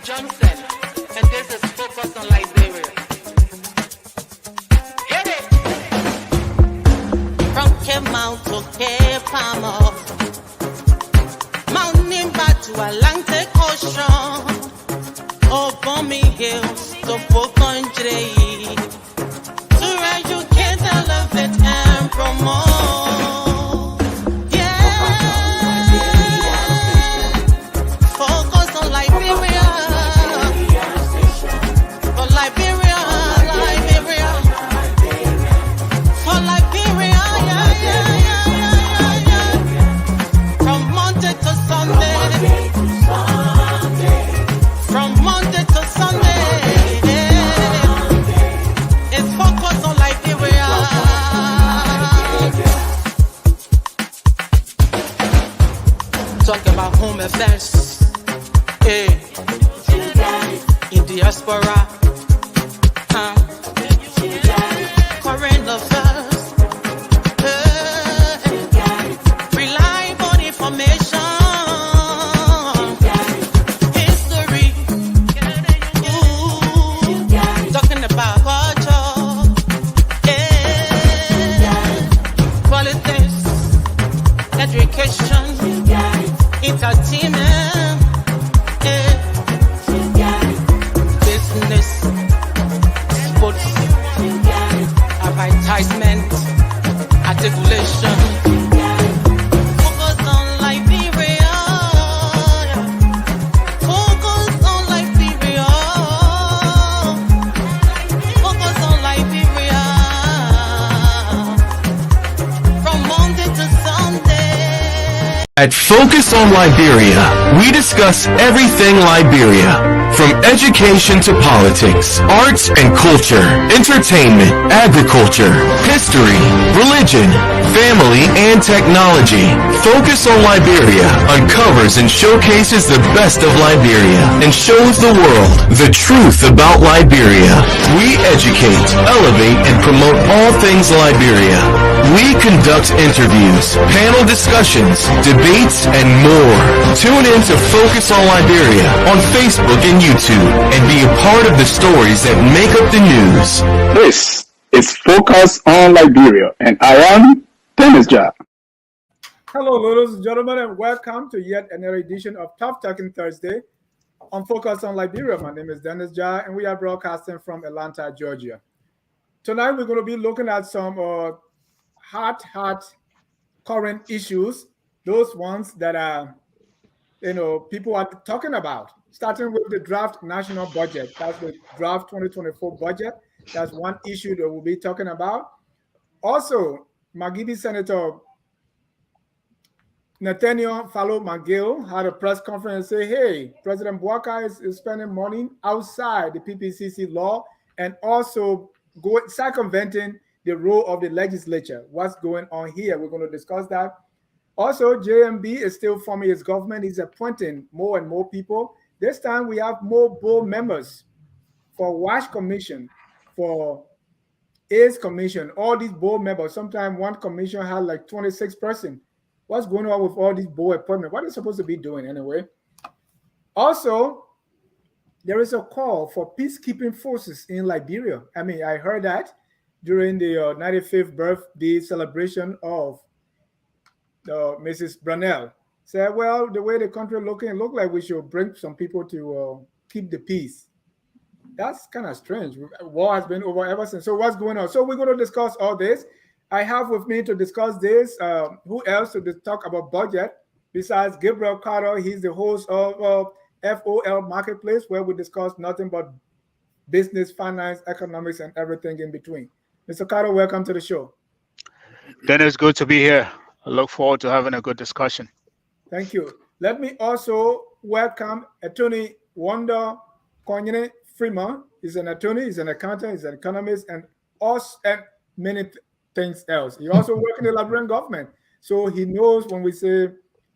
Johnson, and this is Focus on Liberia. Hit it! From Cape Mount to Cape Palmer, Mount Nimba to Atlantic Ocean, over McGill to Pocondre, to educate, elevate, and promote. Yeah, focus on Liberia, for Liberia, Liberia, for Liberia, yeah. From Monday to Sunday. From Monday to Sunday, it's focus on Liberia. Talk about home affairs, in diaspora, current affairs, reliable information. Talking about culture, politics, education, entertainment, business, sports, advertisement, articulation. Focus on Liberia. Focus on Liberia. Focus on Liberia. From Monday to Sunday. At Focus on Liberia, we discuss everything Liberia, from education to politics, arts and culture, entertainment, agriculture, history, religion, family, and technology. Focus on Liberia uncovers and showcases the best of Liberia and shows the world the truth about Liberia. We educate, elevate, and promote all things Liberia. We conduct interviews, panel discussions, debates, and more. Tune in to Focus on Liberia on Facebook and YouTube and be a part of the stories that make up the news. This is Focus on Liberia, and I am Dennis Jar. Hello, ladies and gentlemen, and welcome to yet another edition of Tough Talking Thursday on Focus on Liberia. My name is Dennis Jar, and we are broadcasting from Atlanta, Georgia. Tonight, we're going to be looking at some hot current issues, those ones that are, people are talking about, starting with the draft national budget. That's the draft 2024 budget. That's one issue that we'll be talking about. Also, McGill Senator Nathaniel Fallow McGill had a press conference and say, hey, President Bouaka is spending money outside the PPCC law and also circumventing the role of the legislature. What's going on here? We're going to discuss that. Also, JNB is still forming his government. He's appointing more and more people. This time we have more board members for WASH Commission, for AIDS Commission, all these board members. Sometimes one commission had like 26 persons. What's going on with all these board appointments? What are they supposed to be doing anyway? Also, there is a call for peacekeeping forces in Liberia. I mean, I heard that during the 95th birthday celebration of Mrs. Brunel. Said, well, the way the country looking, look like we should bring some people to keep the peace. That's kind of strange. War has been over ever since. So what's going on? So we're going to discuss all this. I have with me to discuss this, who else to talk about budget besides Gabriel Carter. He's the host of FOL Marketplace, where we discuss nothing but business, finance, economics, and everything in between. Mr. Carter, welcome to the show. Dennis, good to be here. I look forward to having a good discussion. Thank you. Let me also welcome Attorney Wanda Konyene Freeman. He's an attorney, he's an accountant, he's an economist, and many things else. He also works in the Liberian government. So he knows when we say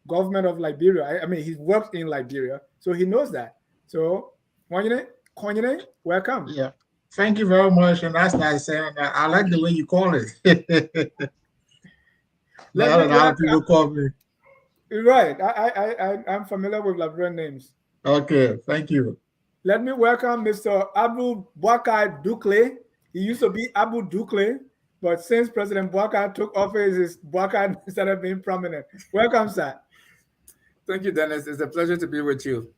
government of Liberia, I mean, he's worked in Liberia, so he knows that. So, Konyene, welcome. Yeah. Thank you very much. And that's nice. And I like the way you call it. A lot of people call me. Right. I'm familiar with Liberian names. Okay. Thank you. Let me welcome Mr. Abu Bakar Dukle. He used to be Abu Dukle, but since President Bakar took office, his Bakar started being prominent. Welcome, sir. Thank you, Dennis. It's a pleasure to be with you.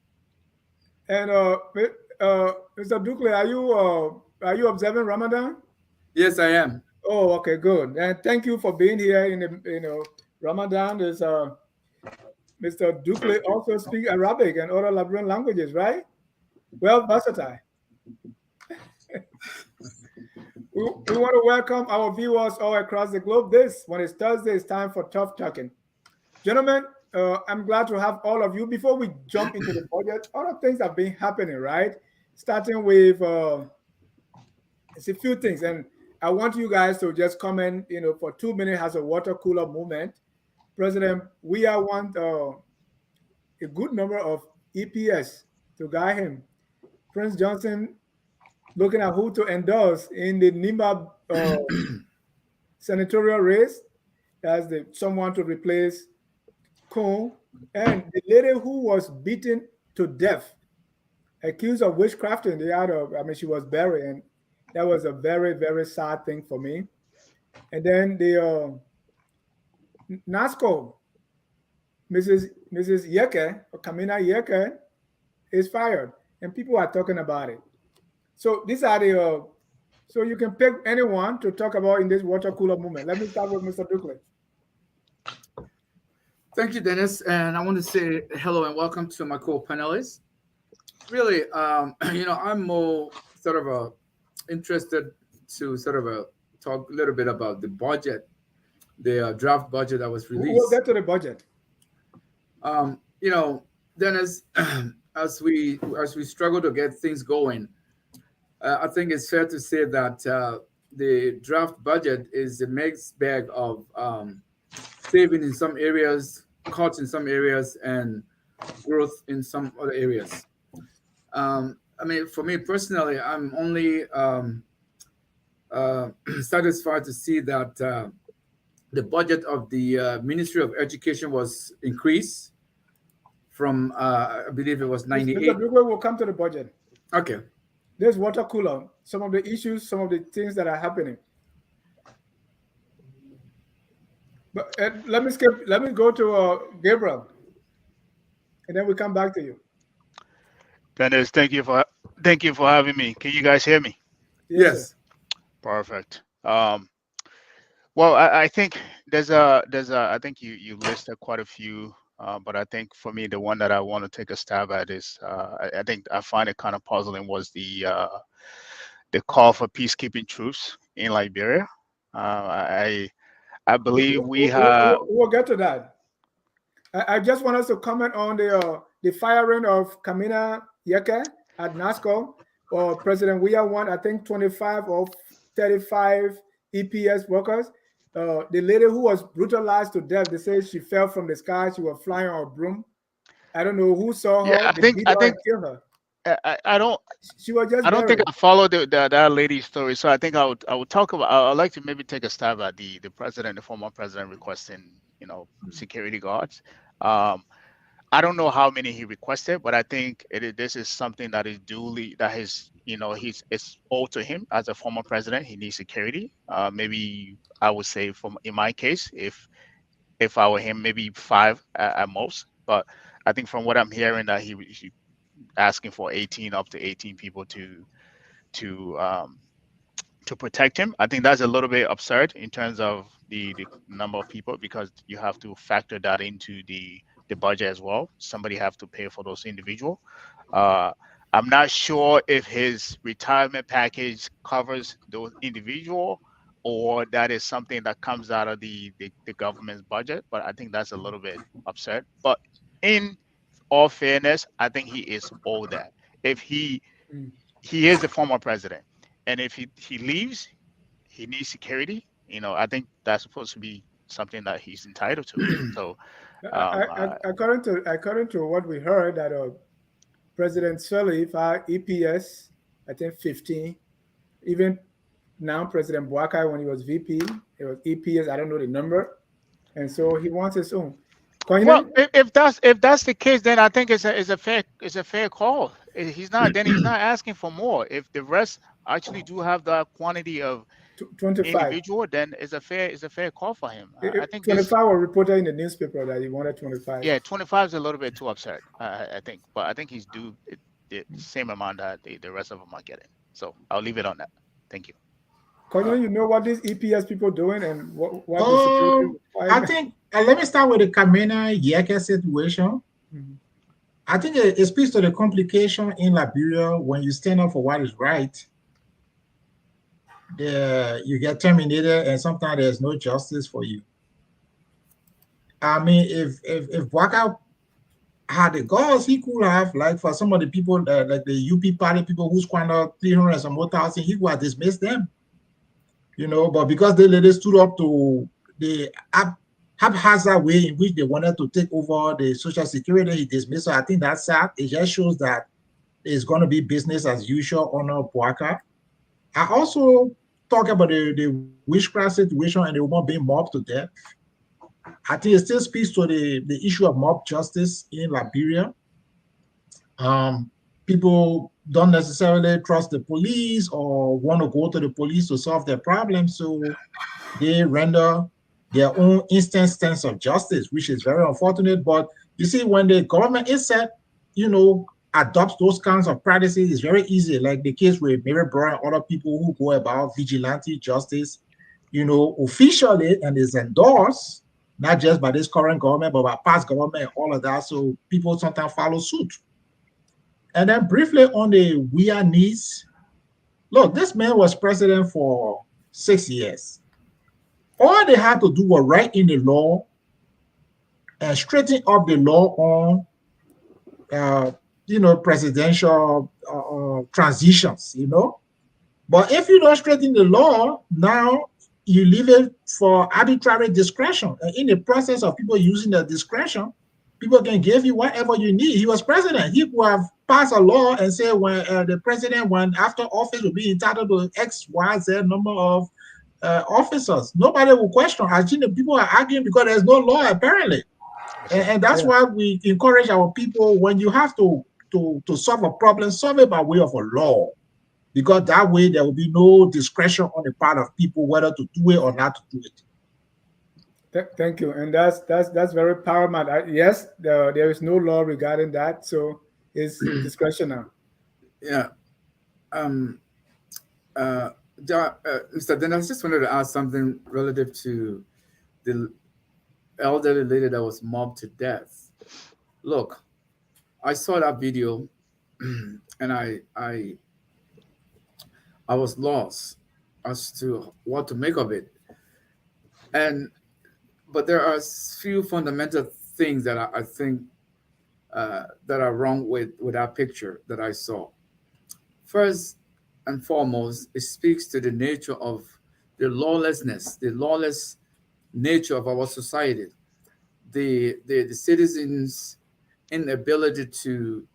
And Mr. Dukle, are you observing Ramadan? Yes, I am. Oh, okay, good. And thank you for being here in the Ramadan. Is Mr. Dukle also speak Arabic and other Liberian languages, right? Well, versatile. We want to welcome our viewers all across the globe. When it's Thursday, it's time for Tough Talking. Gentlemen, I'm glad to have all of you. Before we jump into the budget, other things have been happening, right? Starting with it's a few things, and I want you guys to just comment, for 2 minutes as a water cooler movement. President, we want a good number of EPS to guide him. Prince Johnson looking at who to endorse in the Nimba senatorial race as someone to replace Kuhn, and the lady who was beaten to death, accused of witchcrafting. She was buried, and that was a very, very sad thing for me. And then the NASCO, Mrs. Yeke, or Kamina Yeke, is fired, and people are talking about it. So these are so you can pick anyone to talk about in this water cooler movement. Let me start with Mr. Dukle. Thank you, Dennis. And I want to say hello and welcome to my co-panelists. Really, I'm more sort of interested to talk a little bit about the budget, the draft budget that was released. We'll get to the budget. Dennis, as we struggle to get things going, I think it's fair to say that the draft budget is a mixed bag of saving in some areas, cuts in some areas, and growth in some other areas. For me personally, I'm only satisfied to see that the budget of the Ministry of Education was increased from, I believe it was 98. Mr. Dukle will come to the budget. Okay. There's water cooler, some of the issues, some of the things that are happening. But let me go to Gabriel, and then we come back to you. Dennis, thank you for having me. Can you guys hear me? Yes. Perfect. Well, I think I think you listed quite a few, but I think for me, the one that I want to take a stab at is, I think I find it kind of puzzling was the call for peacekeeping troops in Liberia. I believe we'll get to that. I just want us to comment on the firing of Kamina Yeke at NASCO, or President Weah want, I think 25 or 35 EPS workers. The lady who was brutalized to death, they say she fell from the sky. She was flying on a broom. I don't know who saw her. Yeah, I think killed her. I don't. She was just. I don't think I followed that lady's story. So I think I would talk about. I'd like to maybe take a stab at the former president requesting, security guards. I don't know how many he requested, but I think this is something that is it's owed to him as a former president. He needs security. Maybe I would say, in my case, if I were him, maybe 5 at most. But I think from what I'm hearing, that he asking for up to 18 people to protect him. I think that's a little bit absurd in terms of the number of people, because you have to factor that into the budget as well. Somebody have to pay for those individuals. I'm not sure if his retirement package covers those individuals, or that is something that comes out of the government's budget. But I think that's a little bit absurd. But in all fairness, I think he is owed that. If he is the former president, and if he leaves, he needs security. I think that's supposed to be something that he's entitled to. So, according to what we heard, that President Sirleaf had EPS, I think 15. Even now, President Boakai, when he was VP, it was EPS. I don't know the number, and so he wants his own. Well, if that's the case, then I think it's a fair call. he's not. Then he's not asking for more. If the rest actually do have the quantity of 25. individual, then it's a fair call for him. I think 25 were reported in the newspaper that he wanted 25. Yeah, 25 is a little bit too absurd. I think, but I think he's due the same amount that the rest of them are getting. So I'll leave it on that. Thank you. Konyo, you know what these EPS people doing and what the Oh, security I requirement? think let me start with the Kamena Yeke situation. Mhm. I think it speaks to the complication in Liberia when you stand up for what is right. You get terminated, and sometimes there's no justice for you. I mean, if Waka had the goals, he could have, like for some of the people, like the UP party people who squandered 300 and some more thousand, he would have dismissed them. But because they later stood up to the haphazard way in which they wanted to take over the Social Security, he dismissed. So I think that's sad. It just shows that it's going to be business as usual under Bouaka. I also talk about the witchcraft situation and the woman being mobbed to death. I think it still speaks to the issue of mob justice in Liberia. People don't necessarily trust the police or want to go to the police to solve their problems, so they render their own instant sense of justice, which is very unfortunate. But you see, when the government itself, adopts those kinds of practices, it's very easy. Like the case with Mary Brown and other people who go about vigilante justice, officially, and is endorsed not just by this current government, but by past government and all of that. So people sometimes follow suit. And then briefly on the weird needs, look, this man was president for 6 years. All they had to do was write in the law and straighten up the law on, presidential transitions, But if you don't straighten the law, now you leave it for arbitrary discretion. And in the process of people using their discretion, people can give you whatever you need. He was president. He could have passed a law and say when the president, when after office, will be entitled to X, Y, Z number of officers. Nobody will question. I think the people are arguing because there's no law apparently. And that's why we encourage our people, when you have to solve a problem, solve it by way of a law. Because that way there will be no discretion on the part of people whether to do it or not to do it. Thank you, and that's very paramount. Yes, there is no law regarding that, so it's discretionary. Yeah. Mr. Dennis, I just wanted to ask something relative to the elderly lady that was mobbed to death. Look, I saw that video, and I was lost as to what to make of it. But there are few fundamental things that I think that are wrong with that picture that I saw. First and foremost, it speaks to the nature of the lawlessness, the lawless nature of our society, the citizens' inability to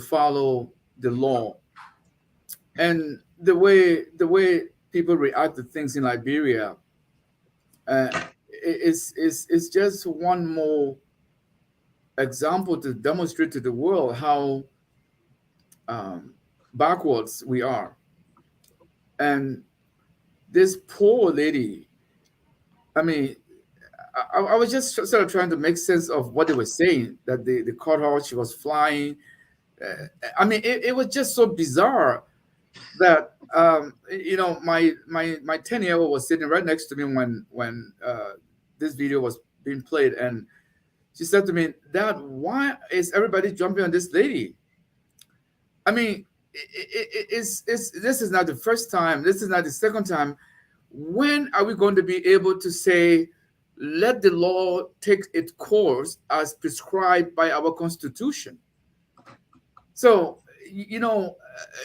follow the law, and the way people react to things in Liberia. It's just one more example to demonstrate to the world how backwards we are. And this poor lady, I mean, I was just sort of trying to make sense of what they were saying, that they caught her, she was flying. I mean, it was just so bizarre that my 10-year-old was sitting right next to me when this video was being played, and she said to me, "Dad, why is everybody jumping on this lady?" I mean, this is not the first time. This is not the second time. When are we going to be able to say, let the law take its course as prescribed by our Constitution? So,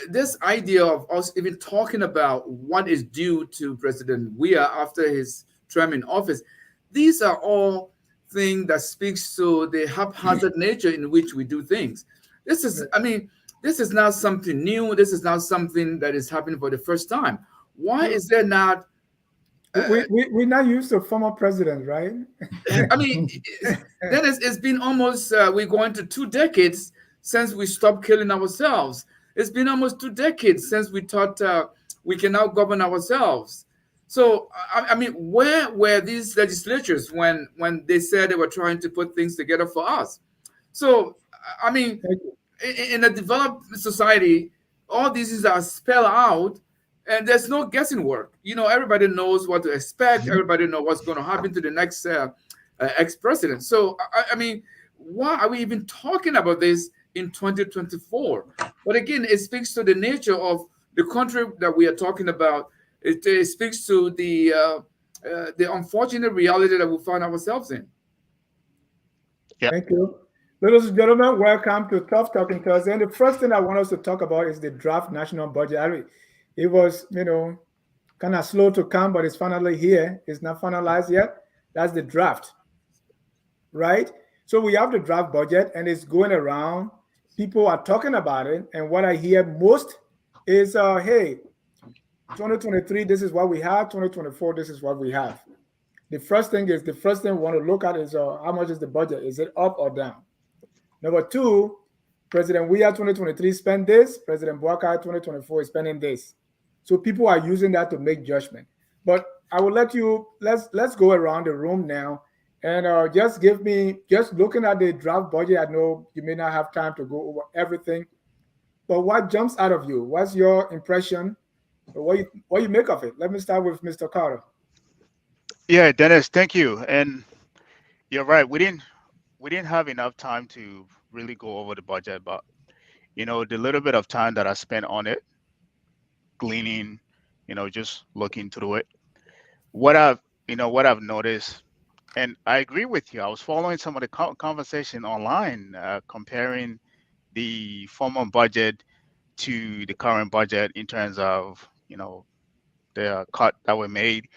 this idea of us even talking about what is due to President Weah after his term in office, these are all things that speaks to the haphazard nature in which we do things. This is not something new. This is not something that is happening for the first time. Why is there not? We're not used to former president, right? I mean, then it's been almost we're going to 2 decades since we stopped killing ourselves. It's been almost 2 decades since we thought we can now govern ourselves. So, I mean, where were these legislatures when they said they were trying to put things together for us? So, I mean, in a developed society, all these are spelled out, and there's no guessing work. You know, everybody knows what to expect. Everybody knows what's going to happen to the next ex-president. So, I mean, why are we even talking about this in 2024? But again, it speaks to the nature of the country that we are talking about. It speaks to the unfortunate reality that we find ourselves in. Yeah. Thank you. Ladies and gentlemen, welcome to Tough Talking Thursday. And the first thing I want us to talk about is the draft national budget. It was, kind of slow to come, but it's finally here. It's not finalized yet. That's the draft, right? So we have the draft budget, and it's going around. People are talking about it, and what I hear most is, hey, 2023, this is what we have. 2024, this is what we have. The first thing we want to look at is how much is the budget? Is it up or down? Number two, President Weah 2023 spent this. President Boakai 2024 is spending this. So people are using that to make judgment. But I will let you, let's go around the room now and just looking at the draft budget. I know you may not have time to go over everything, but what jumps out of you? What's your impression? What you make of it? Let me start with Mr. Carter. Yeah, Dennis, thank you. And you're right. We didn't have enough time to really go over the budget, but the little bit of time that I spent on it, gleaning, just looking through it, what I've noticed, and I agree with you. I was following some of the conversation online, comparing the former budget to the current budget in terms of the cut that were made.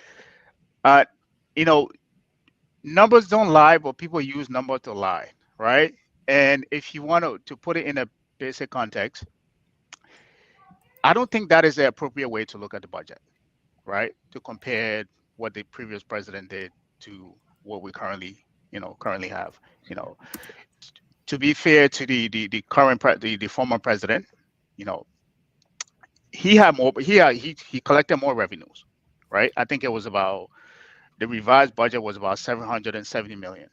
Numbers don't lie, but people use numbers to lie, right? And if you want to put it in a basic context, I don't think that is the appropriate way to look at the budget, right? To compare what the previous president did to what we currently have. To be fair to the current the former president, he had more, he collected more revenues, right? I think it was about, the revised budget was about 770 million,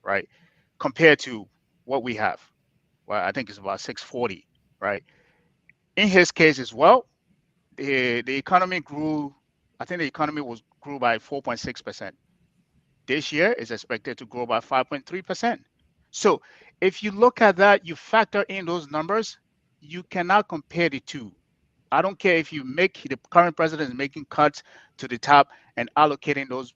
right? Compared to what we have. Well, I think it's about 640, right? In his case as well, the economy grew. I think the economy grew by 4.6%. This year is expected to grow by 5.3%. So if you look at that, you factor in those numbers, you cannot compare the two. I don't care if the current president is making cuts to the top and allocating those,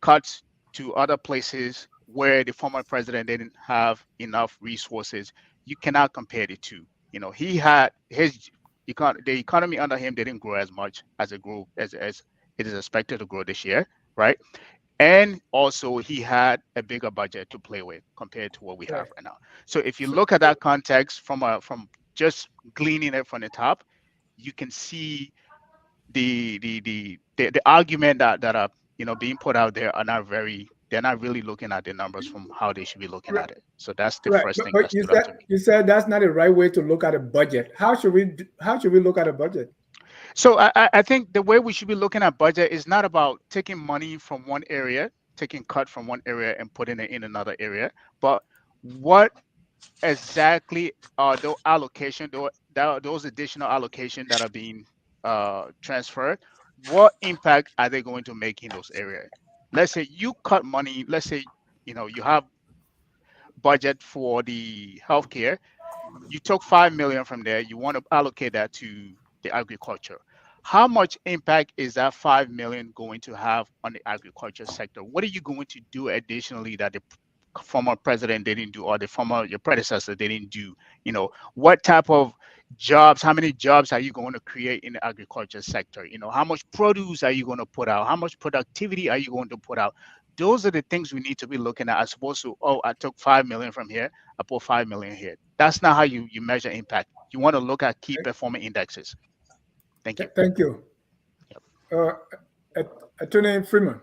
cuts to other places where the former president didn't have enough resources. You cannot compare the two. He had the economy under him didn't grow as much as it grew as it is expected to grow this year, right? And also he had a bigger budget to play with compared to what we have right now. So if you look at that context from just gleaning it from the top, you can see the argument that are being put out there are they're not really looking at the numbers from how they should be looking at it. So that's the first thing that stood out to me. You said that's not the right way to look at a budget. How should we look at a budget? So I think the way we should be looking at budget is not about taking money from one area, taking cut from one area and putting it in another area, but what exactly are those those additional allocations that are being transferred? What impact are they going to make in those areas? Let's say you cut money. Let's say you have budget for the healthcare. You took 5 million from there. You want to allocate that to the agriculture. How much impact is that 5 million going to have on the agriculture sector? What are you going to do additionally that the former president didn't do, or your predecessor didn't do? What type of jobs, how many jobs are you going to create in the agriculture sector? How much produce are you going to put out? How much productivity are you going to put out? Those are the things we need to be looking at, as opposed to, I took 5 million from here, I put 5 million here. That's not how you measure impact. You want to look at key performance indexes. Thank you. Thank you. Attorney Freeman.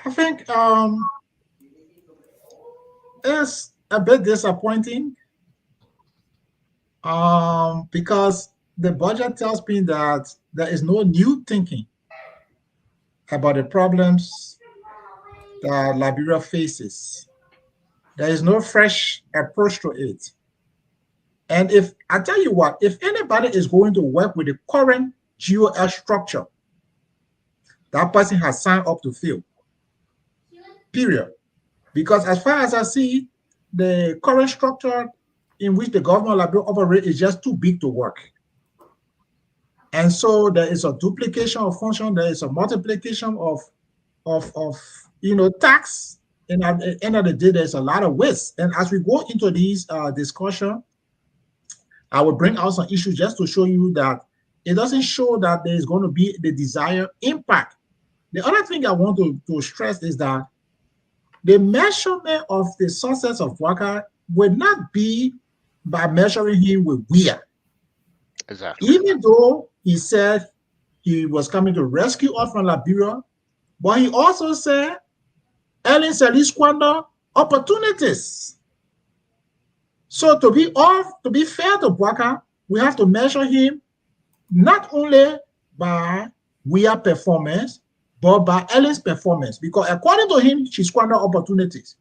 I think it's a bit disappointing because the budget tells me that there is no new thinking about the problems that Liberia faces. There is no fresh approach to it. And if I tell you what, if anybody is going to work with the current GOL structure, that person has signed up to fail. Period. Because as far as I see, the current structure in which the government of Liberia operates is just too big to work. And so there is a duplication of function, there is a multiplication of tax. And at the end of the day, there's a lot of waste. And as we go into these discussion, I will bring out some issues just to show you that it doesn't show that there is going to be the desired impact. The other thing I want to stress is that the measurement of the success of Bouakai will not be by measuring him with WIA. Exactly. Even though he said he was coming to rescue us from Liberia, but he also said Ellen Sally squander opportunities. So to be fair to Bouakai, we have to measure him not only by WIA performance, but by Ellen's performance, because according to him, she squandered opportunities.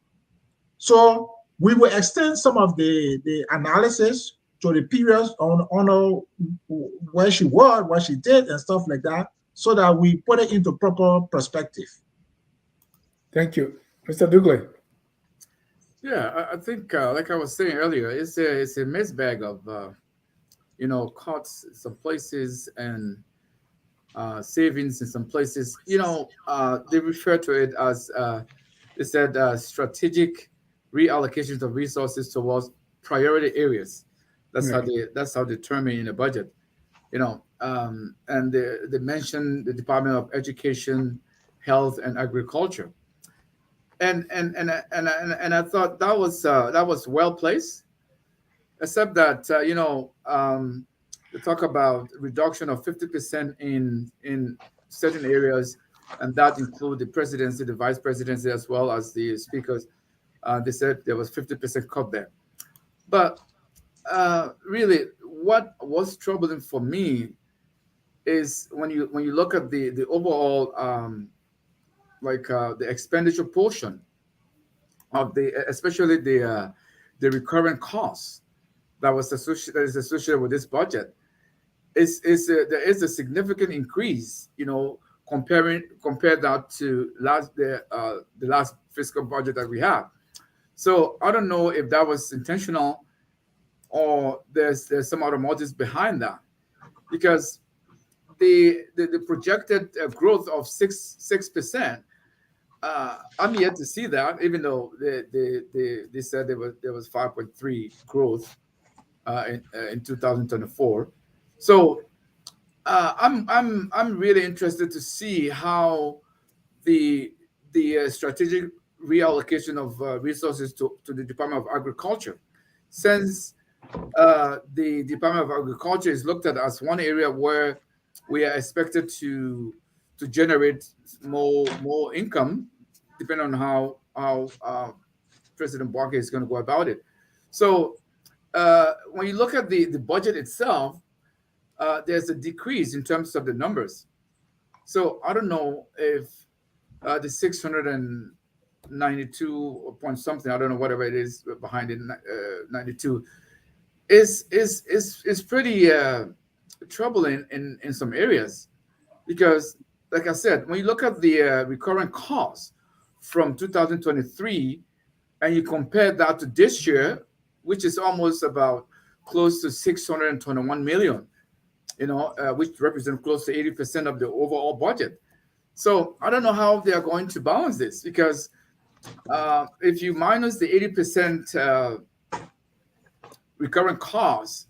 So we will extend some of the analysis to the periods on where she was, what she did, and stuff like that, so that we put it into proper perspective. Thank you. Mr. Dugley. Yeah, I think, like I was saying earlier, it's a mixed bag of, cuts in some places and savings in some places. They refer to it as, they said, strategic reallocations of resources towards priority areas. That's how they term it in the budget. And they mentioned the Department of Education, Health, and Agriculture. And I thought that was well placed, except that they talk about reduction of 50% in certain areas, and that include the presidency, the vice presidency, as well as the speakers. They said there was 50% cut there. But really, what was troubling for me is when you look at the overall the expenditure portion of especially the recurrent costs that is associated with this budget, there is a significant increase, compare that to the last fiscal budget that we have. So I don't know if that was intentional or there's some other motives behind that, because the projected growth of 6%. I'm yet to see that, even though they said there was 5.3 growth in 2024. So I'm really interested to see how the strategic reallocation of resources to the Department of Agriculture, since the Department of Agriculture is looked at as one area where we are expected to generate more income, depending on how President Bouakai is going to go about it. So when you look at the budget itself, there's a decrease in terms of the numbers. So I don't know if the 692 point something, I don't know whatever it is behind it, 92, is pretty troubling in some areas, because like I said, when you look at the recurrent costs from 2023 and you compare that to this year, which is almost about close to 621 million, which represents close to 80% of the overall budget. So I don't know how they are going to balance this, because if you minus the 80% recurrent costs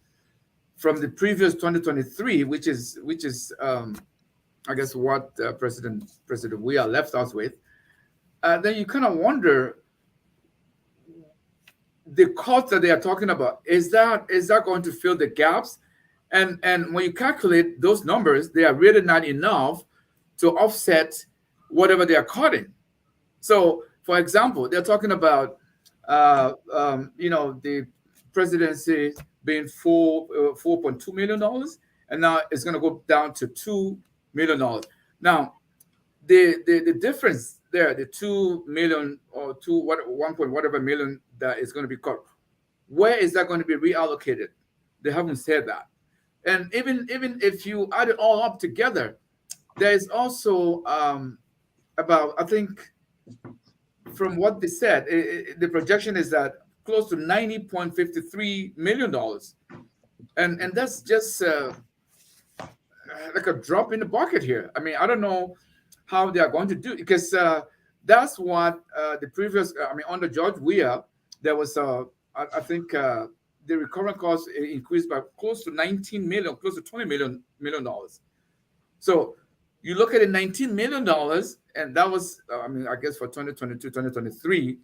from the previous 2023, which is I guess what President Weah left us with, then you kind of wonder the cost that they are talking about, is that going to fill the gaps? And when you calculate those numbers, they are really not enough to offset whatever they are cutting. So, for example, they're talking about the presidency being $4.2 million, and now it's going to go down to $2 million. Now, the difference there, the 2 million or 1 point whatever million that is going to be cut, where is that going to be reallocated? They haven't said that. And even if you add it all up together, there is also about, I think, from what they said, the projection is that close to $90.53 million. And that's just like a drop in the bucket here. I mean, I don't know how they are going to do it, because that's what the previous, under George Weah, there was, I think, the recurrent cost increased by close to 19 million, close to $20 million. So you look at it, $19 million, and that was, I guess for 2022, 2023.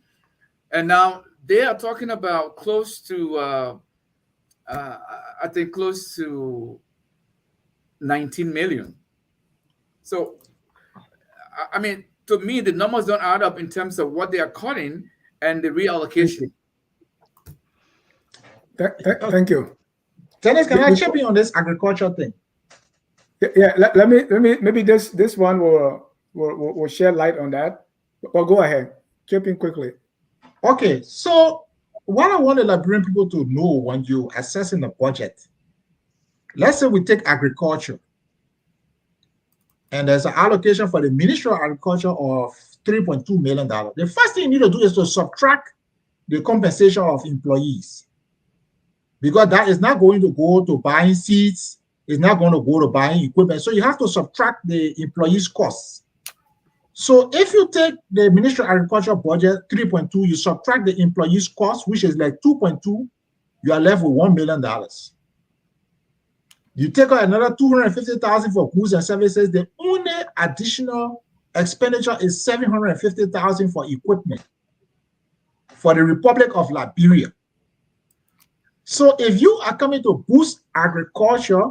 And now they are talking about close to, I think, close to 19 million. So, I mean, to me, the numbers don't add up in terms of what they are cutting and the reallocation. Thank you. Dennis, can I chip in on this agriculture thing? Yeah, let me maybe this one will shed light on that. But go ahead, chip in quickly. Okay, so what I want the Liberian people to know when you're assessing the budget, let's say we take agriculture, and there's an allocation for the Ministry of Agriculture of $3.2 million. The first thing you need to do is to subtract the compensation of employees, because that is not going to go to buying seeds, it's not going to go to buying equipment. So you have to subtract the employees' costs. So if you take the Ministry of Agriculture budget, 3.2, you subtract the employees' cost, which is like 2.2, you are left with $1 million. You take out another $250,000 for goods and services, the only additional expenditure is $750,000 for equipment for the Republic of Liberia. So if you are coming to boost agriculture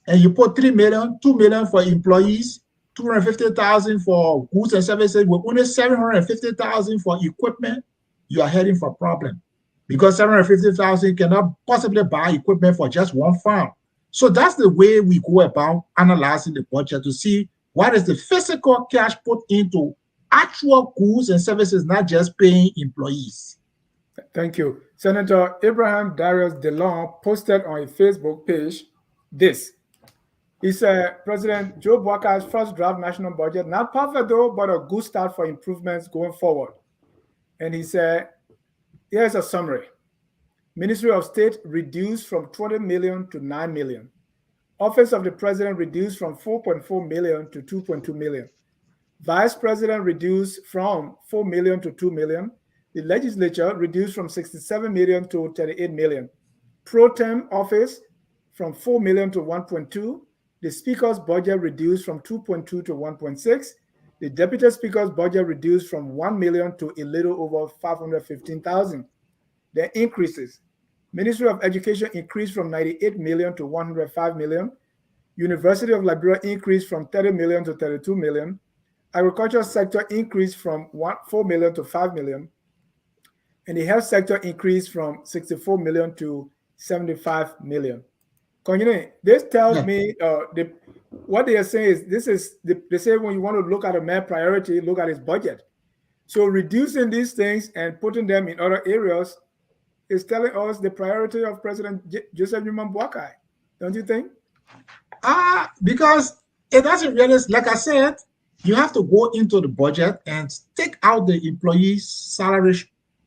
and you put $3 million, $2 million for employees, $250,000 for goods and services, with only $750,000 for equipment, you are heading for a problem, because $750,000 cannot possibly buy equipment for just one farm. So that's the way we go about analyzing the budget, to see what is the physical cash put into actual goods and services, not just paying employees. Thank you. Senator Abraham Darius DeLong posted on his Facebook page this. He said, President Joe Boakar's first draft national budget, not perfect though, but a good start for improvements going forward. And he said, here's a summary. Ministry of State reduced from 20 million to 9 million. Office of the President reduced from 4.4 million to 2.2 million. Vice President reduced from 4 million to 2 million. The legislature reduced from 67 million to 38 million. Pro tem office from 4 million to 1.2. The Speaker's budget reduced from 2.2 to 1.6. The Deputy Speaker's budget reduced from 1 million to a little over 515,000. The increases. Ministry of Education increased from 98 million to 105 million. University of Liberia increased from 30 million to 32 million. Agriculture sector increased from 4 million to 5 million. And the health sector increased from 64 million to 75 million. This tells me what they are saying is they say when you want to look at a man's priority, look at his budget. So reducing these things and putting them in other areas is telling us the priority of President Joseph Newman Boakai, don't you think? Because it doesn't really, like I said, you have to go into the budget and take out the employees' salary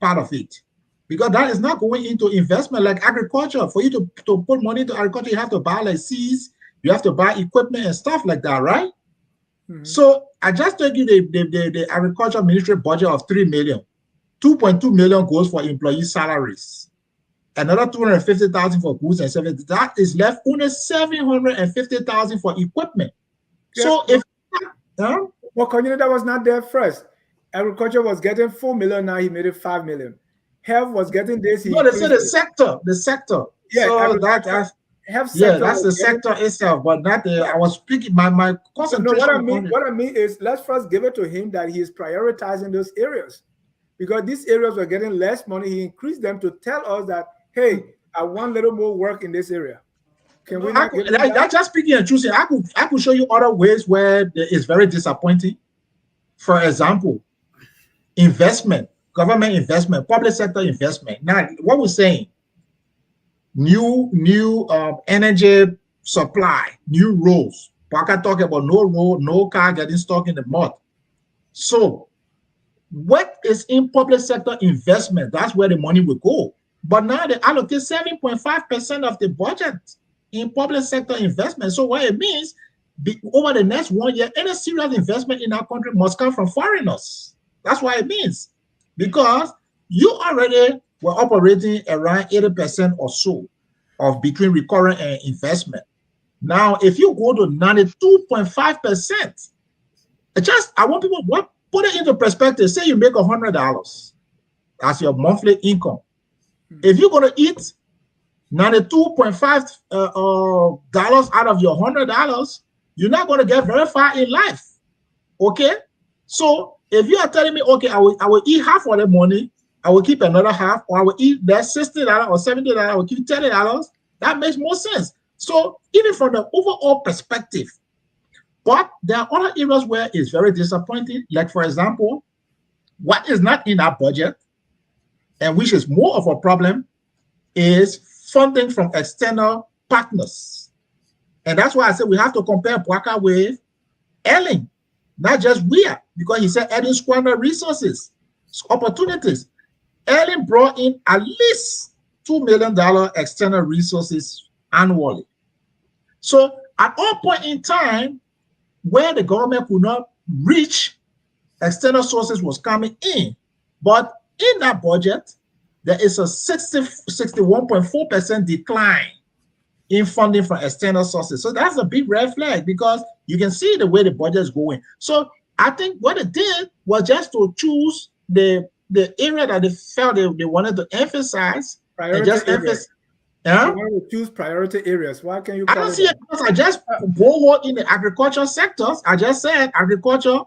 part of it, because that is not going into investment like agriculture. For you to put money into agriculture, you have to buy like seeds, you have to buy equipment and stuff like that, right? Mm-hmm. So I just told you the agriculture ministry budget of 3 million. 2.2 million goes for employee salaries. Another 250,000 for goods and services. That is left only 750,000 for equipment. Yeah. So if well, that was not there first. Agriculture was getting 4 million, now he made it 5 million. Health was getting this. No, they said the sector. Yeah, so that's health sector. Yeah, that's the sector itself, but not the. I was speaking my concentration. No, what I mean is, let's first give it to him that he is prioritizing those areas. because these areas were getting less money. He increased them to tell us that, hey, I want a little more work in this area. Can we not give him that? That's just speaking and choosing. I could show you other ways where it's very disappointing. For example, investment, government investment, public sector investment. Now, what we're saying, new energy supply, new roads. Parker talk about no road, no car getting stuck in the mud. So what is in public sector investment? That's where the money will go. But now they allocate 7.5% of the budget in public sector investment. So what it means, over the next 1 year, any serious investment in our country must come from foreigners. That's what it means. Because you already were operating around 80% or so of between recurrent and investment. Now, if you go to 92.5%, I want people to put it into perspective. Say you make $100 as your monthly income. If you're going to eat $92.5 out of your $100, you're not going to get very far in life. Okay? So if you are telling me, okay, I will eat half of the money, I will keep another half, or I will eat that $60 or $70, I will keep $30, that makes more sense. So even from the overall perspective, but there are other areas where it's very disappointing. Like, for example, what is not in our budget, and which is more of a problem, is funding from external partners. And that's why I said we have to compare Bwaka with Ellen, not just WIA, because he said Ellen squandered resources, opportunities. Ellen brought in at least $2 million external resources annually. So at all point in time, where the government could not reach, external sources was coming in. But in that budget, there is a 61.4% decline in funding from external sources. So that's a big red flag, because you can see the way the budget is going. So I think what it did was just to choose the area that they felt they wanted to emphasize. Priority and just emphasize. You want to choose priority areas. Why can you call I don't see it because I just go in the agricultural sectors. I just said agriculture,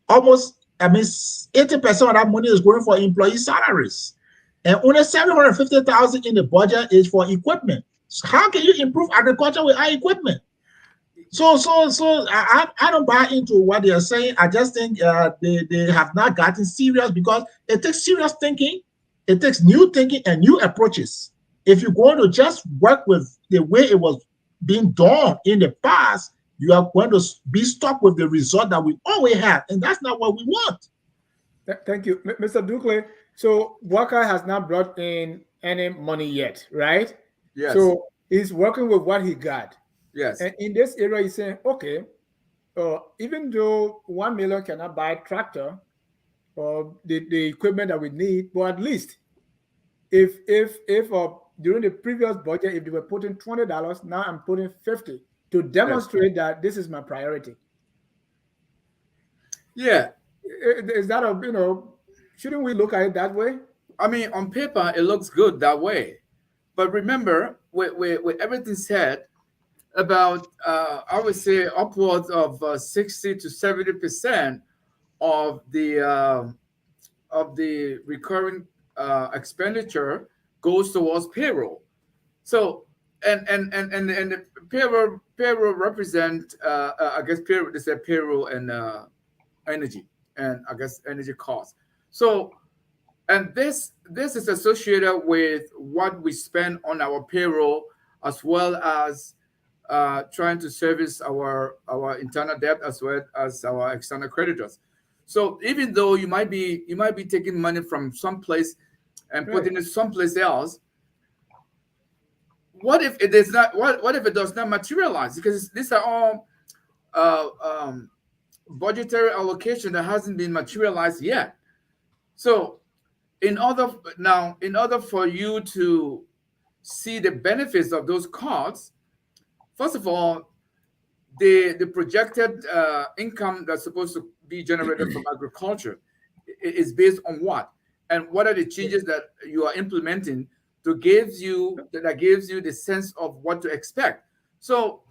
almost, 80% of that money is going for employee salaries. And only 750,000 in the budget is for equipment. So how can you improve agriculture without equipment? So I don't buy into what they are saying. I just think they have not gotten serious, because it takes serious thinking, it takes new thinking and new approaches. If you're going to just work with the way it was being done in the past, you are going to be stuck with the result that we always have, and that's not what we want. Thank you, Mr. Ducle. So Bwaka has not brought in any money yet, right? Yes. So he's working with what he got. Yes. And in this area, he's saying, okay, even though 1 million cannot buy a tractor or the equipment that we need, but at least if during the previous budget, if they were putting $20, now I'm putting $50 to demonstrate that this is my priority. Yeah. Is that shouldn't we look at it that way? I mean, on paper, it looks good that way. But remember, with everything said, about, I would say, upwards of 60 to 70% of the recurring expenditure goes towards payroll. So, and the payroll represent, I guess, payroll. They say payroll and energy, and I guess energy costs. So, and this is associated with what we spend on our payroll, as well as trying to service our internal debt, as well as our external creditors. So even though you might be taking money from someplace and putting it someplace else, what if it is not? What if it does not materialize? Because these are all budgetary allocation that hasn't been materialized yet. So in order for you to see the benefits of those cuts, first of all, the projected income that's supposed to be generated from agriculture is based on what? And what are the changes that you are implementing that gives you the sense of what to expect? So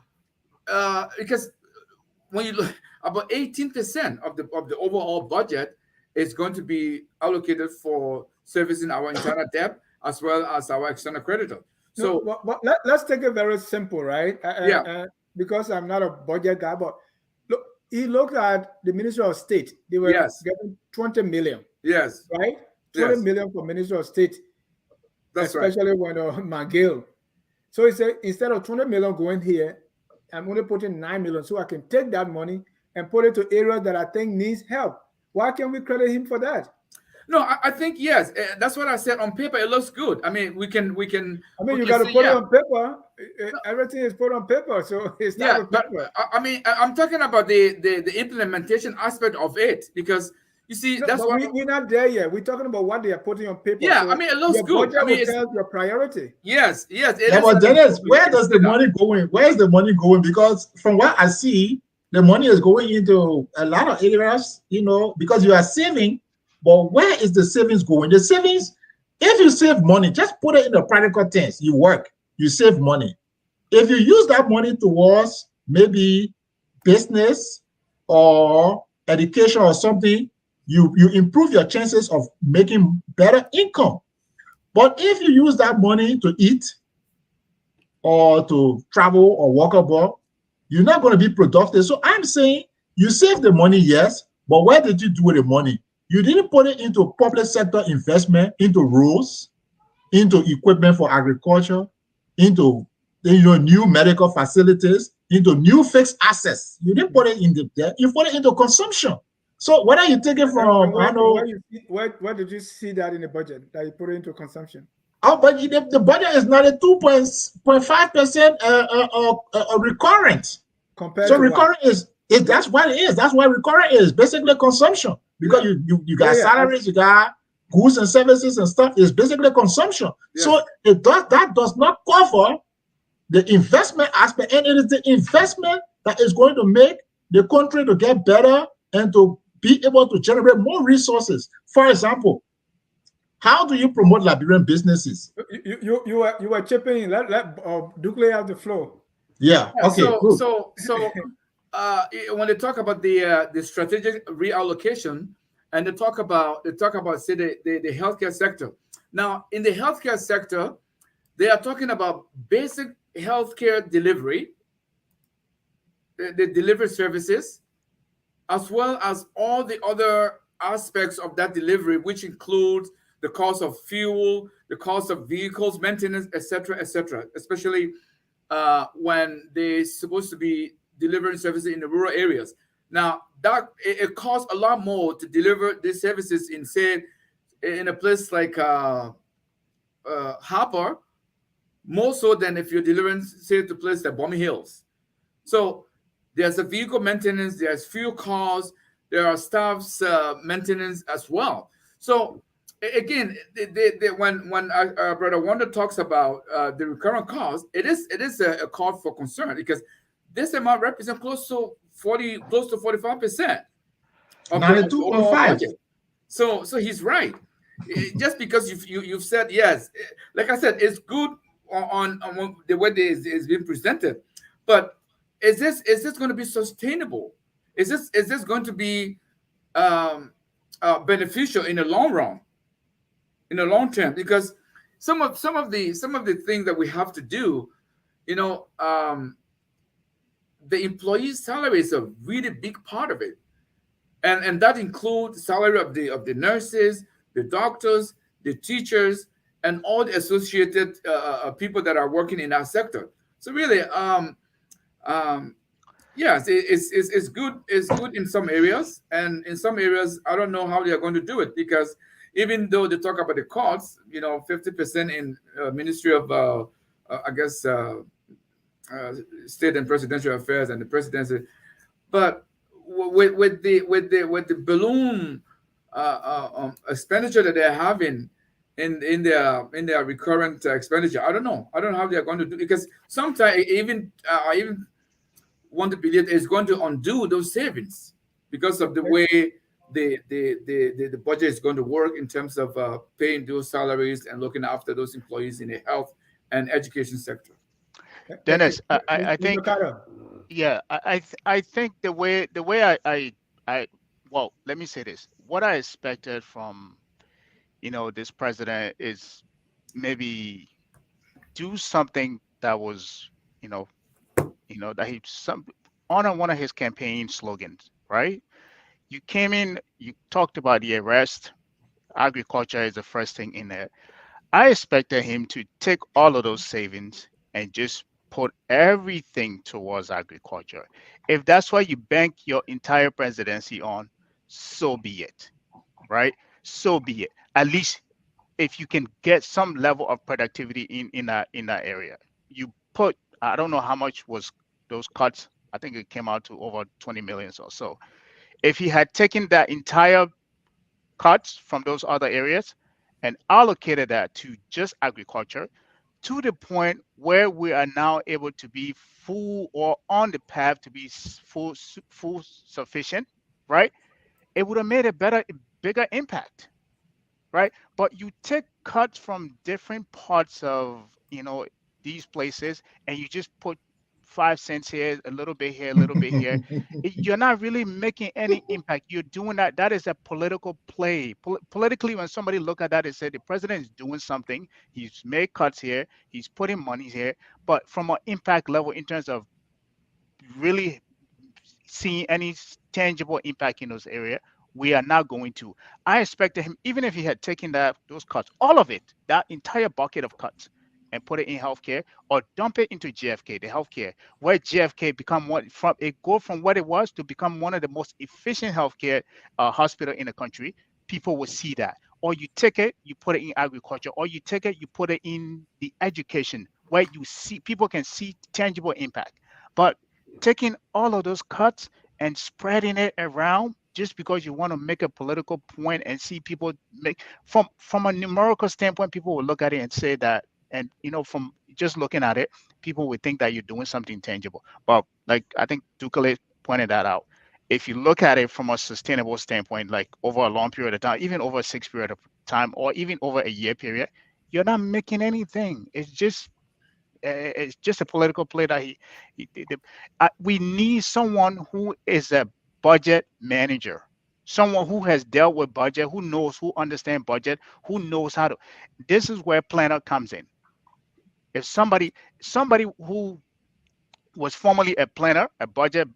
because when you look, about 18% of the overall budget is going to be allocated for servicing our internal debt as well as our external creditor. So let's take it very simple, right? Yeah. Because I'm not a budget guy, but look, he looked at the Ministry of State. They were Yes. getting 20 million, yes, right? 20 Yes. million for Ministry of State, that's right. especially when McGill. So he said, instead of 20 million going here, I'm only putting 9 million, so I can take that money and put it to areas that I think needs help. Why can't we credit him for that? No, I think yes. That's what I said. On paper, it looks good. I mean, we can. I mean, you got to put it on paper. Everything is put on paper, so it's not on but paper. I mean, I'm talking about the implementation aspect of it, because you see, No, that's but what we're not there yet. We're talking about what they are putting on paper. Yeah, So I mean, it looks your good. budget I mean, will it's, tell your priority. yes. It Yeah, is but an Dennis, improvement. where does the money going? Where is the money going? Because from what I see, the money is going into a lot of areas, because you are saving, but where is the savings going? The savings, if you save money, just put it in the practical terms. You work, you save money. If you use that money towards maybe business or education or something, you improve your chances of making better income. But if you use that money to eat or to travel or walk about, you're not going to be productive. So I'm saying you save the money, yes, but where did you do with the money? You didn't put it into public sector investment, into roads, into equipment for agriculture, into new medical facilities, into new fixed assets. You didn't put it in there. You put it into consumption. So what are you taking from? Where did you see that in the budget that you put it into consumption? Oh, but the budget is not a 2.5% recurrent. Compared so to recurrent that's what it is. That's what recurrent is. Basically consumption. Because you got salaries, you got goods and services and stuff. It's basically consumption. So that does not cover the investment aspect, and it is the investment that is going to make the country to get better and to be able to generate more resources. For example, how do you promote Liberian businesses? You were chipping in. Let Dukley have the floor. Yeah. Okay. Good. So when they talk about the strategic reallocation, and they talk about say the healthcare sector. Now, in the healthcare sector, they are talking about basic healthcare delivery, the delivery services, as well as all the other aspects of that delivery, which includes the cost of fuel, the cost of vehicles, maintenance, etc., especially when they're supposed to be delivering services in the rural areas. Now, that it costs a lot more to deliver these services in a place like Harper, more so than if you're delivering, say, to a place like Bommy Hills. So there's a vehicle maintenance, there's fuel costs, there are staff's maintenance as well. So again, when our brother Wanda talks about the recurrent cost, it is a cause for concern, because this amount represents close to 45% of the overall budget. So he's right. Just because you've said yes, like I said, it's good on the way it's being presented, but is this going to be sustainable? Is this going to be beneficial in the long run, in the long term? Because some of the things that we have to do, the employee's salary is a really big part of it, and that includes the salary of the nurses, the doctors, the teachers, and all the associated people that are working in our sector. So really, yes, it's good. It's good in some areas, and in some areas, I don't know how they are going to do it, because even though they talk about the costs, 50% in Ministry of, I guess, State and Presidential Affairs and the Presidency, but with the balloon expenditure that they're having in their recurrent expenditure, I don't know how they are going to do, because sometimes I even want to believe it's going to undo those savings because of the way the budget is going to work in terms of paying those salaries and looking after those employees in the health and education sector. Dennis, I think, yeah, I think the way I well, let me say this. what I expected from, this president is maybe do something that was, that he some on one of his campaign slogans, right? You came in, you talked about the arrest. Agriculture is the first thing in there. I expected him to take all of those savings and just put everything towards agriculture. If that's what you bank your entire presidency on, so be it, right? So be it. At least if you can get some level of productivity in that area. You put, I don't know how much was those cuts. I think it came out to over 20 million or so. If he had taken that entire cuts from those other areas and allocated that to just agriculture, to the point where we are now able to be full or on the path to be full sufficient, right? It would have made a bigger impact, right? But you take cuts from different parts of, these places, and you just put 5 cents here, a little bit here, a little bit here. You're not really making any impact. You're doing that. That is a political play. Politically, when somebody look at that and say the president is doing something, he's made cuts here, he's putting money here, but from an impact level in terms of really seeing any tangible impact in those areas, we are not going to. I expected him, even if he had taken those cuts, all of it, that entire bucket of cuts, and put it in healthcare, or dump it into JFK, the healthcare, where JFK become go from what it was to become one of the most efficient healthcare hospital in the country. People will see that. Or you take it, you put it in agriculture, or you take it, you put it in the education, where you see people can see tangible impact. But taking all of those cuts and spreading it around just because you want to make a political point and see people make from a numerical standpoint, people will look at it and say that, and from just looking at it, people would think that you're doing something tangible. But like I think Dukale pointed that out, if you look at it from a sustainable standpoint, like over a long period of time, even over a 6 period of time, or even over a year period, you're not making anything. It's just a political play that we need someone who is a budget manager, someone who has dealt with budget, who understands budget, who knows how to. This is where planner comes in. If somebody who was formerly a planner, a budget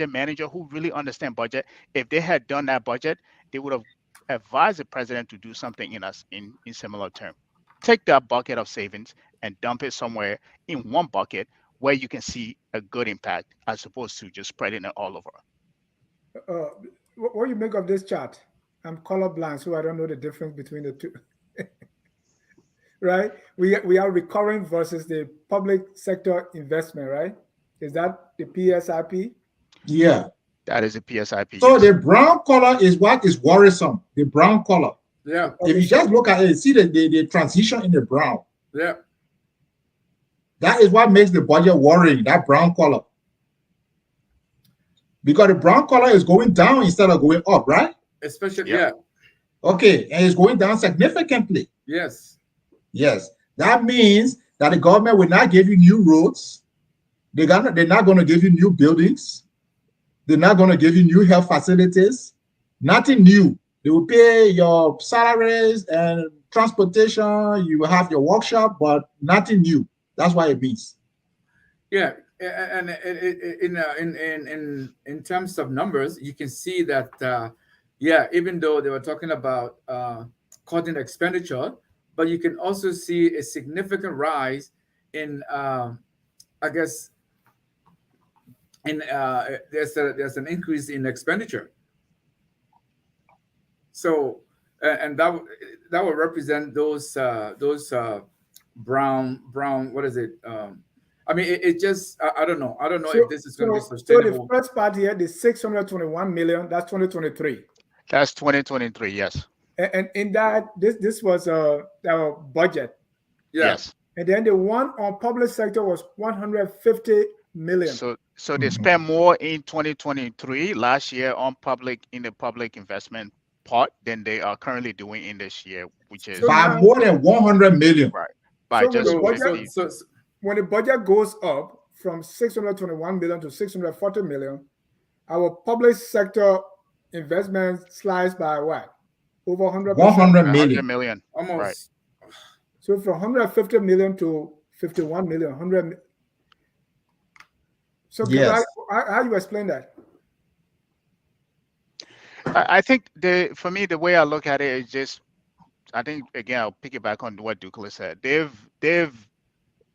manager who really understand budget, if they had done that budget, they would have advised the president to do something in similar term. Take that bucket of savings and dump it somewhere in one bucket where you can see a good impact, as opposed to just spreading it all over. What do you make of this chart? I'm colorblind, so I don't know the difference between the two. Right? We are recurring versus the public sector investment, right? Is that the PSIP? Yeah. That is a PSIP. So the brown color is what is worrisome. The brown color. Yeah. If you just look at it, see the transition in the brown. Yeah. That is what makes the budget worrying, that brown color. Because the brown color is going down instead of going up, right? Especially, Yeah. Okay, and it's going down significantly. Yes. Yes. That means that the government will not give you new roads. They're not going to give you new buildings. They're not going to give you new health facilities. Nothing new. They will pay your salaries and transportation. You will have your workshop, but nothing new. That's what it means. Yeah, and in terms of numbers, you can see that even though they were talking about cutting expenditure, but you can also see a significant rise in there's an increase in expenditure. So and that will represent those brown, what is it? I mean, it just, I don't know if this is going to be sustainable. So the first part here, the 621 million, that's 2023. That's 2023, yes. And in that, this was our budget. Yeah. Yes. And then the one on public sector was 150 million. So they spent more in 2023 last year on in the public investment part than they are currently doing in this year, which is by more than 100 million. Right. By just when the budget goes up from 621 million to 640 million, our public sector investment sliced by what? Over 100%. 100 100 million. million. Right. Almost. So from 150 million to 51 million, 100. So Yes. how you explain that? I think for me, the way I look at it is just, I think again, I'll pick it back on what Dukla said. They've,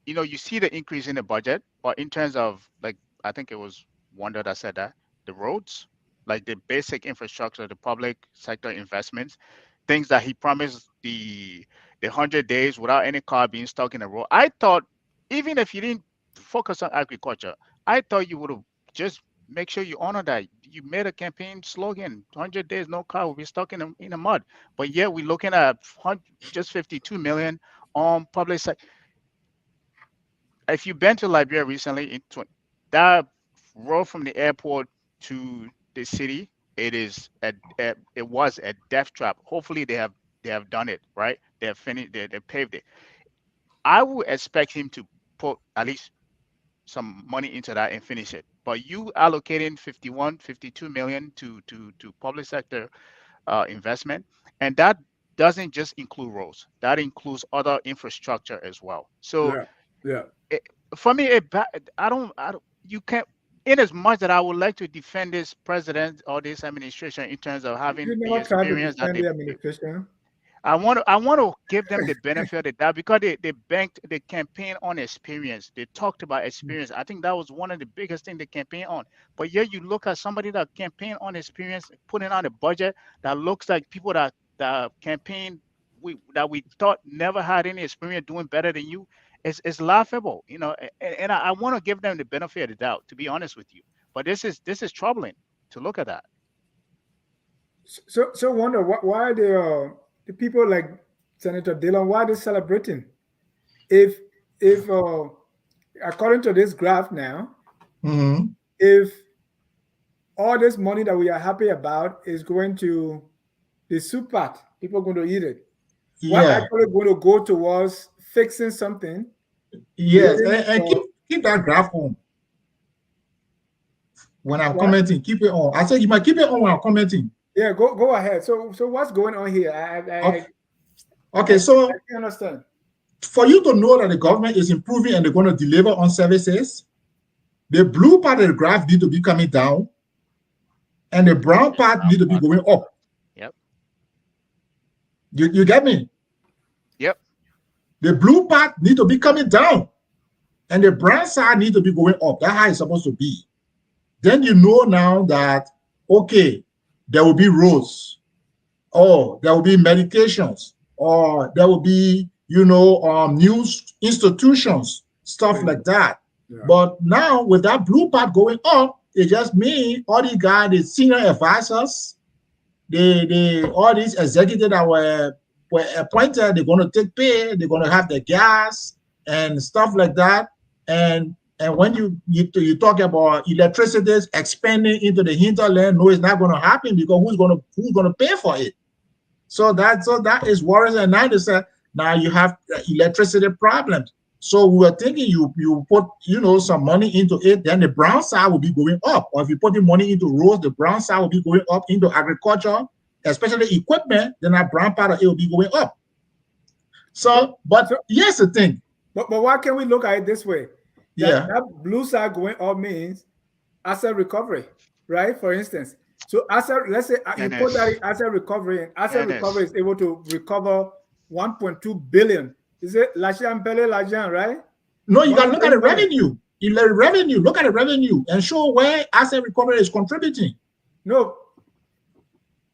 you see the increase in the budget, but in terms of, like, I think it was Wanda that said that the roads, like the basic infrastructure, the public sector investments, things that he promised, the 100 days without any car being stuck in the road. I thought, even if you didn't focus on agriculture, I thought you would have just make sure you honor that. You made a campaign slogan: 100 days, no car will be stuck in the mud. But yet we're looking at just 52 million on public sector. If you've been to Liberia recently, that road from the airport to the city, it was a death trap. Hopefully they have done it right. They have finished. They paved it. I would expect him to put at least some money into that and finish it. But you allocating 52 million to public sector investment, and that doesn't just include roads. That includes other infrastructure as well. So Yeah. for me, I don't. You can't. In as much that I would like to defend this president or this administration in terms of having You the never tried to experience that defend the administration. I want to give them the benefit of the doubt, because they banked the campaign on experience. They talked about experience. I think that was one of the biggest things they campaign on. But yeah, you look at somebody that campaign on experience, putting on a budget that looks like people that campaign that we thought never had any experience doing better than you. It's laughable, and I want to give them the benefit of the doubt, to be honest with you. But this is troubling to look at that. So wonder why the people like Senator Dillon, why are they celebrating? If according to this graph now, if all this money that we are happy about is going to the soup pot, people are going to eat it. Why actually going to go towards fixing something? Yes, and keep that graph on. When I'm commenting, keep it on. I said you might keep it on when I'm commenting. Yeah, go ahead. So what's going on here? Okay, so I understand. For you to know that the government is improving and they're going to deliver on services, the blue part of the graph need to be coming down, and the brown part need to be going up. Yep. You get me? Yep. The blue part need to be coming down, and the brown side need to be going up. That's how it's supposed to be. Then you know now that, okay, there will be roads, or there will be medications, or there will be, news institutions, stuff like that. Yeah. But now with that blue part going up, it just means all these guys, the senior advisors, all these executives that were appointed, they're going to take pay, they're going to have the gas and stuff like that. And when you talk about electricity expanding into the hinterland, no, it's not going to happen, because who's going to pay for it? So that is worrisome. And now they say, now you have electricity problems. So we were thinking you put some money into it, then the brown side will be going up. Or if you put the money into roads, the brown side will be going up into agriculture, especially equipment, then that brown part of it will be going up. So here's the thing. But why can't we look at it this way? That blue side going up means asset recovery, right? For instance. So let's say you put that in asset recovery, and asset recovery is able to recover 1.2 billion. Is it l'argent pele l'argent, right? No, you gotta look at the revenue. Look at the revenue and show where asset recovery is contributing. No.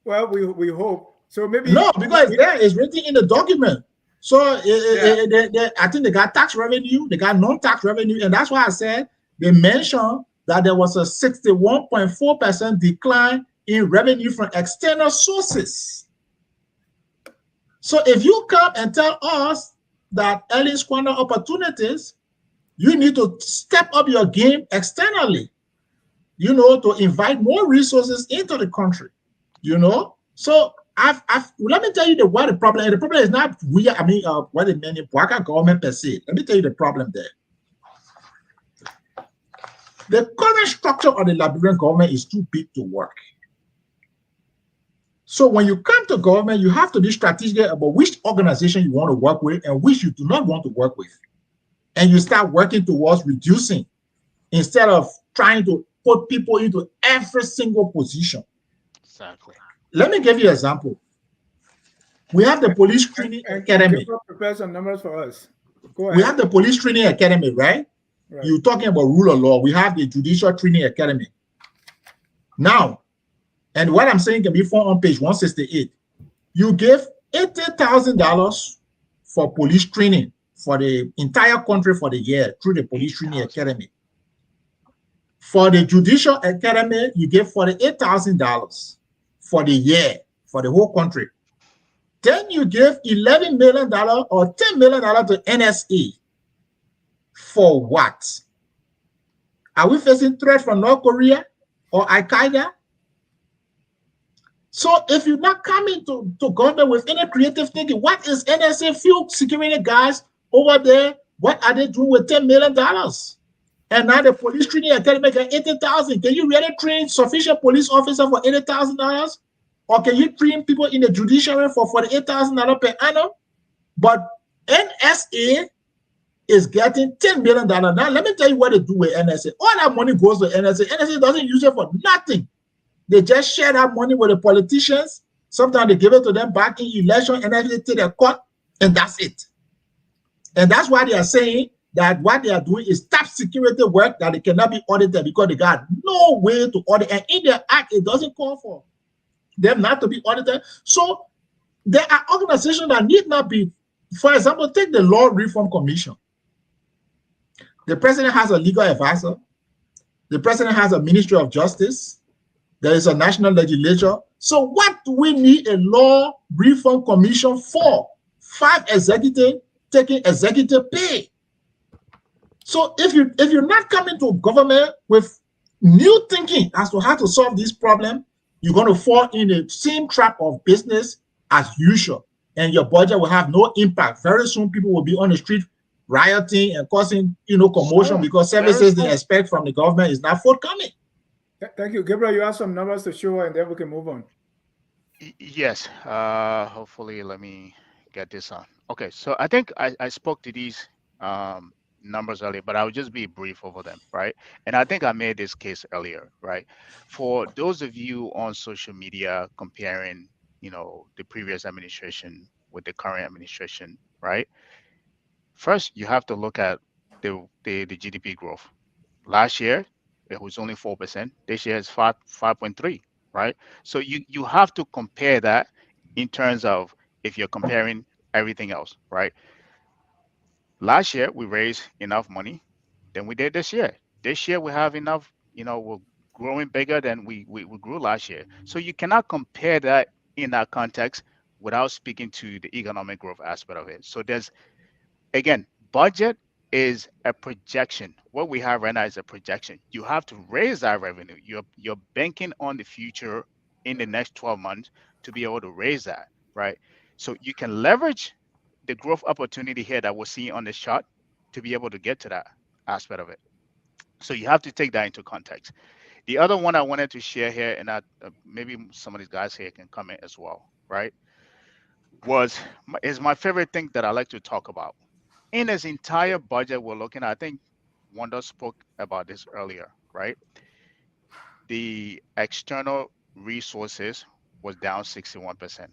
Well, we hope. So maybe no, because it's written in the document. So I think they got tax revenue, they got non-tax revenue, and that's why I said they mentioned that there was a 61.4% decline in revenue from external sources. So if you come and tell us that early squander opportunities, you need to step up your game externally, to invite more resources into the country, So let me tell you what the problem is. The problem is not what the Bwaka government per se. Let me tell you the problem there. The current structure of the Liberian government is too big to work. So when you come to government, you have to be strategic about which organization you want to work with and which you do not want to work with. And you start working towards reducing instead of trying to put people into every single position. Exactly. Let me give you an example. We have the police training academy. Gabriel prepare some numbers for us. Go ahead. We have the police training academy, right? You're talking about rule of law. We have the judicial training academy. Now, and what I'm saying can be found on page 168. You give $80,000 for police training for the entire country for the year through the police training academy. For the judicial academy, you give $48,000 for the year for the whole country. Then you give $11 million or $10 million to NSA. For what? Are we facing threat from North Korea or Al-Qaeda? So if you're not coming to government with any creative thinking, what is NSA field security guys over there? What are they doing with $10 million? And now the police training academy get $80,000. Can you really train sufficient police officers for $80,000? Or can you train people in the judiciary for $48,000 per annum? But NSA is getting $10 million. Now, let me tell you what they do with NSA. All that money goes to NSA. NSA doesn't use it for nothing. They just share that money with the politicians. Sometimes they give it to them back in election, and then they take their cut, and that's it. And that's why they are saying that what they are doing is top security work that they cannot be audited because they got no way to audit. And in their act, it doesn't call for them not to be audited. So there are organizations that need not be. For example, take the Law Reform Commission. The president has a legal advisor. The president has a Ministry of Justice. There is a national legislature. So what do we need a Law Reform Commission for? 5 executives taking executive pay. So if you're not coming to government with new thinking as to how to solve this problem, you're going to fall in the same trap of business as usual, and your budget will have no impact. Very soon, people will be on the street rioting and causing, commotion because services they expect from the government is not forthcoming. Thank you, Gabriel. You have some numbers to show, and then we can move on. Yes. Hopefully, let me get this on. Okay. So I think I spoke to these numbers earlier, but I'll just be brief over them, right? And I think I made this case earlier, right? For those of you on social media comparing, the previous administration with the current administration, right? First, you have to look at the GDP growth. Last year, it was only 4%. This year is 5.3, right? So you have to compare that in terms of if you're comparing everything else, right? Last year, we raised enough money than we did this year. This year, we have enough, we're growing bigger than we grew last year. So you cannot compare that in that context without speaking to the economic growth aspect of it. So again, budget is a projection. What we have right now is a projection. You have to raise that revenue. You're banking on the future in the next 12 months to be able to raise that, right? So you can leverage the growth opportunity here that we're seeing on this chart to be able to get to that aspect of it. So you have to take that into context. The other one I wanted to share here, and maybe some of these guys here can comment as well, right? Is my favorite thing that I like to talk about. In this entire budget we're looking at, I think Wanda spoke about this earlier, right? The external resources was down 61%,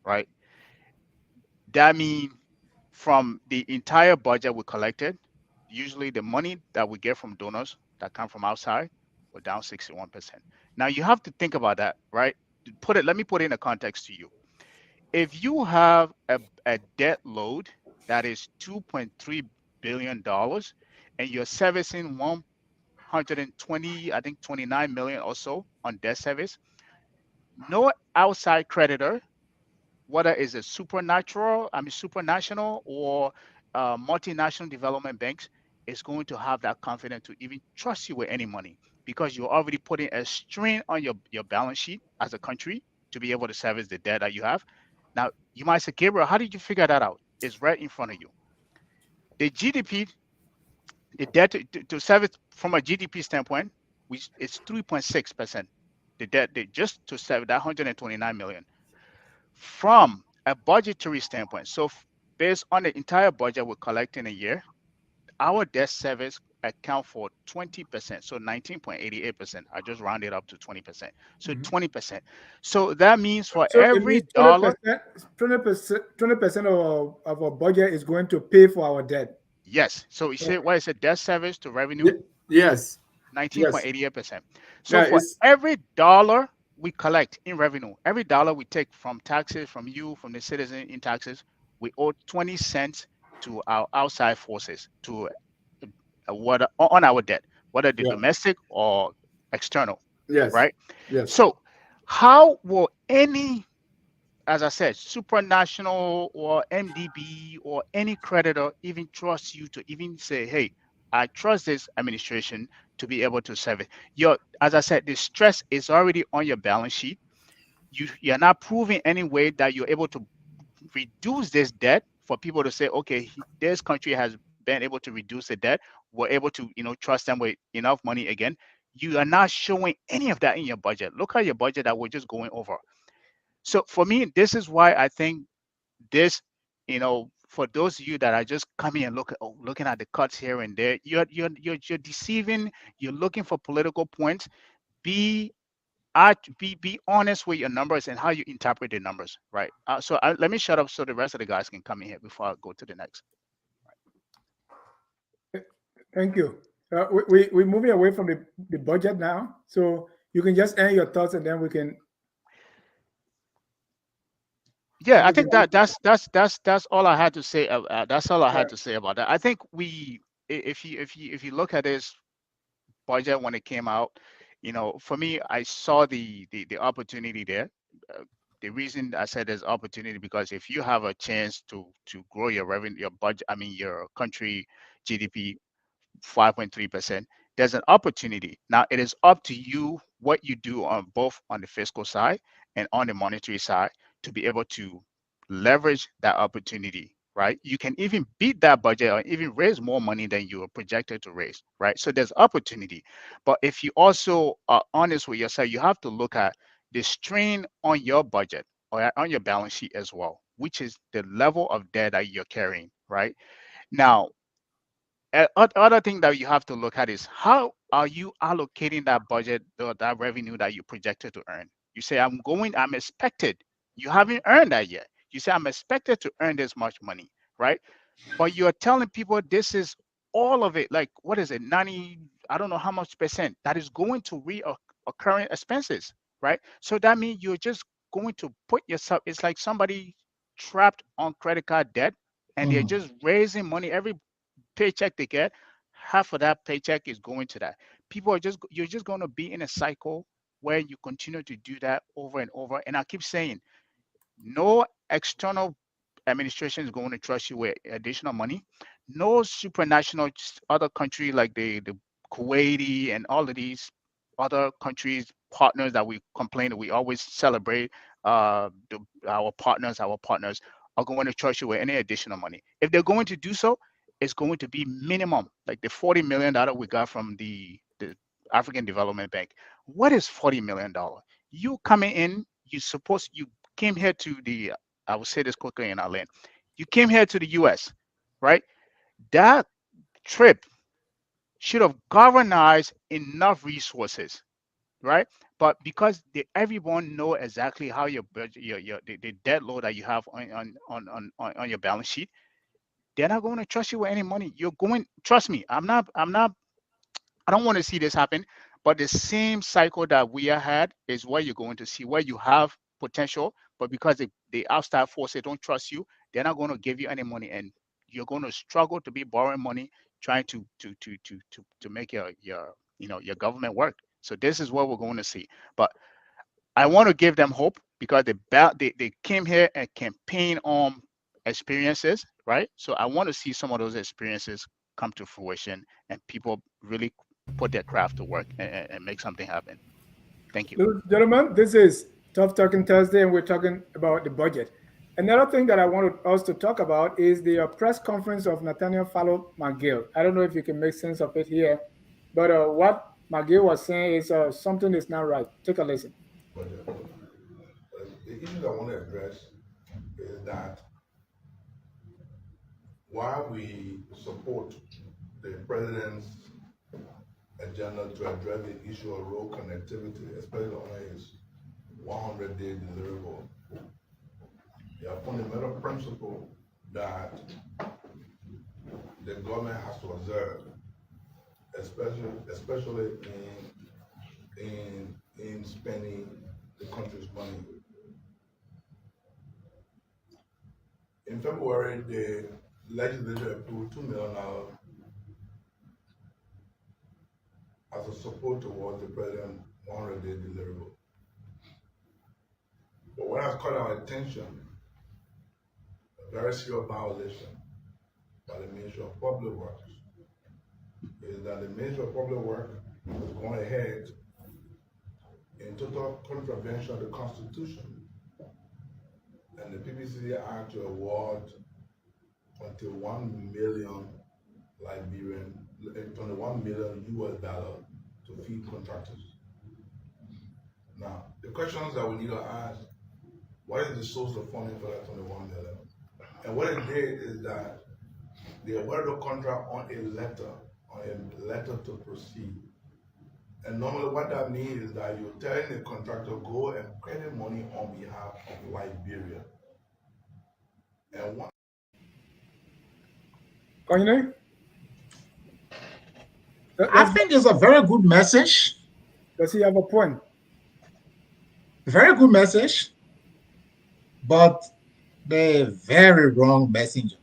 right? That means from the entire budget we collected, usually the money that we get from donors that come from outside, we're down 61%. Now you have to think about that, right? Let me put it in a context to you. If you have a debt load that is $2.3 billion and you're servicing 120, I think 29 million or so on debt service, no outside creditor, whether it's a supranational or multinational development banks, is going to have that confidence to even trust you with any money because you're already putting a strain on your balance sheet as a country to be able to service the debt that you have. Now, you might say, Gabriel, how did you figure that out? It's right in front of you. The GDP, the debt to service from a GDP standpoint, which is 3.6%. the debt, just to save that 129 million from a budgetary standpoint. So based on the entire budget we collect in a year, our debt service account for 20%, so 19.88%. I just rounded up to 20%. So 20%. So that means for So it every means dollar, 20% of our budget is going to pay for our debt. yes. So you say what is it? Debt service to revenue? Yes. 19.88%. So Yeah, for it's every dollar we collect in revenue, every dollar we take from taxes, from you, from the citizen in taxes, we owe 20 cents to our outside forces, to what on our debt, whether the yeah. domestic or external, Yes. right? Yes. So how will any, as I said, supranational or MDB or any creditor even trust you to even say, hey, I trust this administration to be able to serve it? As I said, the stress is already on your balance sheet. You're not proving any way that you're able to reduce this debt for people to say, okay, this country has been able to reduce the debt. We're able to, trust them with enough money again. You are not showing any of that in your budget. Look at your budget that we're just going over. So for me, this is why I think this, for those of you that are just coming and looking at the cuts here and there, you're deceiving. You're looking for political points. Be honest with your numbers and how you interpret the numbers, right? Let me shut up so the rest of the guys can come in here before I go to the next. Thank you. We're moving away from the budget now, so you can just end your thoughts and then we can. Yeah, I think that's all I had to say. That's all I had to say about that. I think if you look at this budget when it came out, for me, I saw the opportunity there. The reason I said there's opportunity because if you have a chance to grow your revenue, your budget, your country GDP 5.3%, there's an opportunity. Now it is up to you what you do on both on the fiscal side and on the monetary side to be able to leverage that opportunity, right? You can even beat that budget or even raise more money than you were projected to raise, right? So there's opportunity. But if you also are honest with yourself, you have to look at the strain on your budget or on your balance sheet as well, which is the level of debt that you're carrying, right? Now, other thing that you have to look at is how are you allocating that budget or that revenue that you projected to earn? You say, I'm expected. You haven't earned that yet. You say, I'm expected to earn this much money, right? But you're telling people this is all of it. Like, what is it? 90, I don't know how much percent that is going to reoccurring expenses, right? So that means you're just going to put yourself, it's like somebody trapped on credit card debt and they're just raising money every paycheck they get. Half of that paycheck is going to that. You're just going to be in a cycle where you continue to do that over and over. And I keep saying, no external administration is going to trust you with additional money. No supranational other country like the Kuwaiti and all of these other countries, partners that we complain that we always celebrate, our partners are going to trust you with any additional money. If they're going to do so, it's going to be minimum, like the $40 million we got from the African Development Bank. What is $40 million? You coming in, you came here to I will say this quickly and I'll land. You came here to the US, right? That trip should have governized enough resources, right? But because everyone know exactly how your budget, the debt load that you have on your balance sheet, they're not going to trust you with any money. Trust me, I don't want to see this happen, but the same cycle that we had is what you're going to see, where you have potential, but because the outside forces don't trust you, they're not going to give you any money, and you're going to struggle to be borrowing money, trying to make your government work. So this is what we're going to see. But I want to give them hope because they came here and campaign on experiences, right? So I want to see some of those experiences come to fruition and people really put their craft to work and make something happen. Thank you. Gentlemen, this is Tough Talking Thursday, and we're talking about the budget. Another thing that I wanted us to talk about is the press conference of Nathaniel Fallow McGill. I don't know if you can make sense of it here, but what McGill was saying is something is not right. Take a listen. But the issue I want to address is that while we support the president's agenda to address the issue of road connectivity, especially on his 100-day deliverable, there are fundamental principles that the government has to observe, especially in spending the country's money. In February, the legislature approved $2 million as a support towards the president's 100-day deliverable. But what has caught our attention, a very serious violation by the Ministry of Public Works, is that the Ministry of Public Works is going ahead in total contravention of the Constitution and the PPCC Act to award until 1 million Liberian, 21 million US dollars to feed contractors. Now, the questions that we need to ask, what is the source of funding for that 21 million? And what it did is that they awarded a contract on a letter to proceed. And normally what that means is that you're telling the contractor, go and credit money on behalf of Liberia. And one. Continue. I think it's a very good message. Does he have a point? Very good message, but the very wrong messenger.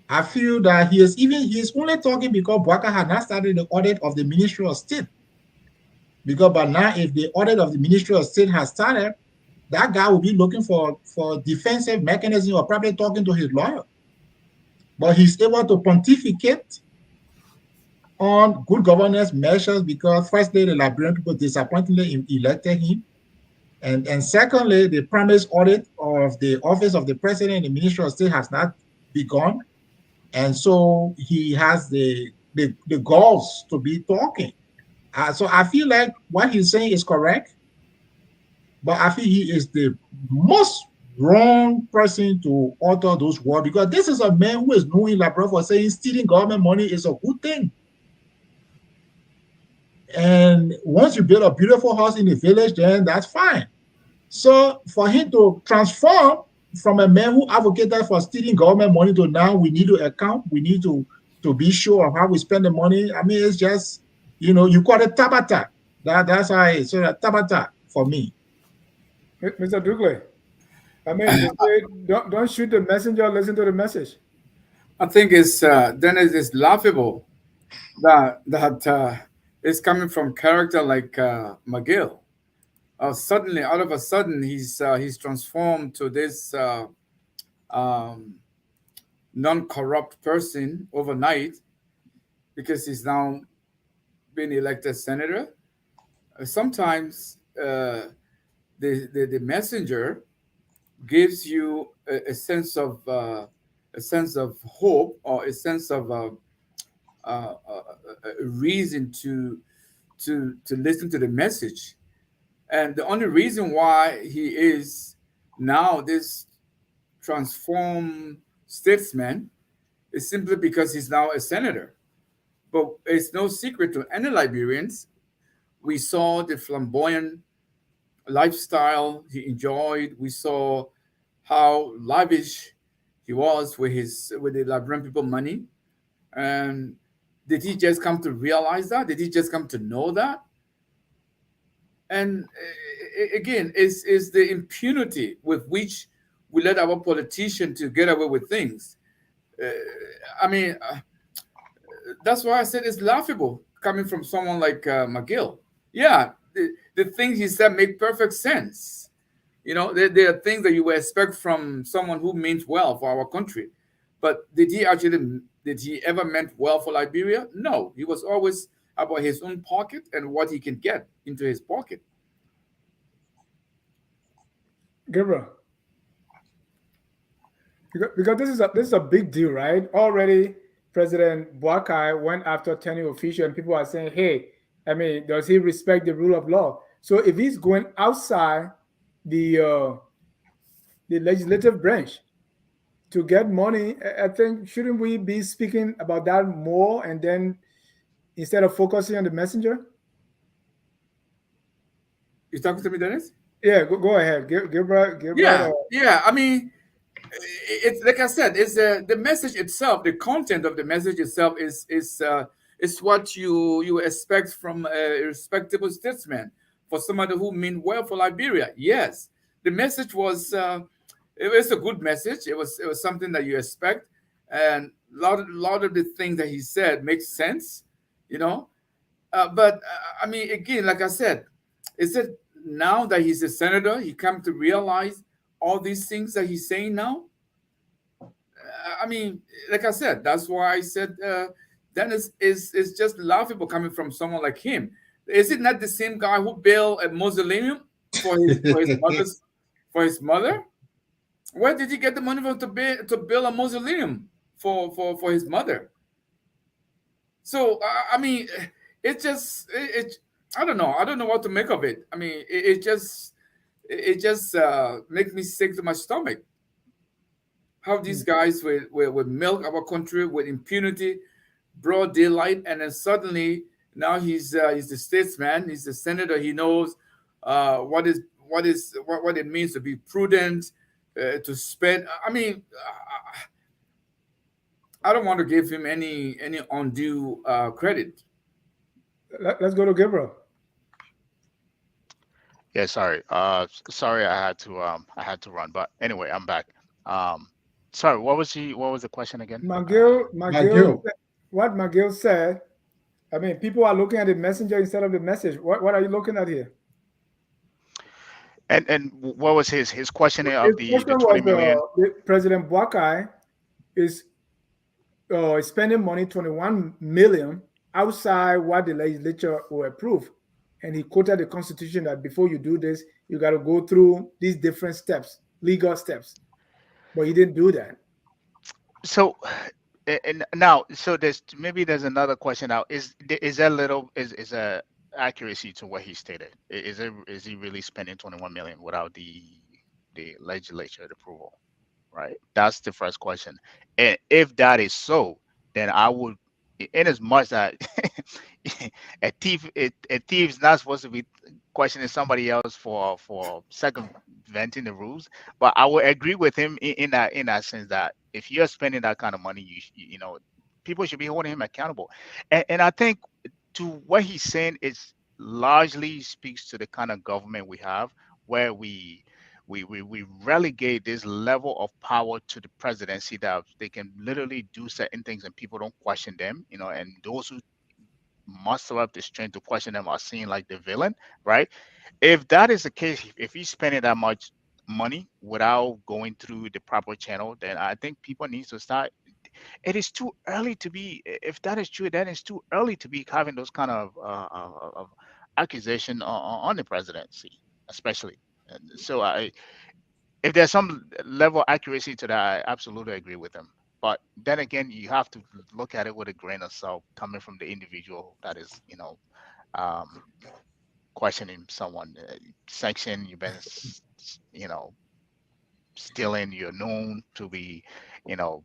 I feel that he is only talking because Bwaka had not started the audit of the Ministry of State. Because by now, if the audit of the Ministry of State has started, that guy will be looking for defensive mechanism or probably talking to his lawyer. But he's able to pontificate on good governance measures because firstly, the Liberian people disappointingly elected him. And secondly, the premise audit of the office of the president and the Ministry of State has not begun. And so he has the goals to be talking. So I feel like what he's saying is correct, but I feel he is the most wrong person to utter those words because this is a man who is known in Liberia for saying stealing government money is a good thing. And once you build a beautiful house in the village, then that's fine. So for him to transform from a man who advocated for stealing government money to now we need to account, we need to be sure of how we spend the money. I mean, it's just, you call it tabata. That's how it's so tabata for me. Mr. Dugley, I mean, don't shoot the messenger, listen to the message. I think it's it's laughable that it's coming from character like McGill. Suddenly, out of a sudden, he's transformed to this non-corrupt person overnight because he's now been elected senator. Sometimes the messenger gives you a sense of hope or a sense of a reason to listen to the message. And the only reason why he is now this transformed statesman is simply because he's now a senator. But it's no secret to any Liberians. We saw the flamboyant lifestyle he enjoyed. We saw how lavish he was with the Liberian people money. And did he just come to realize that? Did he just come to know that? And again, is the impunity with which we let our politicians to get away with things. That's why I said it's laughable coming from someone like McGill. Yeah, the things he said make perfect sense. There are things that you would expect from someone who means well for our country. But did he ever meant well for Liberia? No, he was always about his own pocket and what he can get into his pocket. Gabriel, because this is a big deal, right? Already, President Boakai went after turning official, and people are saying, "Hey, I mean, does he respect the rule of law?" So if he's going outside the legislative branch to get money, I think shouldn't we be speaking about that more, and then instead of focusing on the messenger? You talking to me, Dennis? Yeah, go ahead. Yeah. I mean, it's like I said, it's the message itself, the content of the message itself is what you expect from a respectable statesman, for somebody who mean well for Liberia. Yes, the message was it was a good message. It was something that you expect, and a lot of the things that he said makes sense, you know. But I mean, again, like I said, is it now that he's a senator, he come to realize all these things that he's saying now? I mean, like I said, that's why I said Dennis is just laughable coming from someone like him. Is it not the same guy who built a mausoleum for his mother? Where did he get the money from to build a mausoleum for his mother? So I mean, it just I don't know. I don't know what to make of it. I mean, it just makes me sick to my stomach. How these guys will milk our country with impunity, broad daylight, and then suddenly now he's the statesman, he's the senator. He knows what it means to be prudent, to spend. I mean, I don't want to give him any undue credit. Let's go to Gabriel. Yeah, sorry. Sorry, I had to run, but anyway, I'm back. Sorry, what was the question again? McGill. What McGill said. I mean, people are looking at the messenger instead of the message. What are you looking at here? And what was his question of the 20 million? President Boakai is spending money, 21 million, outside what the legislature will approve. And he quoted the Constitution that before you do this, you got to go through these different steps, legal steps. But he didn't do that. So, and now, so there's another question now. Is a accuracy to what he stated? Is he really spending 21 million without the legislature approval? Right. That's the first question. And if that is so, then I would, in as much that a thief is not supposed to be questioning somebody else for circumventing the rules, but I would agree with him in that sense that if you're spending that kind of money, you know, people should be holding him accountable. And I think to what he's saying is largely speaks to the kind of government we have, where we relegate this level of power to the presidency, that they can literally do certain things and people don't question them, you know, and those who muster up the strength to question them are seen like the villain, right? If that is the case, if he's spending that much money without going through the proper channel, then I think people need to start. It is too early to be, if that is true, then it's too early to be having those kind of accusation on the presidency, especially. And so if there's some level of accuracy to that, I absolutely agree with him. But then again, you have to look at it with a grain of salt coming from the individual that is, you know, questioning someone. Sanction, you've been, you know, stealing, you're known to be, you know,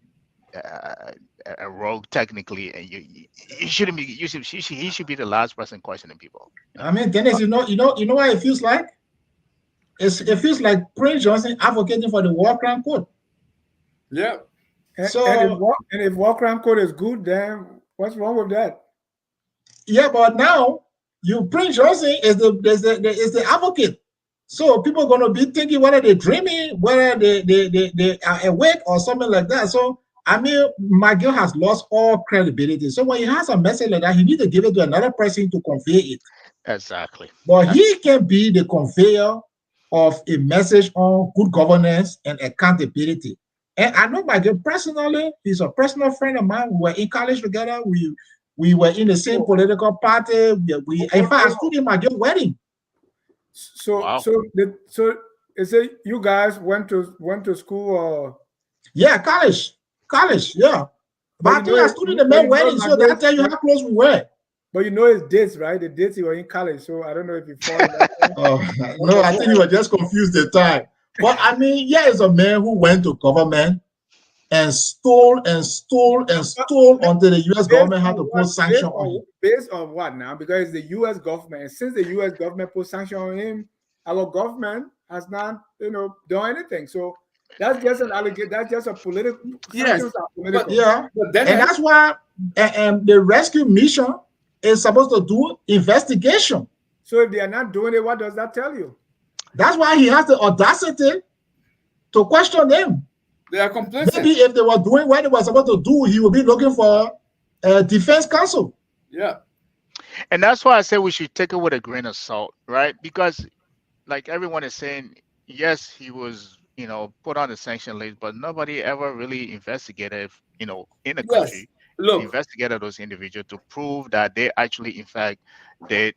a rogue technically, and you shouldn't be. He should be the last person questioning people. I mean, Dennis, you know what it feels like? It feels like Prince Johnson advocating for the war crime code. Yeah. So if war crime code is good, then what's wrong with that? Yeah, but now Prince Johnson is the advocate. So people are going to be thinking whether they're dreaming, whether they are awake or something like that. So I mean, McGill has lost all credibility. So when he has a message like that, he needs to give it to another person to convey it. Exactly. But he can be the conveyor of a message on good governance and accountability. And I know McGill personally. He's a personal friend of mine. We were in college together. We were in the same political party. In fact, I stood in McGill's wedding. So Wow. so is it you guys went to school or? Yeah, college, yeah. But I think I stood in the man wedding, so that tell you how close we were. But you know his dates, right? The dates he was in college, so I don't know if you follow that. No, I think you were just confused the time. But I mean, yeah, it's a man who went to government and stole and stole and stole until the U.S. government had to put sanction on him. Based on what now? Because the U.S. government, and since the U.S. government put sanction on him, our government has not, done anything. So that's just an allegation. That's just a political. Yes, political. But, yeah, and that's why the rescue mission is supposed to do investigation. So if they are not doing it, what does that tell you? That's why he has the audacity to question them. They are complicit. Maybe if they were doing what they were supposed to do, he would be looking for a defense counsel. Yeah. And that's why I say we should take it with a grain of salt, right? Because like everyone is saying, yes, he was, put on the sanction list, but nobody ever really investigated, in the country, investigated those individuals to prove that they actually, in fact, did,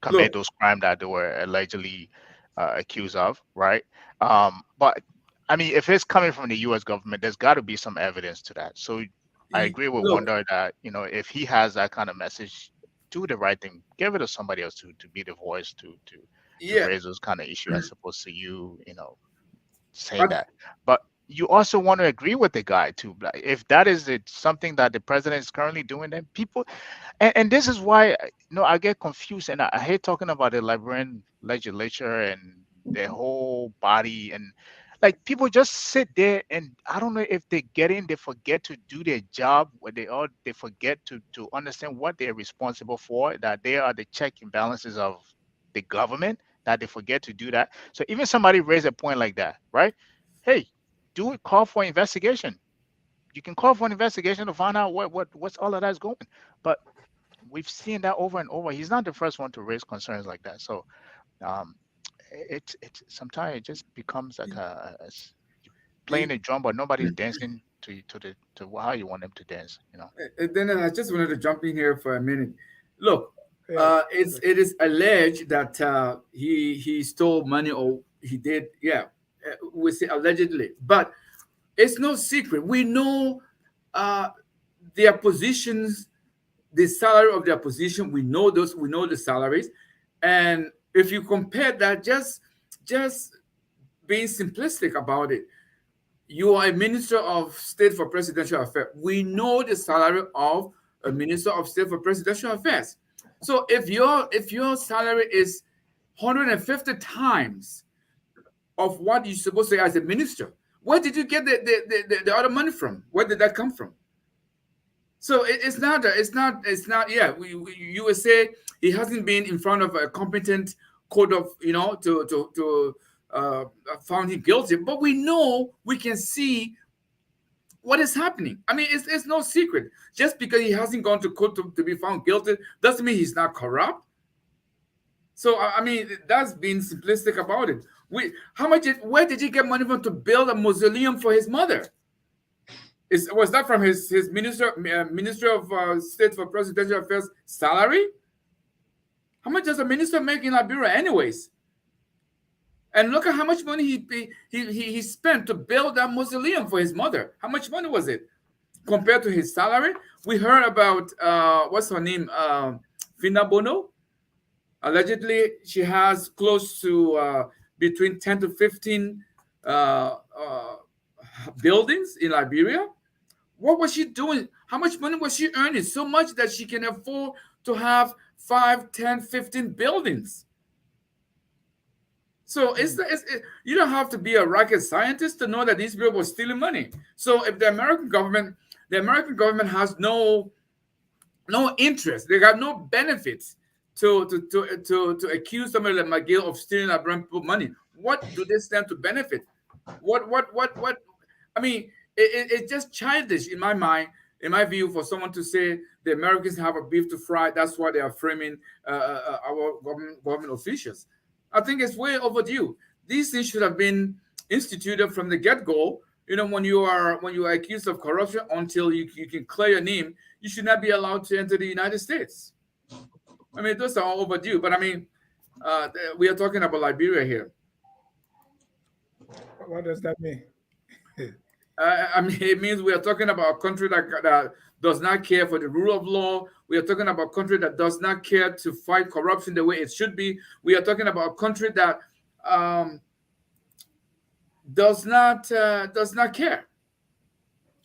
commit those crimes that they were allegedly accused of, right? But I mean, if it's coming from the U.S. government, there's got to be some evidence to that. So I agree with Wonder that, if he has that kind of message, do the right thing. Give it to somebody else to be the voice to raise those kind of issues as opposed to you, saying that. But you also want to agree with the guy too. If that is something that the president is currently doing, then people, and this is why, I get confused, and I hate talking about the Liberian legislature and their whole body, and like people just sit there, and I don't know if they get in, they forget to do their job, where they forget to understand what they're responsible for, that they are the check and balances of the government, that they forget to do that. So even somebody raise a point like that, right? Hey, do it, call for investigation. You can call for an investigation to find out what's all of that's going. But we've seen that over and over. He's not the first one to raise concerns like that. So it's sometimes it just becomes like playing a drum, but nobody's dancing to how you want them to dance. And then I just wanted to jump in here for a minute. Look, it is alleged that he stole money, or he did. Yeah, we say allegedly, but it's no secret. We know their positions, the salary of their position. We know those. We know the salaries, and if you compare that, just being simplistic about it, you are a minister of state for presidential affairs. We know the salary of a minister of state for presidential affairs. So if your salary is 150 times of what you're supposed to say as a minister, where did you get the other money from? Where did that come from? So it's not. Yeah, you would say he hasn't been in front of a competent court of to found him guilty. But we can see what is happening. I mean, it's no secret. Just because he hasn't gone to court to be found guilty doesn't mean he's not corrupt. So I mean, that's being simplistic about it. Where did he get money from to build a mausoleum for his mother? Was that from his minister of state for presidential affairs salary? How much does a minister make in Liberia, anyways? And look at how much money he spent to build that mausoleum for his mother. How much money was it compared to his salary? We heard about what's her name, Fina Bono. Allegedly, she has close to between 10 to 15 buildings in Liberia. What was she doing? How much money was she earning? So much that she can afford to have 5, 10, 15 buildings. So you don't have to be a rocket scientist to know that these people were stealing money. So if the American government has no interest, they got no benefits to accuse somebody like McGill of stealing Liberian people money. What do they stand to benefit? What? I mean, it's just childish in my mind, in my view, for someone to say the Americans have a beef to fry. That's why they are framing our government officials. I think it's way overdue. These things should have been instituted from the get-go. When you are accused of corruption, until you can clear your name, you should not be allowed to enter the United States. I mean, those are all overdue. But I mean, we are talking about Liberia here. What does that mean? I mean, it means we are talking about a country that does not care for the rule of law. We are talking about a country that does not care to fight corruption the way it should be. We are talking about a country that um, does not care.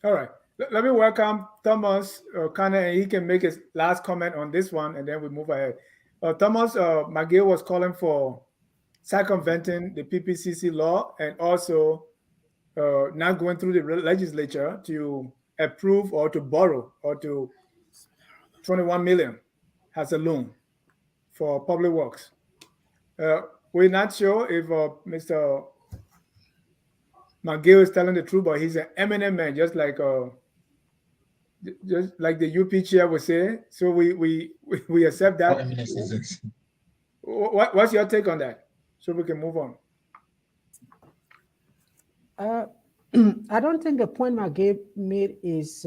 All right. Let me welcome Thomas Kana, and he can make his last comment on this one, and then we move ahead. Thomas McGill was calling for circumventing the PPCC law and also not going through the legislature to approve or to borrow or to 21 million as a loan for public works. We're not sure if Mr. McGill is telling the truth, but he's an eminent man, just like the UP chair would say. So we accept that. What's your take on that? So we can move on. I don't think the point McGill made is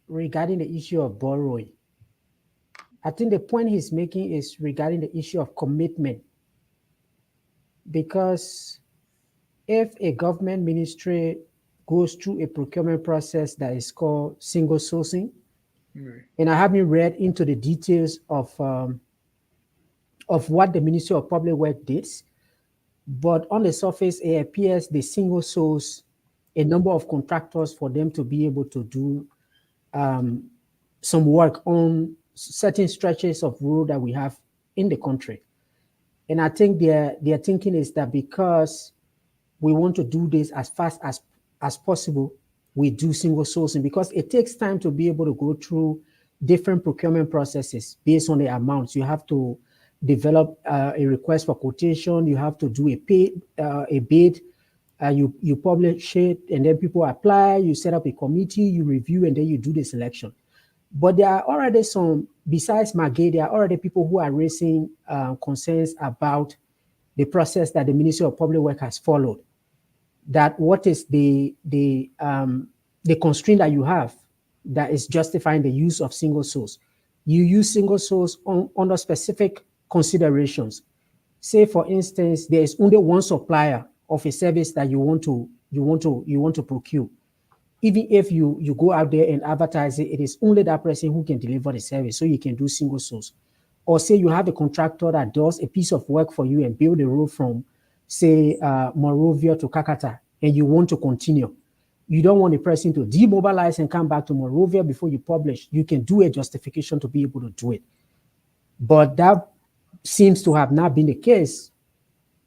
regarding the issue of borrowing. I think the point he's making is regarding the issue of commitment. Because if a government ministry goes through a procurement process that is called single sourcing, and I haven't read into the details of what the Ministry of Public Works did, but on the surface, it appears they single source a number of contractors for them to be able to do some work on certain stretches of road that we have in the country. And I think their thinking is that because we want to do this as fast as possible, we do single sourcing, because it takes time to be able to go through different procurement processes based on the amounts. You have to develop a request for quotation. You have to do a bid. You publish it, and then people apply. You set up a committee. You review, and then you do the selection. But there are already some, besides McGill, there are already people who are raising concerns about the process that the Ministry of Public Works has followed. That what is the constraint that you have that is justifying the use of single source? You use single source under specific considerations. Say, for instance, there is only one supplier of a service that you want to procure. Even if you go out there and advertise it, it is only that person who can deliver the service, so you can do single source. Or say you have a contractor that does a piece of work for you and build a road from, say, Monrovia to Kakata, and you want to continue. You don't want the person to demobilize and come back to Monrovia before you publish. You can do a justification to be able to do it. But that seems to have not been the case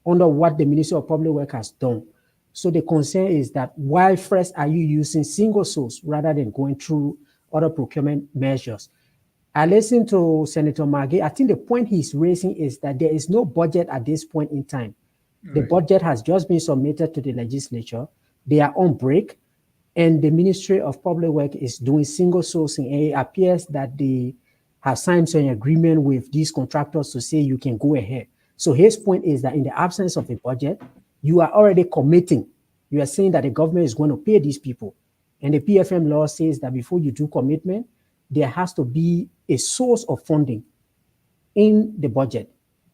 under what the Ministry of Public Works has done. So the concern is that why first are you using single source rather than going through other procurement measures? I listened to Senator McGill. I think the point he's raising is that there is no budget at this point in time. The budget has just been submitted to the legislature. They are on break, and the Ministry of Public Works is doing single sourcing. And it appears that they have signed an agreement with these contractors to say you can go ahead. So his point is that in the absence of a budget, you are already committing. You are saying that the government is going to pay these people. And the PFM law says that before you do commitment, there has to be a source of funding in the budget.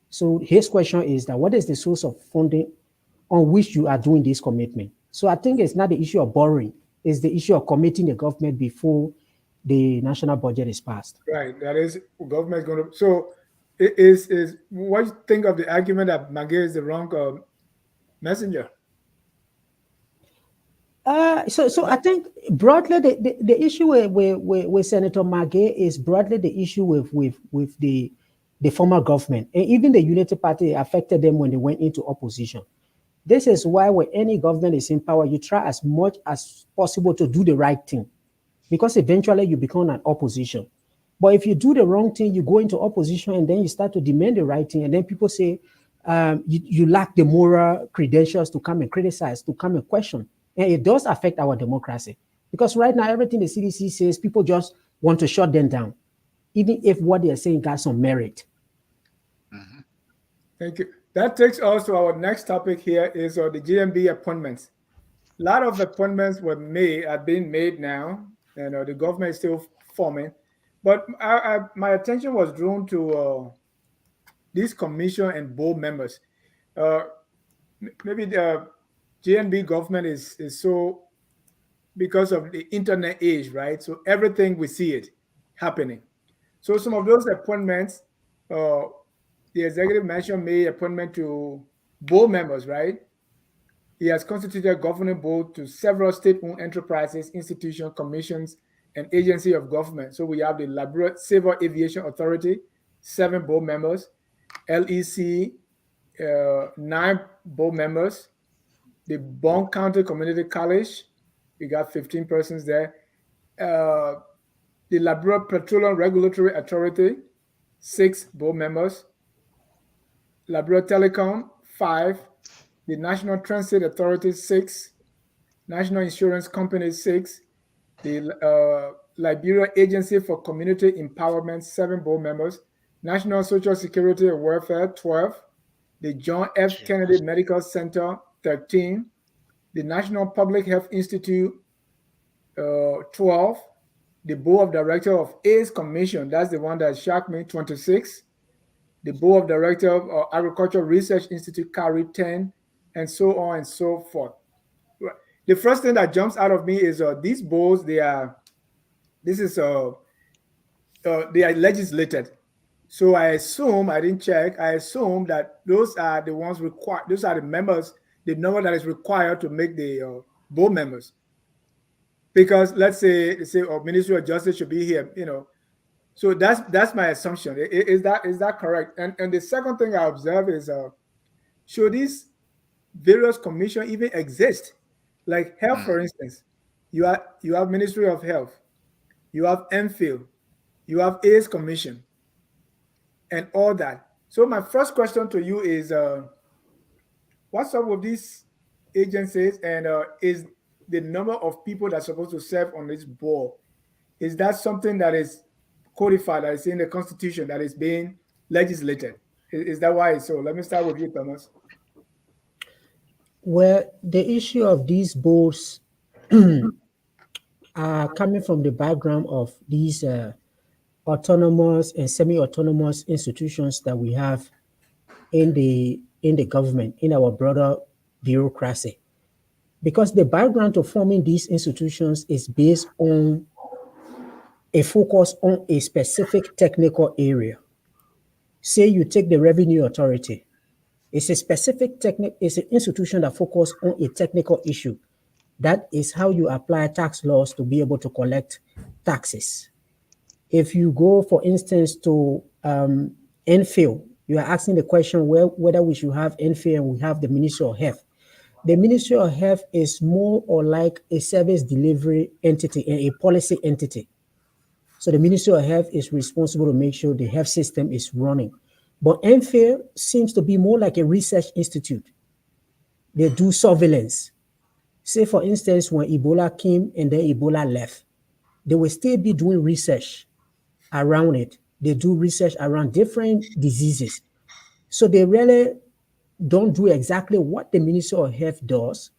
So his question is that what is the source of funding on which you are doing this commitment? So I think it's not the issue of borrowing, it's the issue of committing the government before the national budget is passed. Right, that is, government is going to, so is what do you think of the argument that McGill is the wrong messenger? So I think broadly the issue with Senator McGill is broadly the issue with the former government, and even the Unity Party affected them when they went into opposition. This is why when any government is in power, you try as much as possible to do the right thing, because eventually you become an opposition. But if you do the wrong thing, you go into opposition and then you start to demand the right thing, and then people say you lack the moral credentials to come and criticize, to come and question. And it does affect our democracy, because right now everything the CDC says, people just want to shut them down, even if what they're saying got some merit. Mm-hmm. Thank you. That takes us to our next topic here is the JNB appointments. A lot of appointments are being made now, and the government is still forming. But my attention was drawn to this commission and board members. Maybe the JNB government is so because of the internet age, right? So everything we see it happening. So some of those appointments, the executive mentioned made appointment to board members, right? He has constituted a governing board to several state-owned enterprises, institutions, commissions, and agency of government. So we have the Liberia Civil Aviation Authority, 7 board members, LEC, 9 board members, the Bond County Community College, we got 15 persons there, the Liberia Petroleum Regulatory Authority, 6 board members, Liberia Telecom, 5, the National Transit Authority, 6, National Insurance Company, 6, the Liberia Agency for Community Empowerment, 7 board members, National Social Security and Welfare, 12, the John F. Kennedy Medical Center, 13, the National Public Health Institute, 12, the Board of Directors of AIDS Commission, that's the one that shocked me, 26, the Board of Directors of Agricultural Research Institute, CARI, 10, and so on and so forth. The first thing that jumps out of me is these boards, they are legislated. So I assume, I didn't check, I assume that those are the ones required, those are the members, the number that is required to make the board members. Because let's say, Ministry of Justice should be here, So that's my assumption. Is that correct? And the second thing I observe is, should these various commissions even exist? Like health, for instance, you have Ministry of Health, you have MPhil, you have AIDS Commission, and all that. So my first question to you is, what's up with these agencies, and is the number of people that's supposed to serve on this board, is that something that is codified, that is in the Constitution, that is being legislated? Is that why? So let me start with you, Thomas. Well, the issue of these boards are coming from the background of these autonomous and semi-autonomous institutions that we have in the government, in our broader bureaucracy. Because the background to forming these institutions is based on a focus on a specific technical area. Say you take the Revenue Authority. It's a specific it's an institution that focuses on a technical issue. That is how you apply tax laws to be able to collect taxes. If you go, for instance, to MPhil, you are asking the question whether we should have MPhil and we have the Ministry of Health. The Ministry of Health is more or like a service delivery entity and a policy entity. So the Ministry of Health is responsible to make sure the health system is running. But MPhil seems to be more like a research institute. They do surveillance. Say, for instance, when Ebola came and then Ebola left, they will still be doing research around it. They do research around different diseases. So they really don't do exactly what the Ministry of Health does.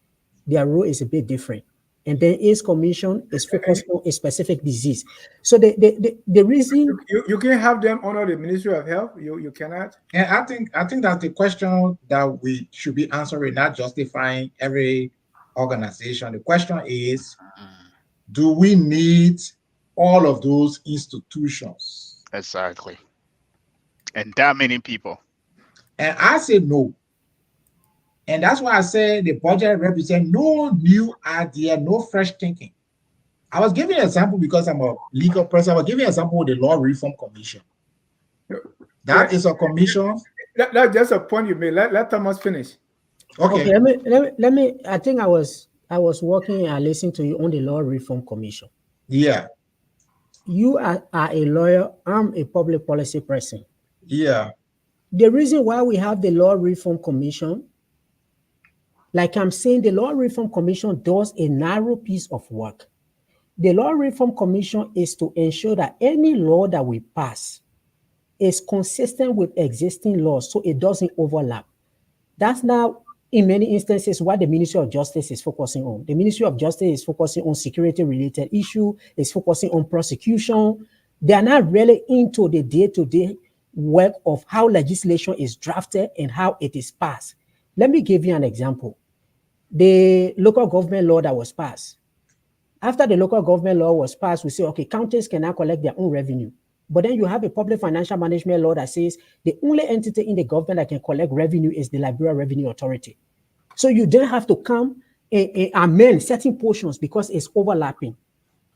Their role is a bit different. And then AIDS Commission is focused on a specific disease. So the reason you can have them under the Ministry of Health, you cannot. And I think that's the question that we should be answering, not justifying every organization. The question is, do we need all of those institutions? Exactly. And that many people. And I say no. And that's why I say the budget represents no new idea, no fresh thinking. I was giving an example because I'm a legal person. I was giving an example with the Law Reform Commission. That is a commission. That's just a point you made. Let Thomas finish. Okay. Let me. I think I was working and listening to you on the Law Reform Commission. Yeah. You are a lawyer. I'm a public policy person. Yeah. The reason why we have the Law Reform Commission, like I'm saying, the Law Reform Commission does a narrow piece of work. The Law Reform Commission is to ensure that any law that we pass is consistent with existing laws, so it doesn't overlap. That's now, in many instances, what the Ministry of Justice is focusing on. The Ministry of Justice is focusing on security-related issues, is focusing on prosecution. They are not really into the day-to-day work of how legislation is drafted and how it is passed. Let me give you an example. The local government law that was passed, After the local government law was passed, we say, okay, counties can now collect their own revenue. But then you have a public financial management law that says the only entity in the government that can collect revenue is the Liberia Revenue Authority. So you then have to come and amend certain portions because it's overlapping.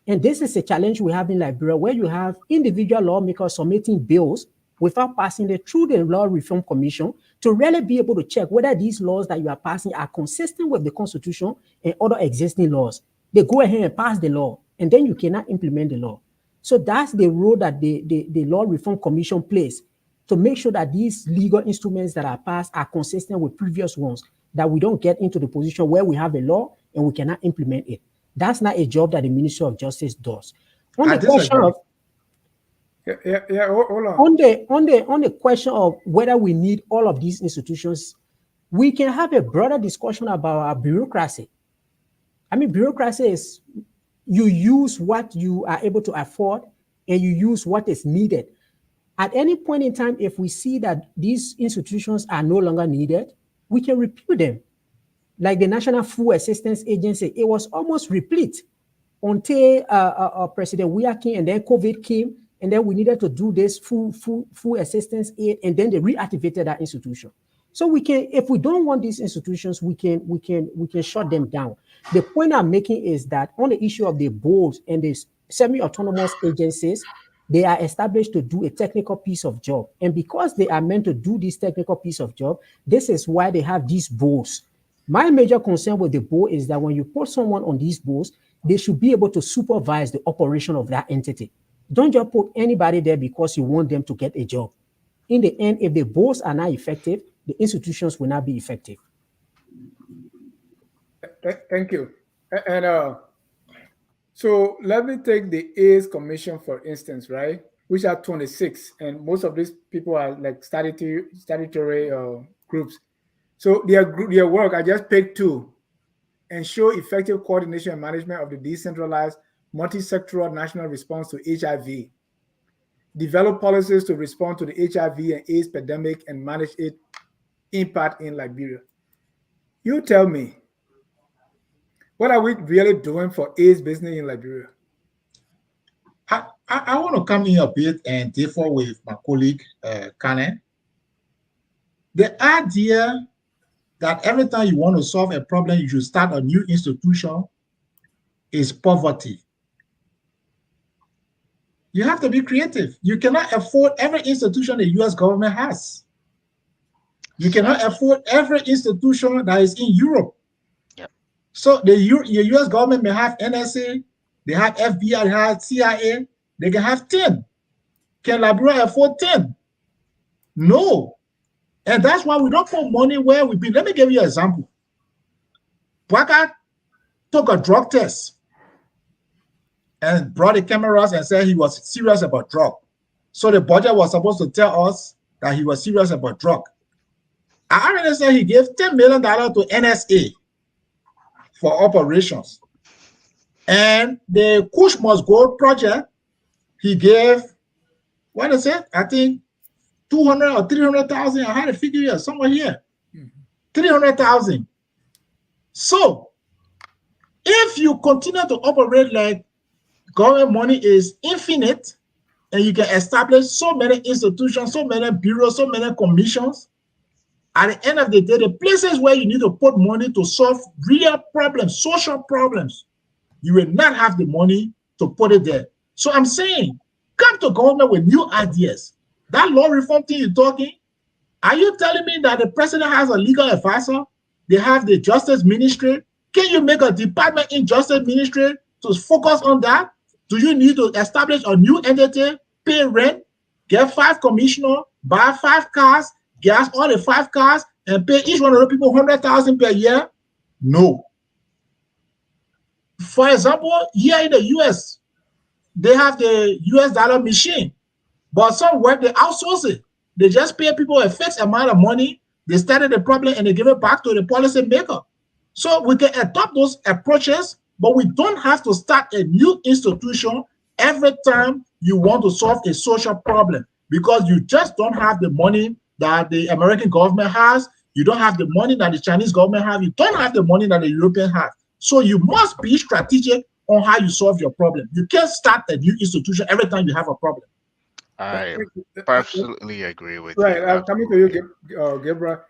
And this is a challenge we have in Liberia, where you have individual lawmakers submitting bills without passing it through the Law Reform Commission to really be able to check whether these laws that you are passing are consistent with the Constitution and other existing laws. They go ahead and pass the law, and then you cannot implement the law. So that's the role that the Law Reform Commission plays to make sure that these legal instruments that are passed are consistent with previous ones, that we don't get into the position where we have a law and we cannot implement it. That's not a job that the Ministry of Justice does. On the question of hold on. on the question of whether we need all of these institutions, we can have a broader discussion about our bureaucracy. I mean, bureaucracy is you use what you are able to afford and you use what is needed. At any point in time, if we see that these institutions are no longer needed, we can repeal them. Like the National Food Assistance Agency, it was almost replete until President Weah came, and then COVID came, and then we needed to do this food assistance aid, and then they reactivated that institution. So we can, if we don't want these institutions, we can shut them down. The point I'm making is that on the issue of the boards and the semi-autonomous agencies, they are established to do a technical piece of job. And because they are meant to do this technical piece of job, this is why they have these boards. My major concern with the board is that when you put someone on these boards, they should be able to supervise the operation of that entity. Don't just put anybody there because you want them to get a job. In the end, if the boards are not effective, the institutions will not be effective. Thank you. And so let me take the AIDS Commission, for instance, right? Which are 26, and most of these people are like statutory groups. So their work, I just picked two: ensure effective coordination and management of the decentralized multi-sectoral national response to HIV, develop policies to respond to the HIV and AIDS pandemic and manage its impact in Liberia. You tell me, what are we really doing for AIDS business in Liberia? I want to come in a bit and differ with my colleague, Kane. The idea that every time you want to solve a problem, you should start a new institution is poverty. You have to be creative. You cannot afford every institution the US government has. You cannot afford every institution that is in Europe. Yep. So the US government may have NSA, they have FBI, they have CIA, they can have 10. Can Liberia afford 10? No. And that's why we don't put money where we be. Let me give you an example. Bwaka took a drug test and brought the cameras and said he was serious about drug. So the budget was supposed to tell us that he was serious about drug. I already said he gave $10 million to NSA for operations. And the Kush Must Go project, he gave, what is it? I think 200 or 300,000. I had a figure here, somewhere here. 300,000. So if you continue to operate like government money is infinite, and you can establish so many institutions, so many bureaus, so many commissions, at the end of the day, the places where you need to put money to solve real problems, social problems, you will not have the money to put it there. So I'm saying, come to government with new ideas. That law reform thing you're talking, are you telling me that the president has a legal advisor? They have the justice ministry. Can you make a department in justice ministry to focus on that? Do you need to establish a new entity, pay rent, get 5 commissioners, buy 5 cars, gas all the 5 cars, and pay each one of the people 100,000 per year? No. For example, here in the US, they have the US dollar machine, but some work, they outsource it. They just pay people a fixed amount of money. They started the problem and they give it back to the policy maker. So we can adopt those approaches, but we don't have to start a new institution every time you want to solve a social problem, because you just don't have the money that the American government has. You don't have the money that the Chinese government have. You don't have the money that the European have. So you must be strategic on how you solve your problem. You can't start a new institution every time you have a problem. I absolutely agree with Right, you. I'm coming to you, Absolutely. Gabriel.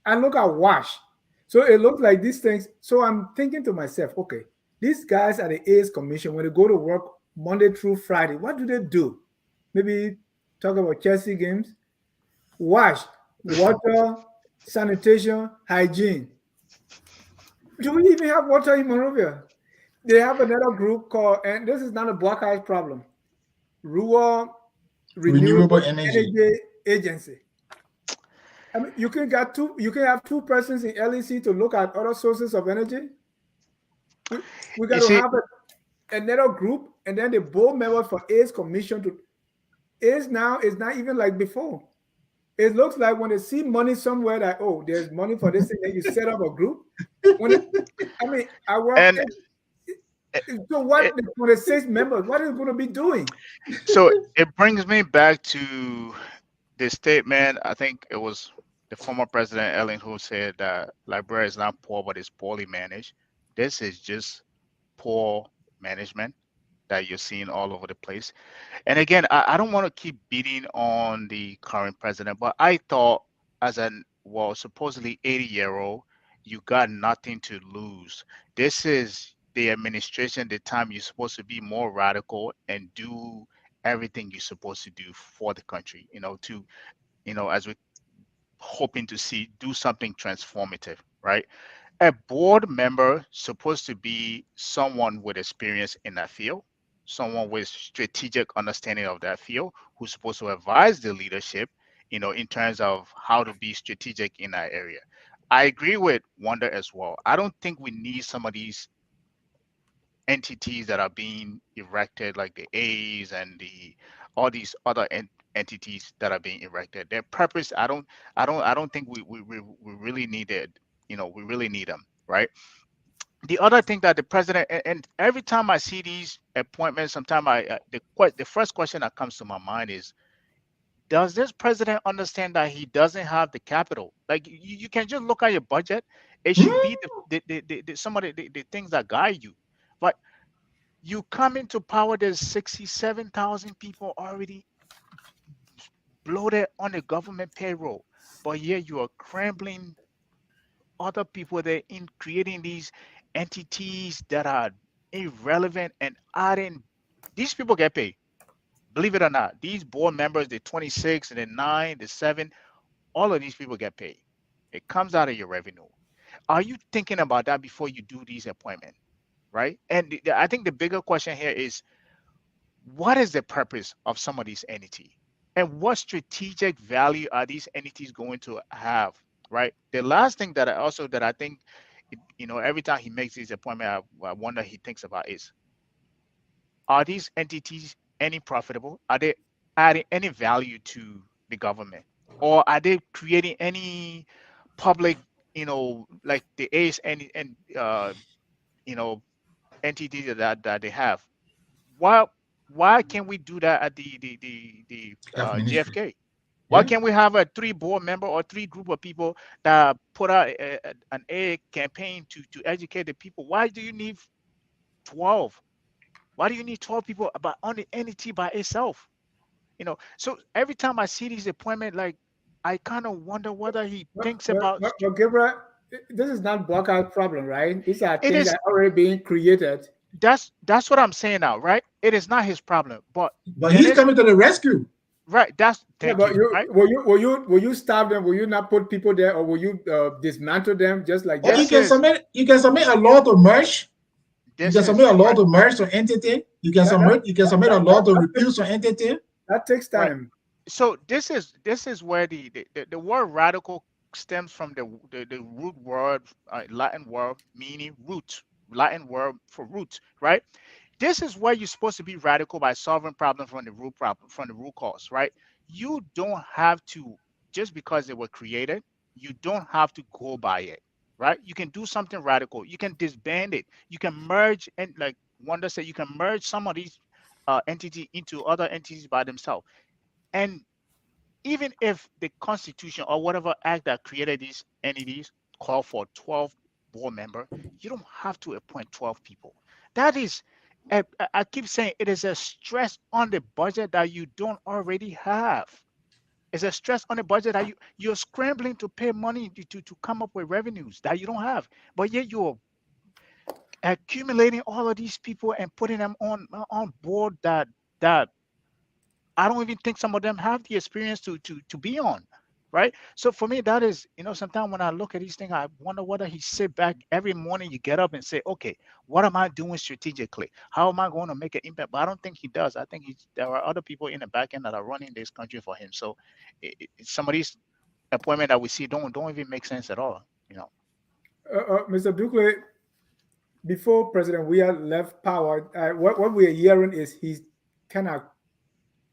And look at WASH. So it looks like these things. So I'm thinking to myself, okay, these guys at the AIDS Commission, when they go to work Monday through Friday, what do they do? Maybe talk about Chelsea games, WASH, water, sanitation, hygiene. Do we even have water in Monrovia? They have another group called, and this is not a Black Eyes problem, Rural Renewable Renewable energy. Energy Agency. I mean, you can have two persons in LEC to look at other sources of energy. We got You to see, have another group, and then the board members for AIDS Commission to AIDS now is not even like before. It looks like when they see money somewhere that, oh, there's money for this thing, then you set up a group. I work. and So what? 26 members. What is it going to be doing? so it brings me back to the statement. I think it was the former president Ellen who said that Liberia is not poor, but it's poorly managed. This is just poor management that you're seeing all over the place. And again, I don't want to keep beating on the current president, but I thought as an, well, supposedly 80-year-old, you got nothing to lose. This is the administration, the time you're supposed to be more radical and do everything you're supposed to do for the country, as we're hoping to see, do something transformative, right? A board member supposed to be someone with experience in that field, someone with strategic understanding of that field, who's supposed to advise the leadership, in terms of how to be strategic in that area. I agree with Wanda as well. I don't think we need some of these entities that are being erected, like the A's and all these other entities that are being erected. Their purpose, I don't think we really need it. We really need them, right? The other thing that the president, and every time I see these appointments, sometimes the first question that comes to my mind is, does this president understand that he doesn't have the capital? Like, you can just look at your budget. It should be some of the things that guide you. But you come into power, there's 67,000 people already bloated on the government payroll. But yeah, you are crumbling other people there in creating these entities that are irrelevant and adding. These people get paid. Believe it or not, these board members, the 26 and the 9, the 7, all of these people get paid. It comes out of your revenue. Are you thinking about that before you do these appointments? Right? And I think the bigger question here is, what is the purpose of some of these entities? And what strategic value are these entities going to have? Right? The last thing that I think, every time he makes these appointments, I wonder he thinks about is, are these entities any profitable? Are they adding any value to the government? Or are they creating any public, like the ACE and entities that they have? Why can't we do that at the Ministry. JFK? Why Yeah. can't we have a 3 board member or 3 group of people that put out an A campaign to educate the people? Why do you need 12? Why do you need 12 people about on the entity by itself? So every time I see these appointments, like, I kind of wonder whether he thinks about. But Gabriel, this is not Black Eyes problem, right? These are It things is. that are already being created. That's what I'm saying now, right? It is not his problem, but But he's coming to the rescue. right. Yeah, Thank but you. Right? will you stop them? Will you not put people there, or will you dismantle them just like Or that? you can submit a law to merge. You This can submit a is law right. to merge an entity. You can submit a law to repeal an entity. That takes Right. time. So this is where the word radical stems from the root word, Latin word meaning root, Latin word for root, right? This is where you're supposed to be radical by solving problems from the root cause, right? You don't have to, just because they were created, you don't have to go by it, right? You can do something radical. You can disband it. You can merge, and like Wanda said, you can merge some of these entities into other entities by themselves. And even if the Constitution or whatever act that created these entities call for 12 board member, you don't have to appoint 12 people. That is I keep saying it is a stress on the budget that you don't already have. It's a stress on the budget that you're scrambling to pay money to come up with revenues that you don't have, but yet you're accumulating all of these people and putting them on board that I don't even think some of them have the experience to be on, right? So for me, that is, sometimes when I look at these things, I wonder whether he sit back every morning, you get up and say, okay, what am I doing strategically? How am I going to make an impact? But I don't think he does. I think there are other people in the back end that are running this country for him. So some of these appointments that we see don't even make sense at all, Mr. Ducle, before President Weah left power, what we are hearing is he's kind of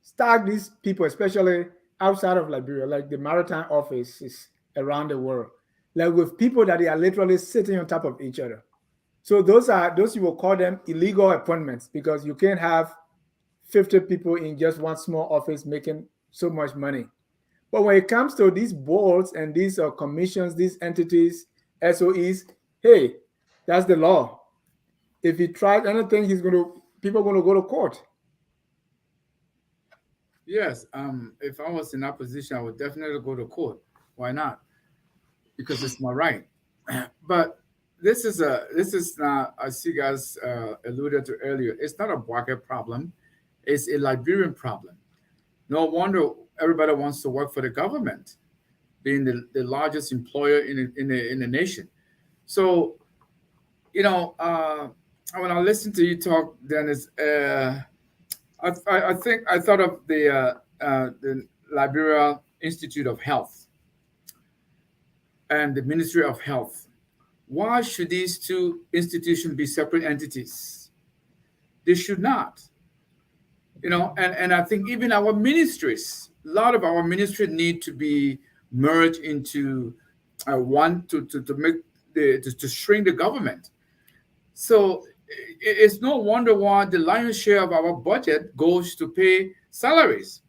start these people, especially outside of Liberia, like the maritime offices around the world, like with people that they are literally sitting on top of each other. So those you will call them illegal appointments because you can't have 50 people in just one small office making so much money. But when it comes to these boards and these commissions, these entities, SOEs, hey, that's the law. If he tries anything, people are going to go to court. Yes, if I was in that position, I would definitely go to court. Why not? Because it's my right. But this is not, as you guys alluded to earlier, it's not a Bwake problem. It's a Liberian problem. No wonder everybody wants to work for the government, being the largest employer in the nation. So, when I listen to you talk, Dennis, I think I thought of the Liberia Institute of Health and the Ministry of Health. Why should these two institutions be separate entities? They should not. And I think even our ministries, a lot of our ministries need to be merged into one to make to shrink the government. So it's no wonder why the lion's share of our budget goes to pay salaries,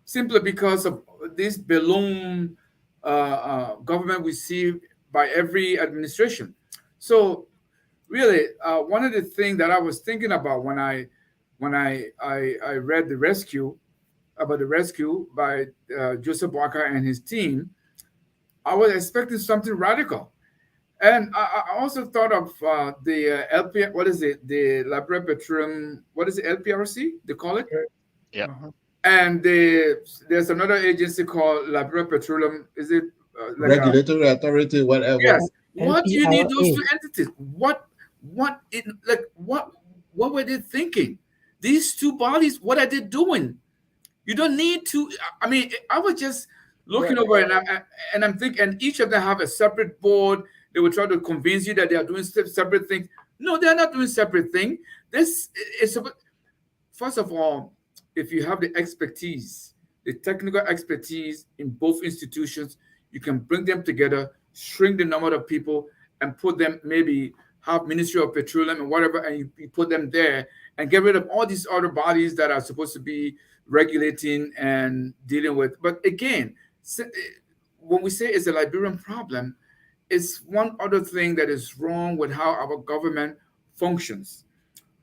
simply because of this balloon government we see by every administration. So really, one of the things that I was thinking about when I read the rescue by Joseph Walker and his team, I was expecting something radical. And I also thought of the LP, what is it? The Liberia Petroleum, what is it, LPRC, they call it? Yeah. And there's another agency called Liberia Petroleum, is it? Regulatory authority, whatever. Yes. What do you need those LPRA. two entities? What were they thinking? These two bodies, what are they doing? You don't need to. I mean, I was just looking over and I'm thinking, and each of them have a separate board. They will try to convince you that they are doing separate things. No, they are not doing separate things. This is, first of all, if you have the expertise, the technical expertise in both institutions, you can bring them together, shrink the number of people, and put them, maybe have Ministry of Petroleum and whatever, and you put them there and get rid of all these other bodies that are supposed to be regulating and dealing with. But again, when we say it's a Liberian problem, it's one other thing that is wrong with how our government functions.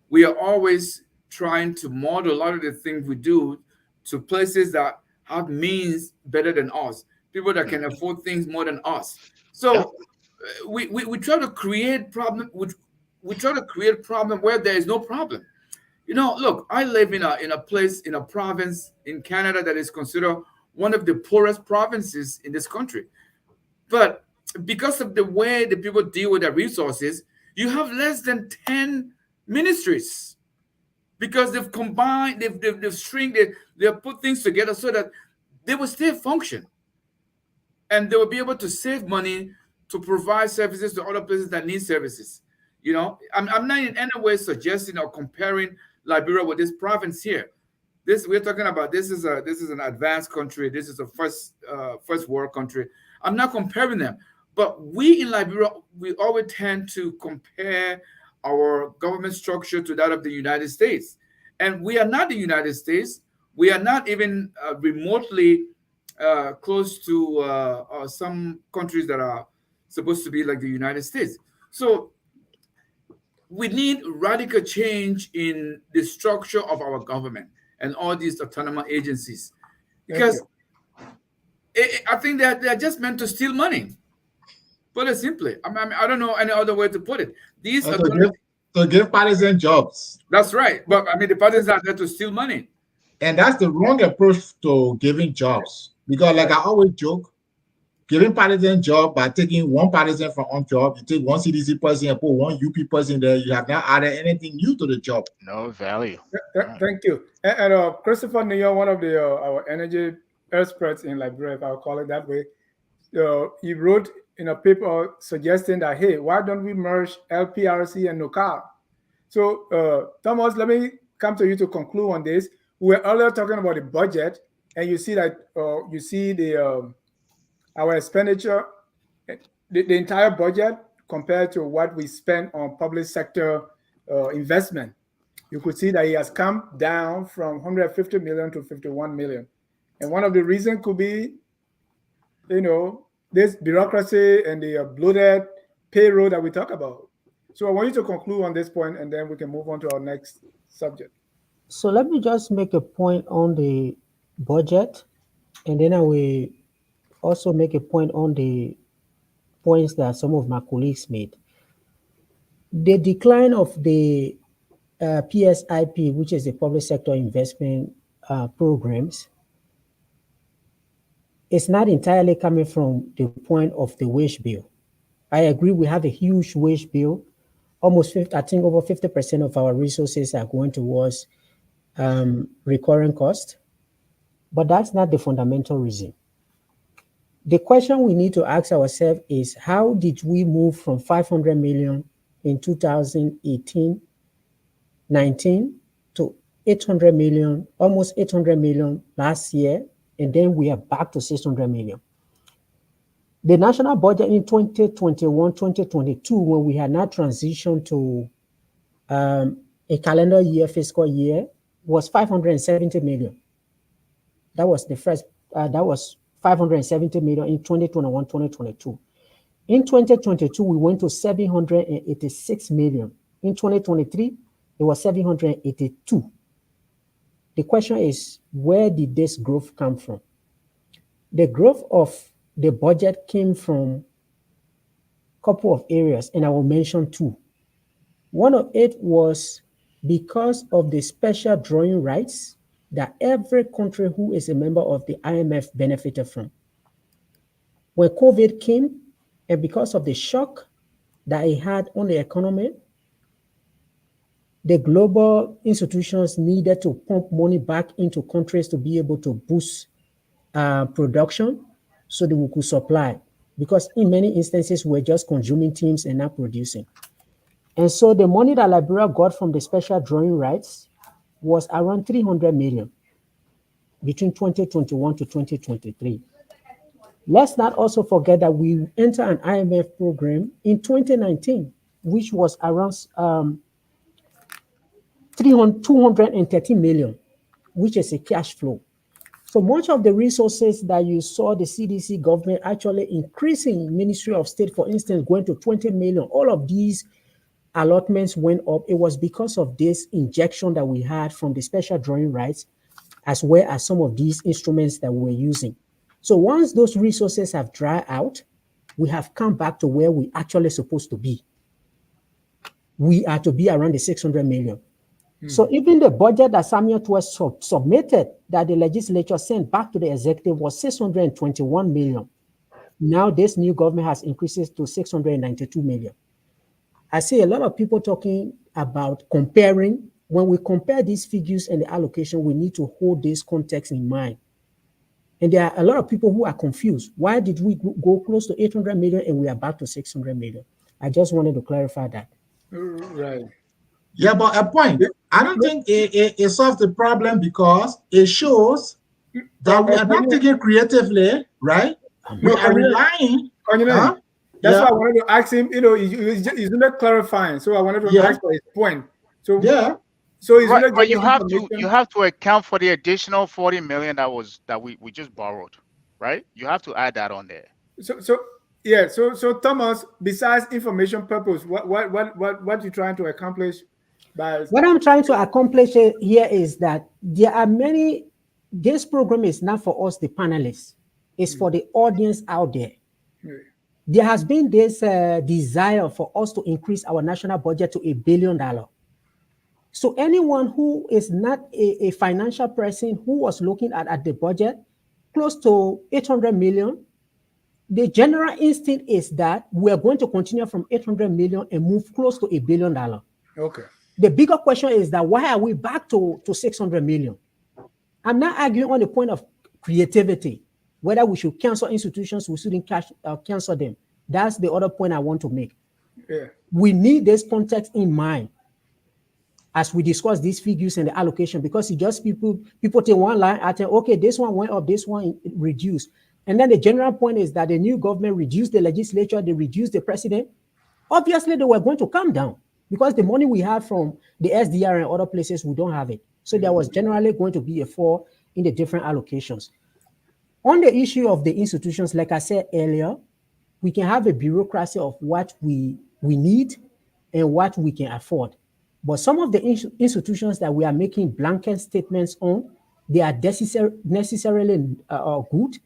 We are always trying to model a lot of the things we do to places that have means better than us, people that can afford things more than us. So we try to create problem. We try to create problem where there is no problem. Look, I live in a place, in a province in Canada that is considered one of the poorest provinces in this country. But because of the way the people deal with their resources, you have less than 10 ministries because they've combined, they've shrink, they've put things together so that they will still function. And they will be able to save money to provide services to other places that need services. I'm not in any way suggesting or comparing Liberia with this province here. This we're talking about. This is an advanced country. This is a first world country. I'm not comparing them, but we in Liberia, we always tend to compare our government structure to that of the United States, and we are not the United States. We are not even remotely close to some countries that are supposed to be like the United States. So we need radical change in the structure of our government and all these autonomous agencies, because I think that they're just meant to steal money. Put it simply, I mean, I don't know any other way to put it. These are to give partisan jobs. That's right, but I mean, the parties are there to steal money, and that's the wrong approach to giving jobs. Because, like I always joke, giving partisan job by taking one partisan from one job, you take one CDC person and put one UP person there, you have not added anything new to the job. No value. Thank you. And Christopher Neal, one of the our energy experts in Liberia, if I'll call it that way, he wrote in a paper suggesting that, hey, why don't we merge LPRC and NOCAL? So, Thomas, let me come to you to conclude on this. We were earlier talking about the budget, and you see that our expenditure, the entire budget compared to what we spend on public sector investment. You could see that it has come down from 150 million to 51 million. And one of the reasons could be, this bureaucracy and the bloated payroll that we talk about. So I want you to conclude on this point, and then we can move on to our next subject. So let me just make a point on the budget, and then I will also make a point on the points that some of my colleagues made. The decline of the PSIP, which is the public sector investment programs, is not entirely coming from the point of the wage bill. I agree we have a huge wage bill. Almost 50, I think over 50% of our resources are going towards recurring cost, but that's not the fundamental reason. The question we need to ask ourselves is, how did we move from 500 million in 2018-19 to 800 million, almost 800 million last year, and then we are back to 600 million? The national budget in 2021-2022, when we had not transitioned to a calendar year, fiscal year, was 570 million. That was the first, that was 570 million in 2021-2022. In 2022, we went to 786 million. In 2023, it was 782. The question is, where did this growth come from? The growth of the budget came from a couple of areas, and I will mention two. One of it was because of the special drawing rights that every country who is a member of the IMF benefited from. When COVID came, and because of the shock that it had on the economy, the global institutions needed to pump money back into countries to be able to boost production so that we could supply. Because in many instances, we're just consuming teams and not producing. And so the money that Liberia got from the special drawing rights was around 300 million between 2021 to 2023. Let's not also forget that we entered an IMF program in 2019, which was around 230 million, which is a cash flow. So much of the resources that you saw the CDC government actually increasing, Ministry of State, for instance, going to 20 million, all of these allotments went up. It was because of this injection that we had from the special drawing rights, as well as some of these instruments that we're using. So once those resources have dried out, we have come back to where we actually supposed to be. We are to be around the 600 million. So even the budget that Samuel Twist submitted, that the legislature sent back to the executive, was 621 million. Now this new government has increased it to 692 million. I see a lot of people talking about comparing. When we compare these figures and the allocation, we need to hold this context in mind. And there are a lot of people who are confused. Why did we go close to 800 million and we are back to 600 million? I just wanted to clarify that. Right. Yeah, but a point. I don't think it solves the problem, because it shows that we are not thinking creatively, right? We are relying. That's why I wanted to ask him. He's not clarifying. So I wanted to ask for his point. So yeah. So he's right, but you have to account for the additional 40 million that we just borrowed, right? You have to add that on there. So Yeah. So Thomas, besides information purpose, what you trying to accomplish by? What I'm trying to accomplish here is that there are many. This program is not for us, the panelists. It's for the audience out there. There has been this desire for us to increase our national budget to $1 billion. So anyone who is not a financial person who was looking at the budget, close to 800 million, the general instinct is that we're going to continue from 800 million and move close to $1 billion. Okay. The bigger question is that why are we back to 600 million? I'm not arguing on the point of creativity, whether we should cancel institutions, we shouldn't cancel them. That's the other point I want to make. Yeah. We need this context in mind as we discuss these figures and the allocation, because it just people take one line, I think, okay, this one went up, this one reduced. And then the general point is that the new government reduced the legislature, they reduced the president. Obviously, they were going to come down because the money we have from the SDR and other places, we don't have it. So there was generally going to be a fall in the different allocations. On the issue of the institutions, like I said earlier, we can have a bureaucracy of what we need and what we can afford. But some of the institutions that we are making blanket statements on, they are necessarily good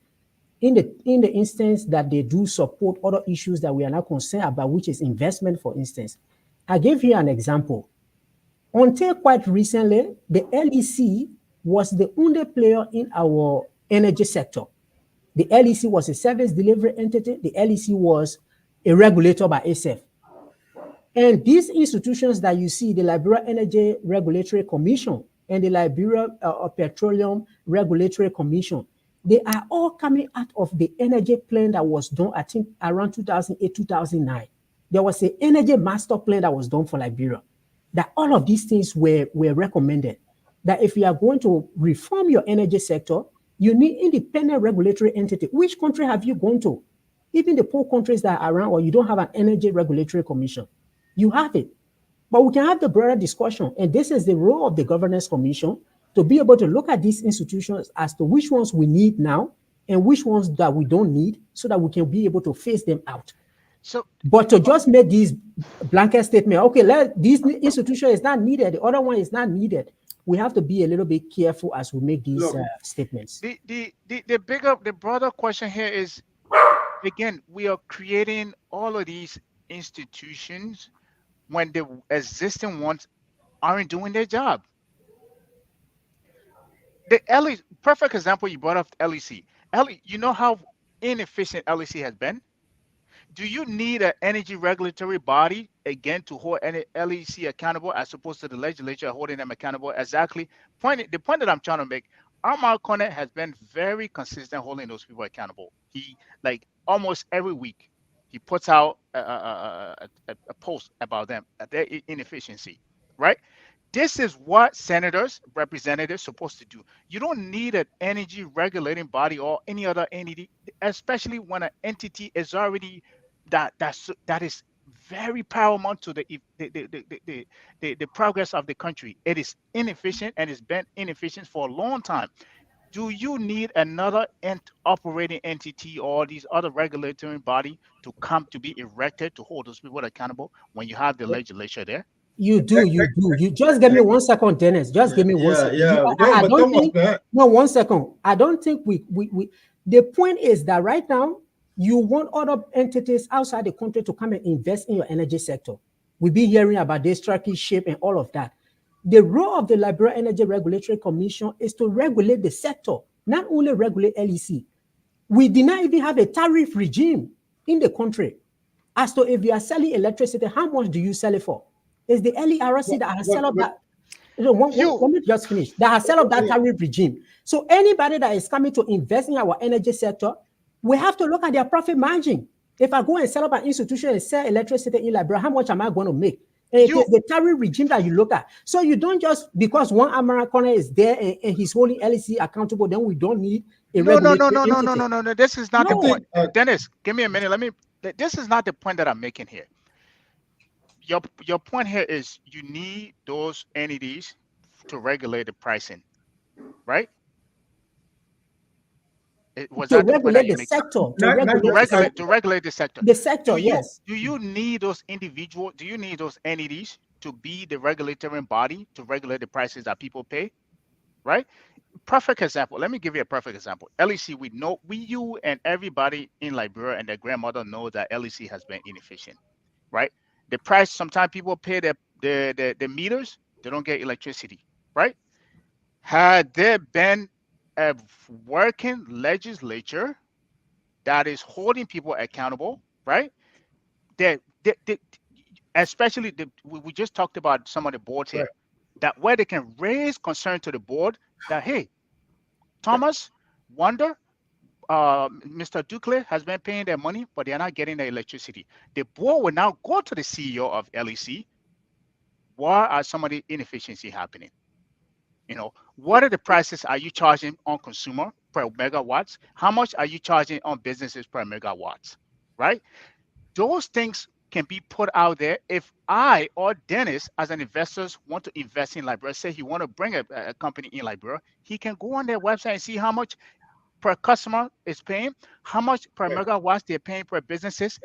in the instance that they do support other issues that we are not concerned about, which is investment, for instance. I gave you an example. Until quite recently, the LEC was the only player in our energy sector. The LEC was a service delivery entity. The LEC was a regulator by SF. And these institutions that you see, the Liberia Energy Regulatory Commission and the Liberia Petroleum Regulatory Commission, they are all coming out of the energy plan that was done, I think, around 2008, 2009. There was an energy master plan that was done for Liberia. That all of these things were recommended. That if you are going to reform your energy sector, you need independent regulatory entity. Which country have you gone to? Even the poor countries that are around, or you don't have an energy regulatory commission. You have it. But we can have the broader discussion. And this is the role of the governance commission, to be able to look at these institutions as to which ones we need now and which ones that we don't need, so that we can be able to phase them out. So, but to just make these blanket statement, okay, this institution is not needed, the other one is not needed. We have to be a little bit careful as we make these statements. The broader question here is, again, we are creating all of these institutions when the existing ones aren't doing their job. The LEC, perfect example, you brought up LEC. You know how inefficient LEC has been? Do you need an energy regulatory body, again, to hold any LEC accountable as opposed to the legislature holding them accountable? Exactly. The point that I'm trying to make, Amar Kone has been very consistent holding those people accountable. He, like, almost every week, he puts out a post about them, their inefficiency, right? This is what senators, representatives supposed to do. You don't need an energy regulating body or any other entity, especially when an entity is already that is very paramount to the progress of the country. It is inefficient, and it's been inefficient for a long time. Do you need another operating entity or these other regulatory body to come to be erected to hold those people accountable when you have the legislature there? You do. You just give me 1 second, Dennis. Just give me 1 second. I don't think, no, 1 second. I don't think we the point is that right now you want other entities outside the country to come and invest in your energy sector. We've been hearing about this Turkey ship and all of that. The role of the Liberia Energy Regulatory Commission is to regulate the sector, not only regulate LEC. We did not even have a tariff regime in the country as to if you are selling electricity, how much do you sell it for? It's the LERC that has set up that. Let me just finish. That has set up that tariff regime. So anybody that is coming to invest in our energy sector, we have to look at their profit margin. If I go and set up an institution and sell electricity in Liberia, how much am I going to make? And it is the tariff regime that you look at. So you don't just, because one American is there and he's holding LEC accountable, then we don't need a regulatory entity. No. This is not the point. Dennis, give me a minute. This is not the point that I'm making here. Your point here is you need those entities to regulate the pricing, right? Was To that the point that regulate you the make? sector. To Not regulate To the regulate, sector. to regulate the sector. The sector, Do you yes. do you need those individual? Do you need those entities to be the regulatory body to regulate the prices that people pay? Right? Perfect example. Let me give you a perfect example. LEC, you and everybody in Liberia and their grandmother know that LEC has been inefficient, right? The price, sometimes people pay the meters, they don't get electricity, right? Had there been a working legislature that is holding people accountable, right? That especially we just talked about some of the boards here, that where they can raise concern to the board that, hey, Thomas, Wonder, Mr. Ducle has been paying their money, but they're not getting the electricity. The board will now go to the CEO of LEC. Why are some of the inefficiency happening? What are the prices are you charging on consumer per megawatts? How much are you charging on businesses per megawatts? Right? Those things can be put out there. If I or Dennis, as an investor, want to invest in Liberia, say he want to bring a company in Liberia, he can go on their website and see how much per customer is paying, how much per megawatts they're paying per businesses,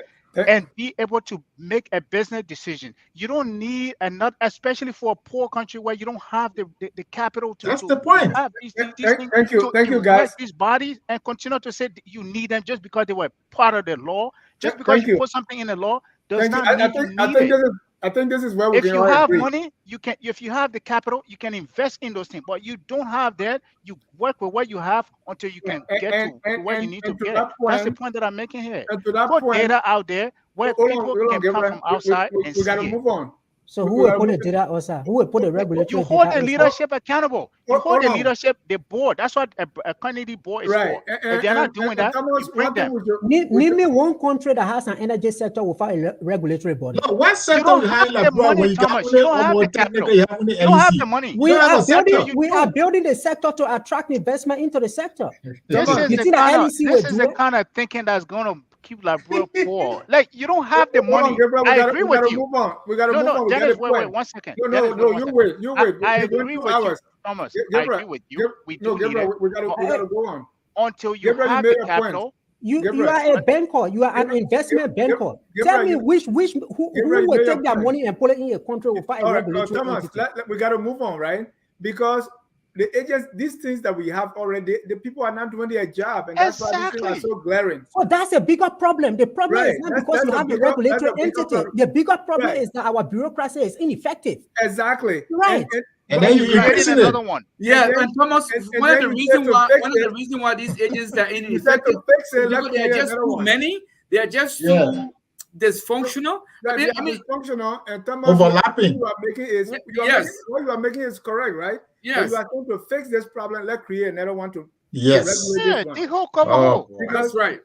and be able to make a business decision. You don't need another, especially for a poor country where you don't have the capital to, That's the point. have these things, Thank you, to guys. elect these bodies and continue to say you need them just because they were part of the law. Just because Thank you you. put something in the law does Thank you. not mean you need it. I think this is where we If can you all have agree. money, you can. If you have the capital, you can invest in those things. But you don't have that. You work with what you have until you can get to where you need to get. That's the point that I'm making here. And to that Put point, data out there where people can come Gabriel. from outside and we see got to it. move on. So who will put the data outside? Who will put the regulatory You hold data the outside? leadership accountable. You hold the on. leadership, the board. That's what a Kennedy board is for. If they're not doing that, Thomas, you bring them. Name me one country that has an energy sector without a regulatory body. No, what You sector don't we have have the like bro, money, when you got Thomas. only You don't have the almost capital. technically you have only You don't have LEC. the money. We have are a sector. building. We are building the sector to attract investment into the sector. This is You the think kind the of LEC will do it? kind of thinking that's going to keep Liberia poor. Like, you don't have the Hold on, money. Gabriel, I agree we with gotta you. move on. We gotta No, move no, on. We Dennis, gotta wait 1 second. No, Dennis, no, wait 1 you second. wait. You wait. I We're going agree 2 with you, hours. Thomas. Gabriel, I agree with you. We do need Gabriel, it. we gotta go on. Until you Gabriel, you have made the your point. capital. You Gabriel, are a banker. You are an investment banker. Tell me who you will made your take their point. money and put it in a country without a All right, regulatory Thomas, entity. we gotta move on, right? Because the agents, these things that we have already, the people are not doing their job, and that's why these things are so glaring. So that's a bigger problem. The problem Right. is not because That's you a have a bigger- regulatory that's a bigger entity. problem. The bigger problem Right. is that our bureaucracy is ineffective. Exactly. Right. And then you created increasing another it. one. Yeah, then- and Thomas, and one of then the you said reason to why fix one of the it. reason why these agents are You said ineffective to fix it, is let's because they are create just another too one. many. They are just Yeah. too dysfunctional. They I are mean, dysfunctional, and Thomas, Overlapping. what you are making is correct, right? But yes, you are going to fix this problem. Let's create another one to Yes. regulate Yeah, this one. the whole cover Oh, hole. boy. Because that's right.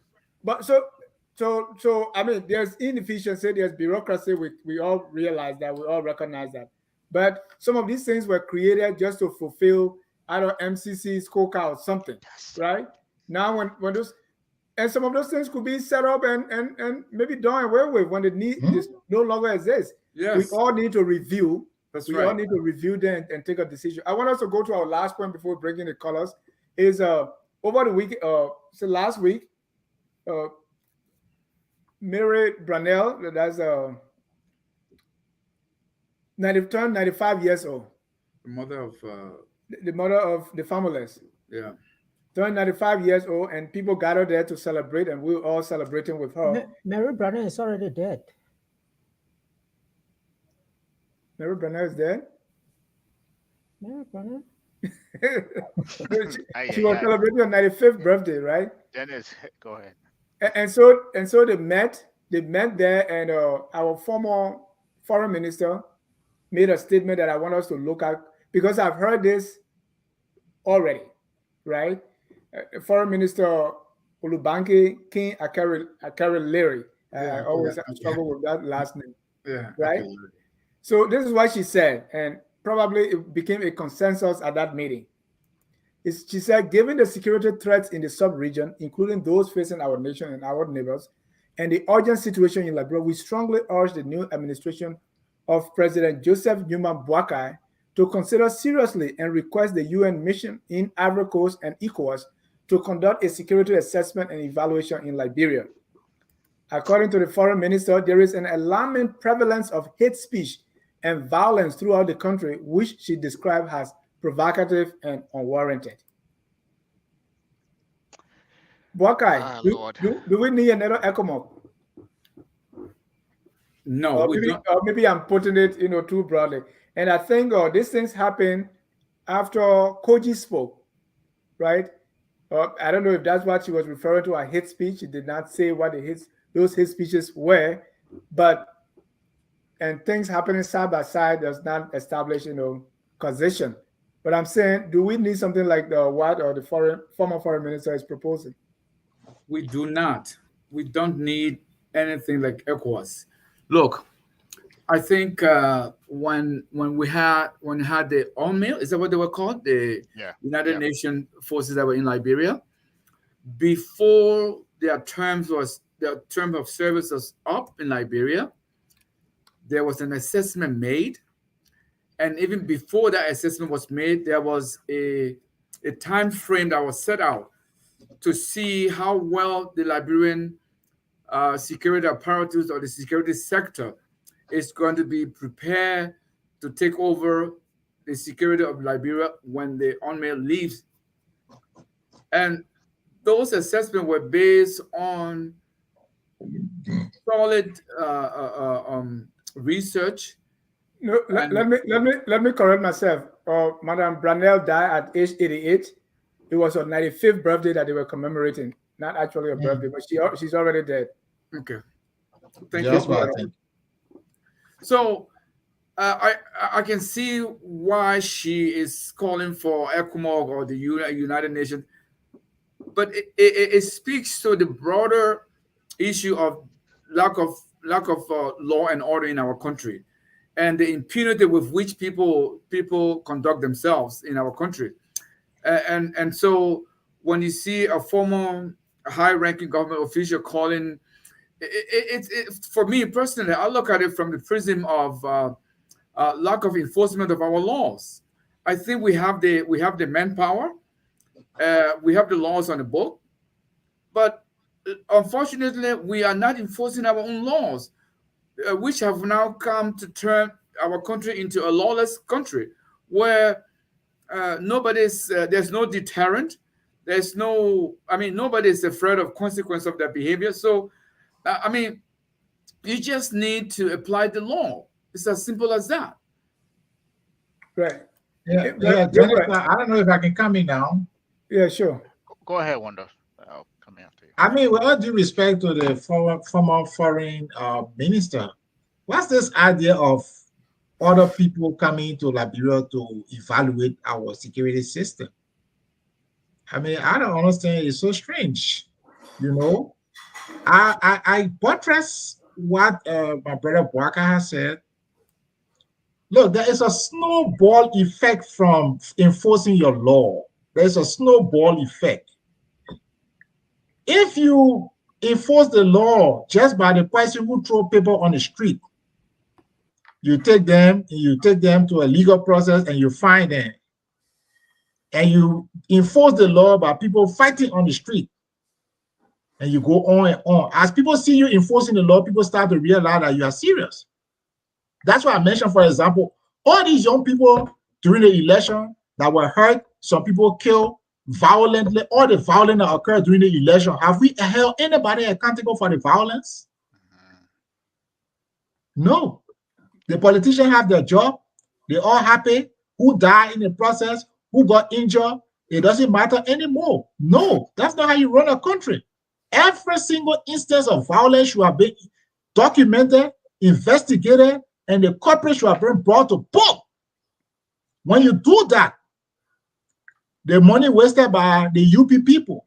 But so I mean, there's inefficiency, there's bureaucracy. We all realize that, we all recognize that. But some of these things were created just to fulfill either MCC's scorecard or something, right? Now when those, and some of those things could be set up and maybe done away with when the need is no longer exists. Yes, We all need to review. that's We right. all need to review them and take a decision. I want us to go to our last point before bringing the colors. Is over the week, so last week, Mary Brunel, that's turned 95 years old. The mother of The mother of the familess. yeah. Turned 95 years old, and people gathered there to celebrate, and we were all celebrating with her. Mary Brunel is already dead. Mary Brunel is dead. Mary Brunel. She was celebrating her 95th birthday, right? Dennis, go ahead. And so they met there, and our former foreign minister made a statement that I want us to look at, because I've heard this already, right? Foreign Minister Olubanke King Akari Leary. I always struggle with that last name. Yeah. Right? So this is what she said, and probably it became a consensus at that meeting. She said, given the security threats in the sub-region, including those facing our nation and our neighbors, and the urgent situation in Liberia, we strongly urge the new administration of President Joseph Newman Boakai to consider seriously and request the UN mission in Ivory Coast and ECOWAS to conduct a security assessment and evaluation in Liberia. According to the foreign minister, there is an alarming prevalence of hate speech and violence throughout the country, which she described as provocative and unwarranted. Buakai, do we need another ECOMOG? No, we don't. Maybe I'm putting it, too broadly. And I think these things happen after Koji spoke, right? I don't know if that's what she was referring to, a hate speech. She did not say what those hate speeches were, and things happening side by side does not establish, causation. But I'm saying, do we need something like the former foreign minister is proposing? We do not. We don't need anything like ECOWAS. Look, I think when we had the UNMIL, is that what they were called? The United Nations forces that were in Liberia, before their term of service was up in Liberia, there was an assessment made. And even before that assessment was made, there was a time frame that was set out to see how well the Liberian security apparatus or the security sector is going to be prepared to take over the security of Liberia when the UNMIL leaves. And those assessments were based on solid research. No, let me correct myself. Madame Branel died at age 88. It was her 95th birthday that they were commemorating. Not actually her birthday, but she's already dead. Okay. Thank you. So I can see why she is calling for ECOMOG or the United Nations, but it speaks to the broader issue of lack of law and order in our country, and the impunity with which people conduct themselves in our country. And so when you see a former high-ranking government official calling, for me personally, I look at it from the prism of lack of enforcement of our laws. I think we have the manpower, we have the laws on the book, but unfortunately, we are not enforcing our own laws, which have now come to turn our country into a lawless country, where there's no deterrent. Nobody is afraid of consequence of their behavior. So, you just need to apply the law. It's as simple as that. Right. Yeah, Jennifer, I don't know if I can come in now. Yeah, sure. Go ahead, Wanda. I'll come after you. With all due respect to the former foreign minister, what's this idea of other people coming to Liberia to evaluate our security system? I don't understand. It's so strange, I buttress what my brother Bwaka has said. Look, there is a snowball effect from enforcing your law. There's a snowball effect. If you enforce the law just by the person who throw people on the street, you take them to a legal process and you fine them. And you enforce the law by people fighting on the street. And you go on and on. As people see you enforcing the law, people start to realize that you are serious. That's why I mentioned, for example, all these young people during the election that were hurt, some people killed violently, all the violence that occurred during the election. Have we held anybody accountable for the violence? No. The politicians have their job. They're all happy. Who died in the process? Who got injured? It doesn't matter anymore. No, that's not how you run a country. Every single instance of violence should have been documented, investigated, and the culprit should have been brought to book. When you do that, the money wasted by the UP people,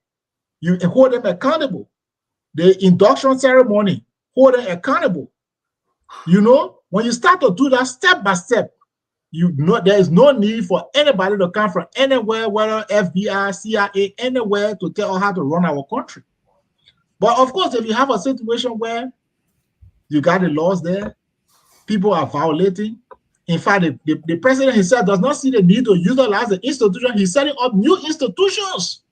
you hold them accountable. The induction ceremony, hold them accountable. When you start to do that step by step, there is no need for anybody to come from anywhere, whether FBI, CIA, anywhere, to tell us how to run our country. But of course, if you have a situation where you got the laws there, people are violating. In fact, the president himself does not see the need to utilize the institution. He's setting up new institutions.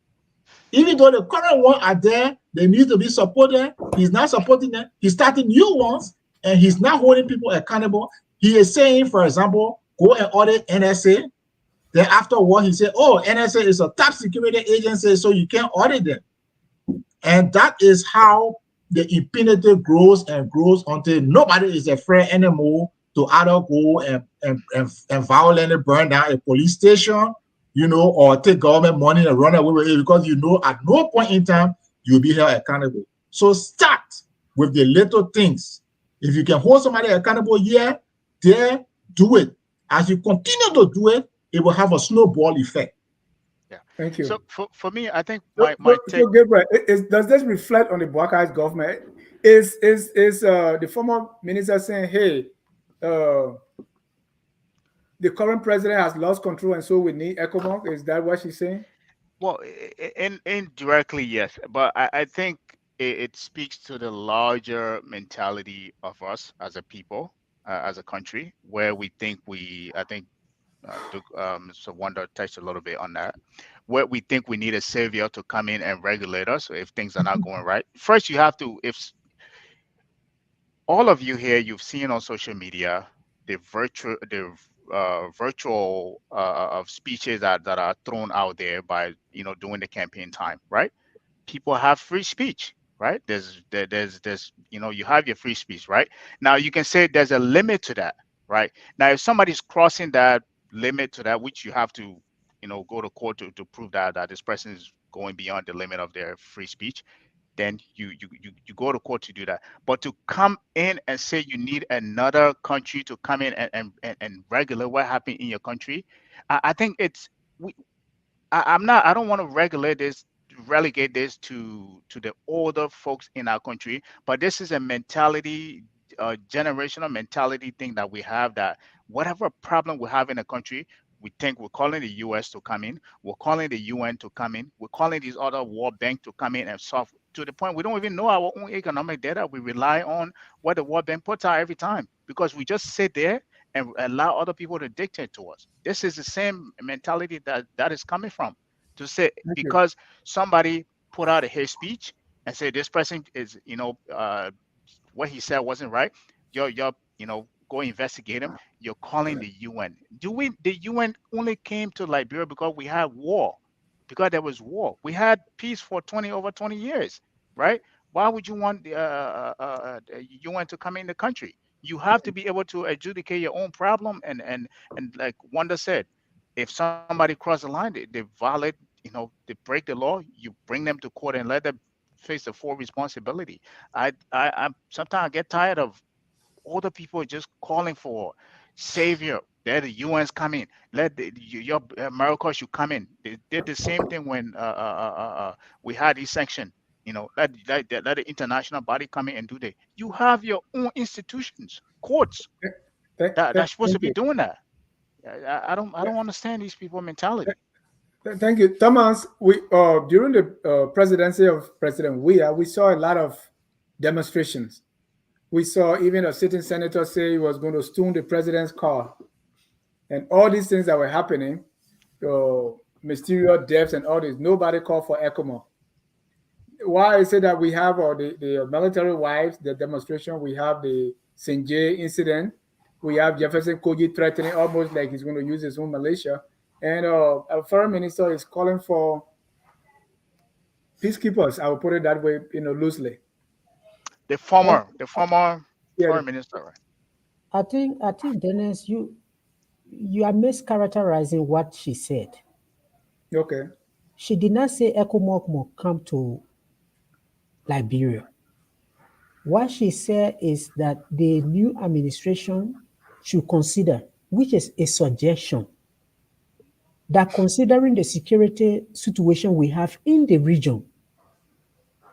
Even though the current one are there, they need to be supported. He's not supporting them. He's starting new ones, and he's not holding people accountable. He is saying, for example, go and audit NSA. Then afterward, he said, oh, NSA is a top security agency, so you can't audit them. And that is how the impunity grows and grows until nobody is afraid anymore to either go and violently burn down a police station, you know, or take government money and run away with it, because you know at no point in time you'll be held accountable. So start with the little things. If you can hold somebody accountable here, there, do it. As you continue to do it, it will have a snowball effect. Yeah. Thank you. So for me, I think So, my take. so Gabriel, does this reflect on the Buakkai's government? Is the former minister saying, hey, the current president has lost control and so we need ECOMOG? Is that what she's saying? Well, indirectly, yes, but I think it speaks to the larger mentality of us as a people, as a country, where we think I think so Wanda touched a little bit on that, where we think we need a savior to come in and regulate us if things are not going right. First, you have to, if all of you here, you've seen on social media the virtual of speeches that are thrown out there by during the campaign time, right? People have free speech, right? There's you have your free speech, right? Now you can say there's a limit to that, right? Now if somebody's crossing that limit to that, which you have to go to court to prove that this person is going beyond the limit of their free speech, then you go to court to do that. But to come in and say you need another country to come in and regulate what happened in your country, I think I don't want to relegate this to the older folks in our country, but this is a mentality, generational mentality thing that we have, that whatever problem we have in a country, we think we're calling the US to come in, we're calling the UN to come in, we're calling these other World Bank to come in and solve, to the point we don't even know our own economic data. We rely on what the World Bank puts out every time, because we just sit there and allow other people to dictate to us. This is the same mentality that is coming from, to say because somebody put out a hate speech and say this person is what he said wasn't right, you're go investigate him. You're calling the UN. The UN only came to Liberia because we had war, because there was war. We had peace for over 20 years, right? Why would you want the UN to come in the country? You have to be able to adjudicate your own problem, and like Wanda said, if somebody cross the line, they violate, they break the law, you bring them to court and let them face the full responsibility. I sometimes I get tired of all the people just calling for savior. Let the UN's come in. Let your America should come in. They did the same thing when we had this sanction. Let the international body come in and do that. You have your own institutions, courts that's supposed to be doing that. I don't understand these people mentality. Thank you, Thomas. We during the presidency of President Weah, we saw a lot of demonstrations. We saw even a sitting senator say he was going to stone the president's car, and all these things that were happening, mysterious deaths and all this. Nobody called for ECOMOG. Why I say that we have the military wives, the demonstration, we have the St. J incident, we have Jefferson Koji threatening almost like he's going to use his own militia, and our foreign minister is calling for peacekeepers. I will put it that way, loosely. The former foreign minister, right? I think Dennis, you are mischaracterizing what she said. Okay. She did not say ECOMOG will come to Liberia. What she said is that the new administration should consider, which is a suggestion, that considering the security situation we have in the region,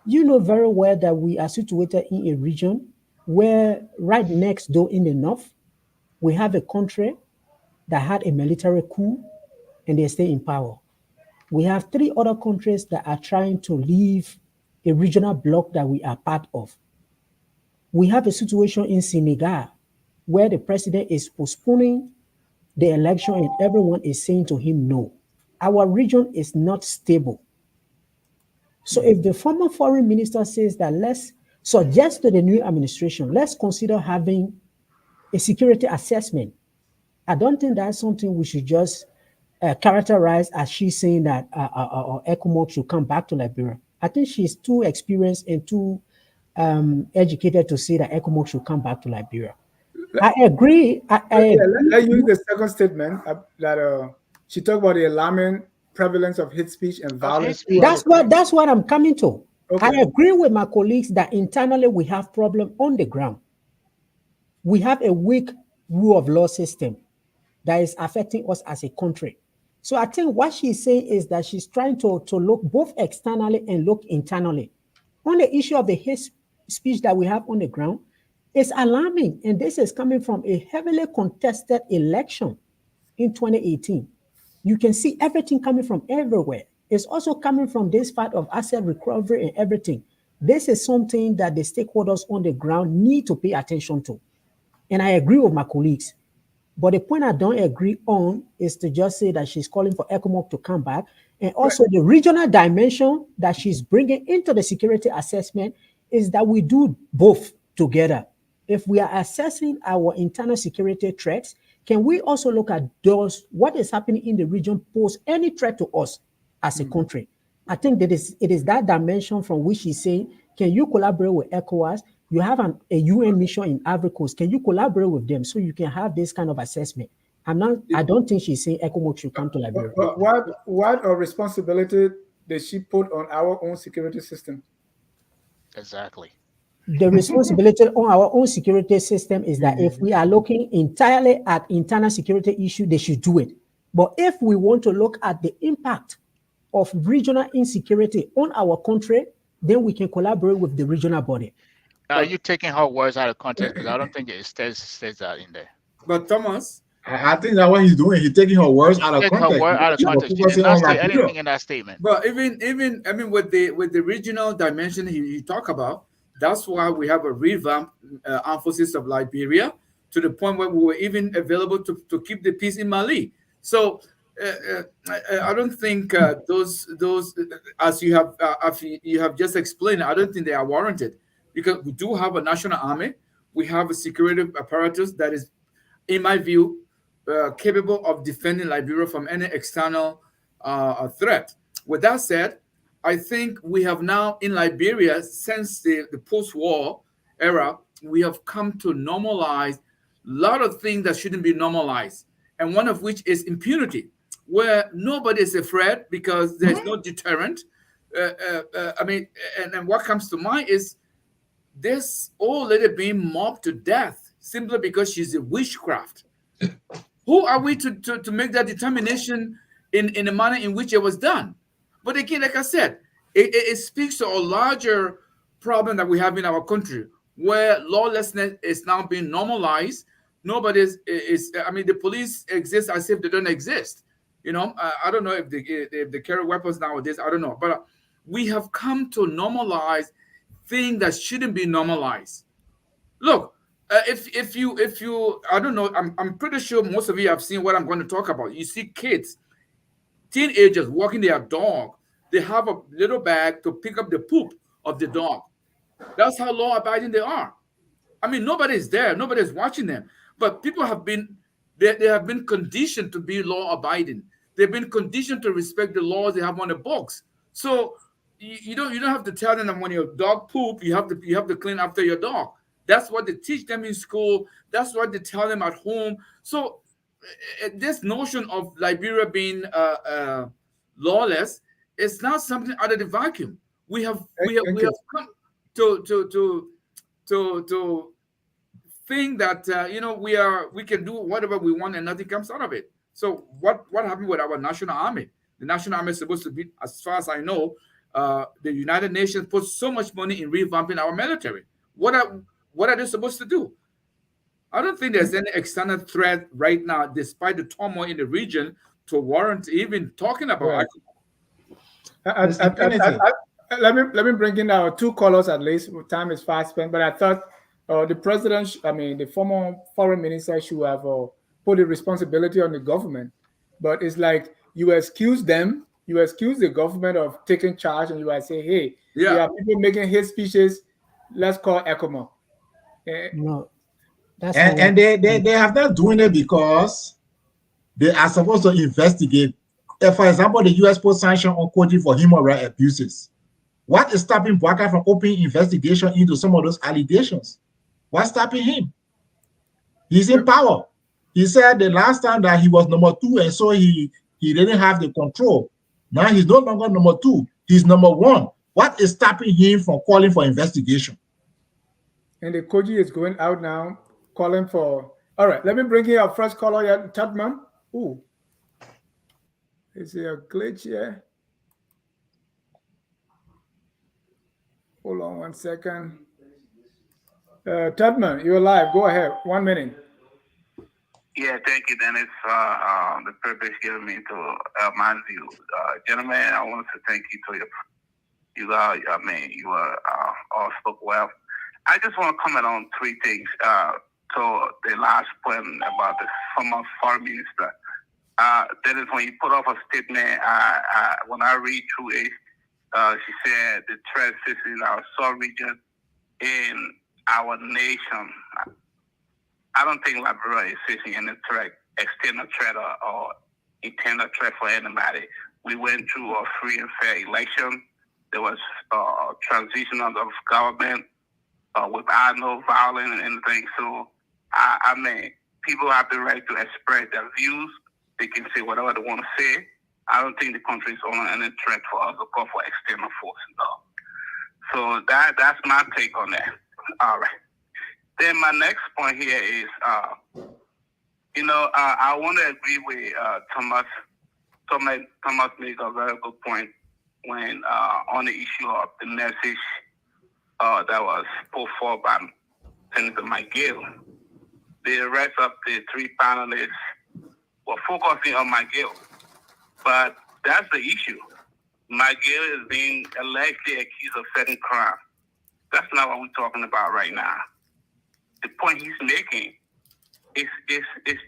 you know very well that we are situated in a region where right next door in the north, we have a country that had a military coup and they stay in power. We have 3 other countries that are trying to leave a regional bloc that we are part of. We have a situation in Senegal where the president is postponing the election and everyone is saying to him no. Our region is not stable. So if the former foreign minister says that let's suggest to the new administration, let's consider having a security assessment, I don't think that's something we should just characterize as she's saying that ECOMOG should come back to Liberia. I think she's too experienced and too educated to say that ECOMOG should come back to Liberia. I agree. Let's use the second statement that she talked about the alarming prevalence of hate speech and violence. That's what I'm coming to. Okay. I agree with my colleagues that internally we have problem on the ground. We have a weak rule of law system that is affecting us as a country. So I think what she's saying is that she's trying to look both externally and look internally. On the issue of the hate speech that we have on the ground, it's alarming. And this is coming from a heavily contested election in 2018. You can see everything coming from everywhere. It's also coming from this part of asset recovery and everything. This is something that the stakeholders on the ground need to pay attention to. And I agree with my colleagues. But the point I don't agree on is to just say that she's calling for ECOMOG to come back. And also the regional dimension that she's bringing into the security assessment is that we do both together. If we are assessing our internal security threats, can we also look at what is happening in the region pose any threat to us as a country? I think that it is that dimension from which she's saying, can you collaborate with ECOWAS? You have a UN mission in Ivory Coast. Can you collaborate with them so you can have this kind of assessment? I don't think she's saying ECOMOG should come to Liberia. But what responsibility did she put on our own security system? Exactly. The responsibility on our own security system is that if we are looking entirely at internal security issue, they should do it. But if we want to look at the impact of regional insecurity on our country, then we can collaborate with the regional body. Are you taking her words out of context? Because I don't think it says that in there. But Thomas, I think that's what he's doing. He's taking her words out of context. Her word out of context. She did not say anything in that statement. But even I mean with the regional dimension he talked about, that's why we have a revamped armed forces of Liberia to the point where we were even available to keep the peace in Mali. So I don't think those as you have just explained, I don't think they are warranted, because we do have a national army, we have a security apparatus that is, in my view, capable of defending Liberia from any external threat. With that said, I think we have now in Liberia, since the post-war era, we have come to normalize a lot of things that shouldn't be normalized. And one of which is impunity, where nobody is afraid because there's no deterrent. I mean, and what comes to mind is this old lady being mobbed to death simply because she's a witchcraft. Who are we to make that determination in the manner in which it was done? But again, like I said, it speaks to a larger problem that we have in our country, where lawlessness is now being normalized. Nobody is I mean, the police exist as if they don't exist. You know, I don't know if they carry weapons nowadays. I don't know. But we have come to normalize things that shouldn't be normalized. Look, if you I don't know, I'm pretty sure most of you have seen what I'm going to talk about. You see kids, teenagers walking their dog. They have a little bag to pick up the poop of the dog. That's how law-abiding they are. I mean, nobody's there. Nobody's watching them. But people have been, they have been conditioned to be law-abiding. They've been conditioned to respect the laws they have on the books. So you don't have to tell them that when your dog poop, you have to clean after your dog. That's what they teach them in school. That's what they tell them at home. So this notion of Liberia being lawless is not something out of the vacuum. We have come to think that we can do whatever we want and nothing comes out of it. So what happened with our national army? The national army is supposed to be, as far as I know, the United Nations put so much money in revamping our military. What are they supposed to do? I don't think there's any external threat right now, despite the turmoil in the region, to warrant even talking about it. Let me bring in our two callers at least. Time is fast spent, but I thought the president, the former foreign minister, should have put the responsibility on the government. But it's like you excuse them you excuse the government of taking charge, and you might say, hey, Yeah. there are people making hate speeches. Let's call ECOMOG. No, that's And they have not doing it because they are supposed to investigate. For example, the U.S. put sanction on Koji for human rights abuses. What is stopping Bwaka from opening investigation into some of those allegations? What's stopping him? He's in power. He said the last time that he was number 2, and so he didn't have the control. Now he's no longer number 2. He's number 1. What is stopping him from calling for investigation? And the Koji is going out now, calling for. All right, let me bring in our first caller here, Tadman. Ooh, is there a glitch here? Hold on 1 second. Tadman, you're live. Go ahead. 1 minute. Yeah, thank you, Dennis, for the privilege given me to my view. Gentlemen, I want to thank you to you all spoke well. I just want to comment on 3 things. To the last point about the former foreign minister. That is when you put off a statement, when I read through it, she said the threat is in our sub-region, in our nation. I don't think Liberia is facing any threat, external threat or internal threat for anybody. We went through a free and fair election. There was transition of government without no violence and anything. So, I mean, people have the right to express their views. They can say whatever they want to say. I don't think the country is under any threat for us to call for external forces. So that's my take on that. All right. Then my next point here is, I want to agree with Thomas. Thomas made a very good point when on the issue of the message that was put forward by Senator McGill. The rest of the 3 panelists were focusing on McGill, but that's the issue. McGill is being allegedly accused of certain crimes. That's not what we're talking about right now. The point he's making is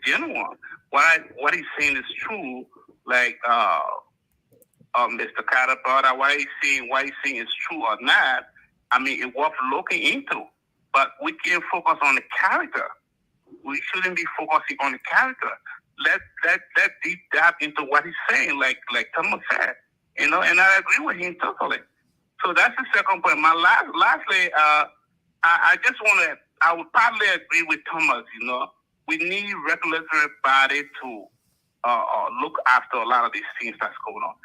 genuine. What he's saying is true. Like Mr. Carter brought out, what he's saying is true or not. I mean, it's worth looking into. But we can't focus on the character. We shouldn't be focusing on the character. Let deep dive into what he's saying, like Thomas said, and I agree with him totally. So that's the second point. Lastly, I would probably agree with Thomas. We need regulatory body to look after a lot of these things that's going on.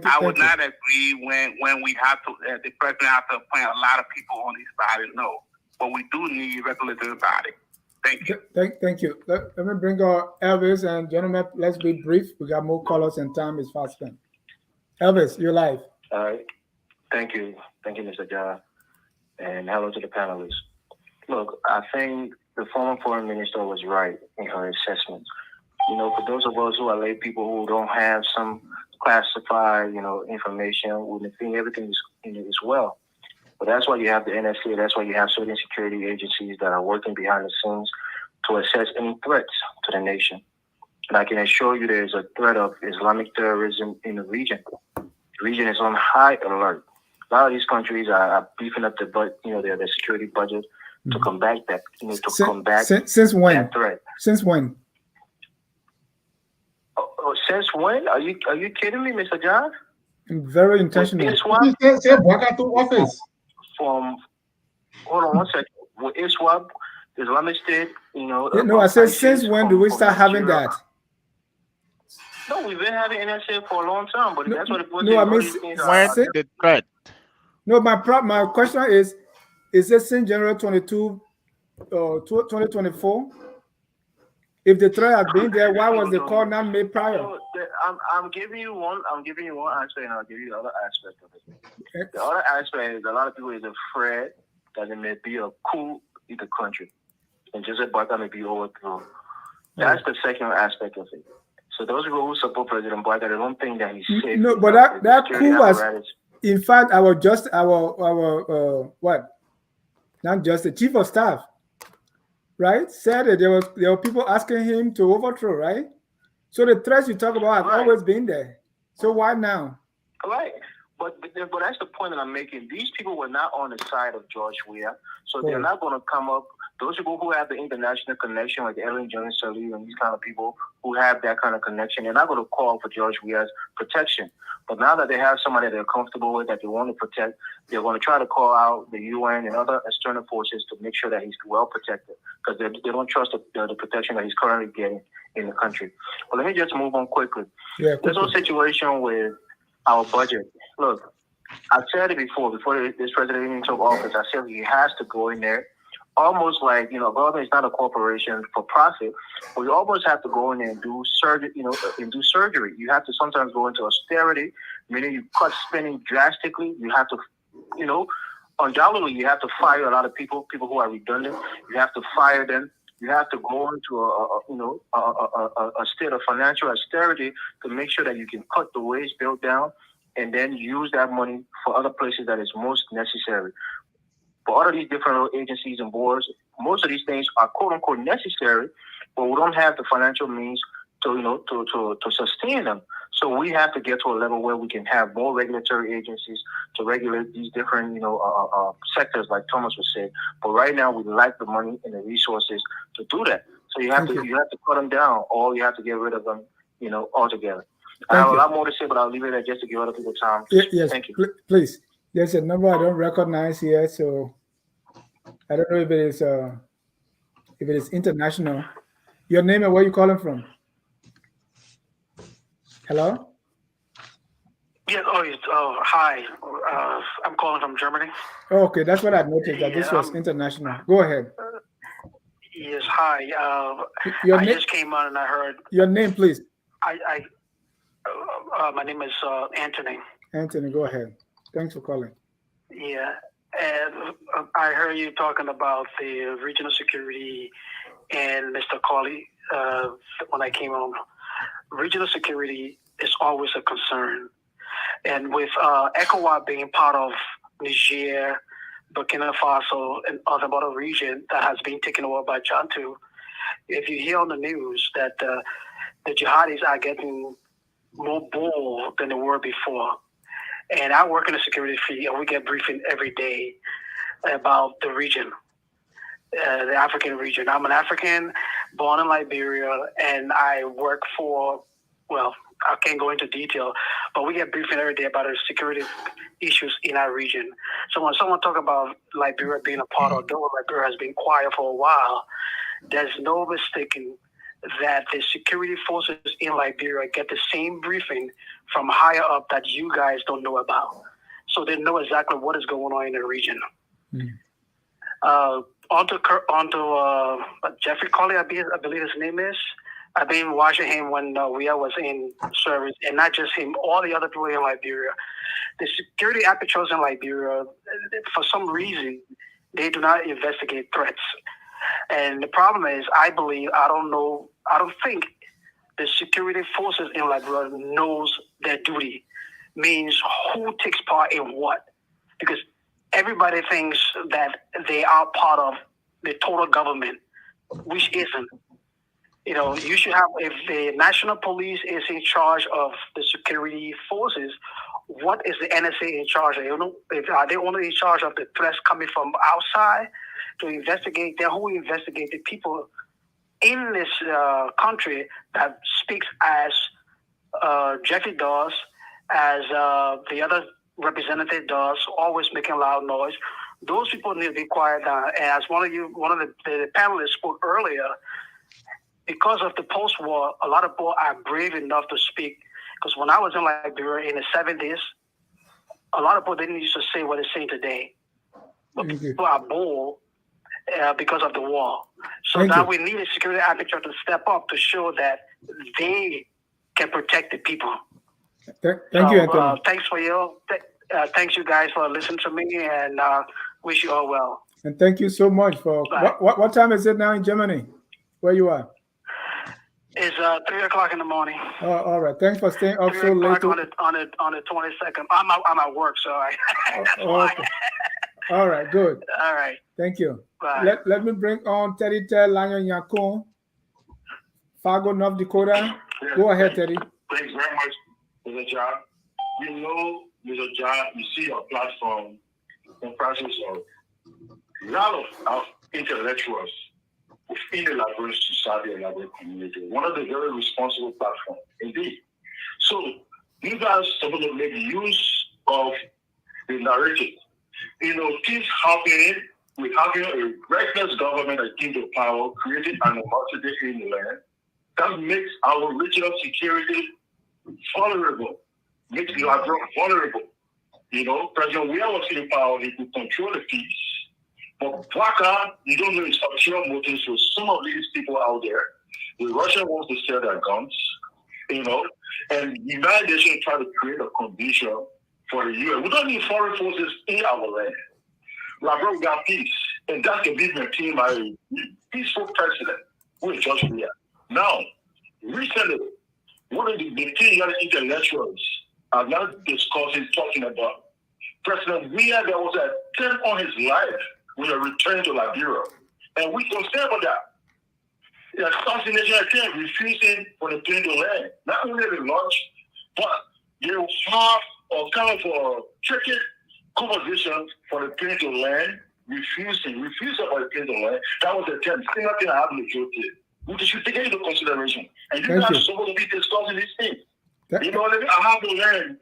I would not agree when we have to, the president has to appoint a lot of people on this body. No, but we do need regulatory body. Thank you. Thank you. Let me bring out Elvis, and gentlemen, let's be brief. We got more callers and time is fast spent. Elvis, you're live. All right. Thank you. Thank you, Mr. Jha. And hello to the panelists. Look, I think the former foreign minister was right in her assessment. For those of us who are lay people who don't have some classified, information, we think everything is well. But that's why you have the NSA, that's why you have certain security agencies that are working behind the scenes to assess any threats to the nation. And I can assure you there's a threat of Islamic terrorism in the region. The region is on high alert. A lot of these countries are beefing up their security budget to combat that, Since when? That threat. Since when? Since when? Are you kidding me, Mr. John? Very intentional. Hold on 1 second. With ISWAP, the Islamic State, No, I said since when do we start having that? No, we've been having NSA for a long time, but that's what it was. No, I mean, the threat. No, my question is it since January 22, 2024? If the threat had been there, why was the call not made prior? So I'm giving you one aspect, and I'll give you the other aspect of it. Okay. The other aspect is a lot of people is afraid that it may be a coup in the country, and Joseph Boakai may be overthrown. That's the second aspect of it. So those people who support President Boakai, they don't think that he's safe. No, but that coup was, in fact, our not just the chief of staff, right, said that there were people asking him to overthrow, right? So the threats you talk about have always been there. So why now? Right. But that's the point that I'm making. These people were not on the side of George Weah, so they're not going to come up. Those people who have the international connection, like Ellen Jones Sirleaf and these kind of people who have that kind of connection, they're not going to call for George Weah's protection. But now that they have somebody they're comfortable with, that they want to protect, they're going to try to call out the UN and other external forces to make sure that he's well protected, because they don't trust the protection that he's currently getting in the country. But let me just move on quickly. Yeah, there's no situation with our budget. Look, I've said it before this president even took office. I said he has to go in there, almost like, government is not a corporation for profit, but you almost have to go in there and do surgery. You have to sometimes go into austerity, meaning you cut spending drastically. You have to, undoubtedly, you have to fire a lot of people who are redundant. You have to fire them. You have to go into a state of financial austerity to make sure that you can cut the wage bill down, and then use that money for other places that is most necessary. For all of these different agencies and boards, most of these things are quote unquote necessary, but we don't have the financial means to sustain them. So we have to get to a level where we can have more regulatory agencies to regulate these different sectors, like Thomas was saying. But right now we lack the money and the resources to do that. So you have to cut them down, or you have to get rid of them, altogether. I have a lot more to say, but I'll leave it there just to give other people time. Yes, thank you. Please. There's a number I don't recognize here, so I don't know if it is international. Your name and where you calling from? Hello? Yeah. Hi. I'm calling from Germany. Oh, okay, that's what I noticed, that this was international. Go ahead. Yes. Hi. I just came on and I heard your name, please. My name is Anthony. Anthony, go ahead. Thanks for calling. Yeah, and I heard you talking about the regional security and Mr. Colley when I came home. Regional security is always a concern. And with ECOMOG being part of Niger, Burkina Faso, and other region that has been taken over by Jantu, if you hear on the news that the jihadis are getting more bold than they were before. And I work in the security field, and we get briefing every day about the region, the African region. I'm an African, born in Liberia, and I work for, I can't go into detail, but we get briefing every day about the security issues in our region. So when someone talk about Liberia being a part of, though Liberia has been quiet for a while, there's no mistaking that the security forces in Liberia get the same briefing from higher up that you guys don't know about. So they know exactly what is going on in the region. On to Jeffrey Colley, I believe his name is. I've been watching him when Weah was in service, and not just him, all the other people in Liberia. The security apertures in Liberia, for some reason, they do not investigate threats. And the problem is, I don't think the security forces in Liberia knows their duty, means who takes part in what. Because everybody thinks that they are part of the total government, which isn't. You should have, if the national police is in charge of the security forces, what is the NSA in charge of? Are they only in charge of the threats coming from outside to investigate? Then who investigate the people in this country that speaks as Jeffrey does, as the other representative does, always making loud noise? Those people need to be quiet down. And as one of the panelists spoke earlier, because of the post-war, a lot of people are brave enough to speak. Because when I was in Liberia in the 70s, a lot of people didn't used to say what they're saying today. But people are bold because of the war. So now we need a security aperture to step up to show that they can protect the people. Thank you, Anthony. Thanks you guys for listening to me, and wish you all well. And thank you so much for what time is it now in Germany, where you are? It's 3 o'clock in the morning. Oh, all right. Thanks for staying up so late. On the 22nd. I'm at work, so that's why. Okay. All right, good. All right. Thank you. Bye. Let me bring on Teddy Lanyon Yakon, Fargo, North Dakota. Go ahead, Teddy. Thanks very much. Mr. Ja, Mr. Ja, you see your platform comprises of a lot of intellectuals within the Liberian society and Liberian community. One of the very responsible platforms, indeed. So you guys supposed to make use of the narrative. Things happening. We're having a reckless government that came to power, created animosity in the land that makes our regional security vulnerable, makes Liberia vulnerable. President Weah was in power, he could control the peace. But Bwaka, you don't know his actual motives for some of these people out there. The Russian wants to sell their guns, and the United Nations try to create a condition for the UN. We don't need foreign forces in our land. Liberia, we got peace. And that's the big team, a peaceful president who is just here. Now, recently, one of the key intellectuals are now talking about President Weah. There was a attempt on his life when he returned to Liberia. And we consider that. The assassination attempt refusing for the plane to land. Not only the launch, but they have a kind of tricky conversation for the plane to land, refusal for the plane to land. That was the attempt. Similar thing happened to Jyoti, which should take into consideration. And you guys are supposed to be discussing these things. I have to learn,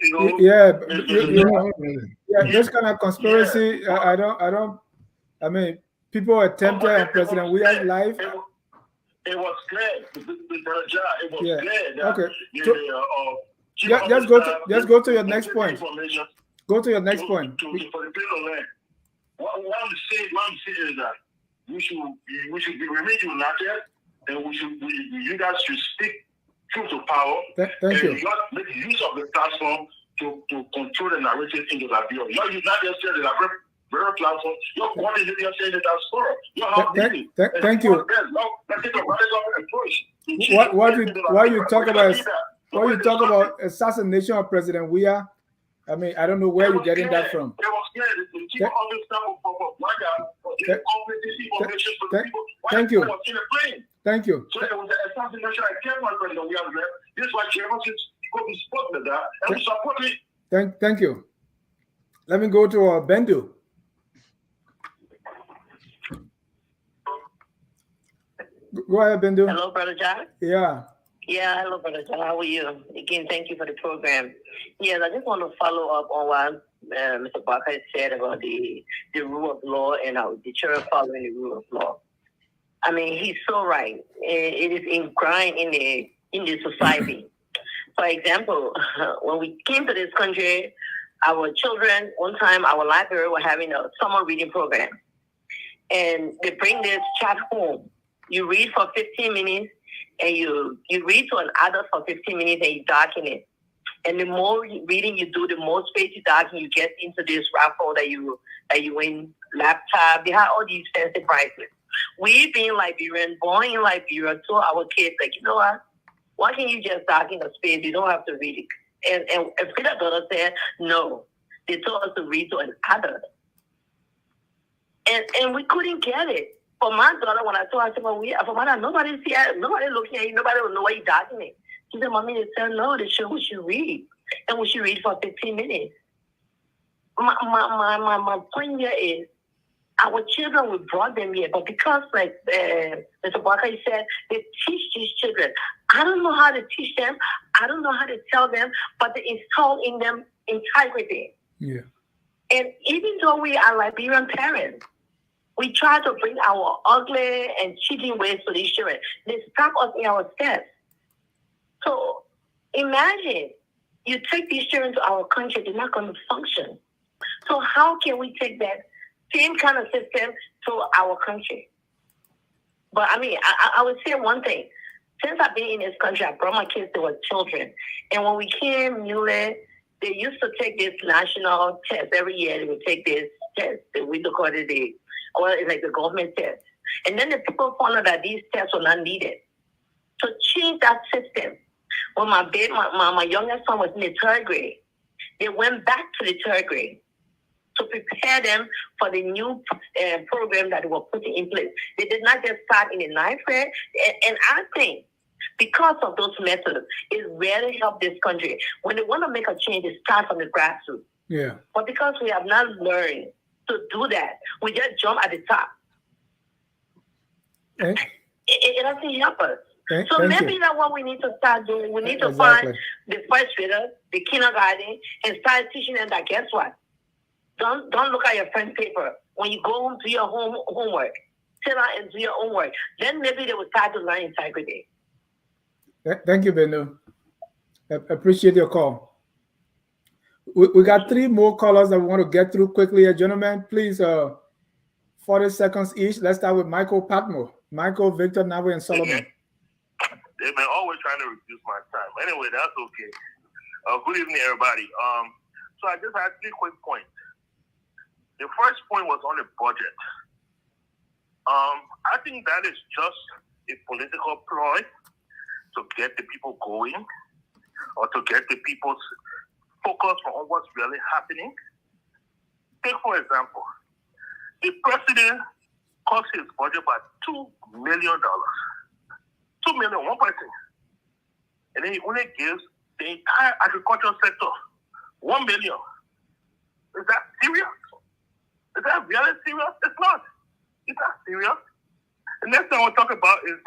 this kind of conspiracy, I mean, people attempted on President Weah's life. It was clear, it was clear that okay. Just go to your next point. Go to your next point. For the people land. What I'm saying is that we should remain united, and you guys should speak truth to power. Thank you. Make use of the platform to control the narrative into Liberia. You're United States, the Liberia platform. You're coordinating yourself in that story. Thank you. What you talk about assassination of President Weah? I mean, I don't know where you're getting that from. Thank you. Thank you. So it was the assassination attempt on President Weah. This is why Jefferson could be spoken to that, and we support it. Thank you. Let me go to Bendu. Go ahead, Bendu. Hello, Brother John. Yeah. Yeah, hello, Brother John. How are you? Again, thank you for the program. Yes, I just want to follow up on what Mr. Barker said about the rule of law and how the church following the rule of law. I mean, he's so right. It is ingrained in the society. For example, when we came to this country, our children, one time our library were having a summer reading program. And they bring this chat home. You read for 15 minutes, and you read to an adult for 15 minutes, and you darken it. And the more reading you do, the more space you darken, you get into this raffle that you win laptop. They have all these fancy prizes. We being Liberian, born in Liberia, told our kids, like, you know what? Why can't you just darken the space? You don't have to read it. And Peter daughter said, no. They told us to read to an adult. And we couldn't get it. For my daughter, when I told her, I said, well, for my daughter, nobody looking at you, nobody will know why you're darkening it. She said, Mommy, they said, no, they should we should read. And we should read for 15 minutes. My point here is, our children, we brought them here, but because, like Mr. Barker said, they teach these children. I don't know how to teach them. I don't know how to tell them, but they install in them integrity. Yeah. And even though we are Liberian parents, we try to bring our ugly and cheating ways to these children. They stop us in our steps. So imagine you take these children to our country, they're not going to function. So how can we take that same kind of system to our country? But I mean, I would say one thing. Since I've been in this country, I brought my kids to were children. And when we came newly, they used to take this national test. Every year they would take this test. We call it it's like the government test. And then the people found out that these tests were not needed. To change that system, when my youngest son was in the third grade, they went back to the third grade to prepare them for the new program that they were putting in place. They did not just start in the ninth grade. And I think Because of those methods, it really helped this country. When they want to make a change, it starts from the grassroots. Yeah. But because we have not learned to do that, we just jump at the top. It doesn't help us. So maybe that's what we need to start doing. We need to find the first grader, the kindergarten, and start teaching them that, guess what? Don't look at your friend's paper. When you go home, do your homework. Sit down and do your homework. Then maybe they will start to learn integrity. Thank you, Benu. I appreciate your call. We got 3 more callers that we want to get through quickly. Gentlemen, please, 40 seconds each. Let's start with Michael Patmore. Michael, Victor, Nawe, and Solomon. They've been always trying to reduce my time. Anyway, that's okay. Good evening, everybody. So I just had 3 quick points. The first point was on the budget. I think that is just a political ploy to get the people going or to get the people's focus on what's really happening. Take, for example, the president cut his budget by $2 million. $2 million, one person. And then he only gives the entire agricultural sector $1 million. Is that serious? Is that really serious? It's not. It's not serious. The next thing I want to talk about is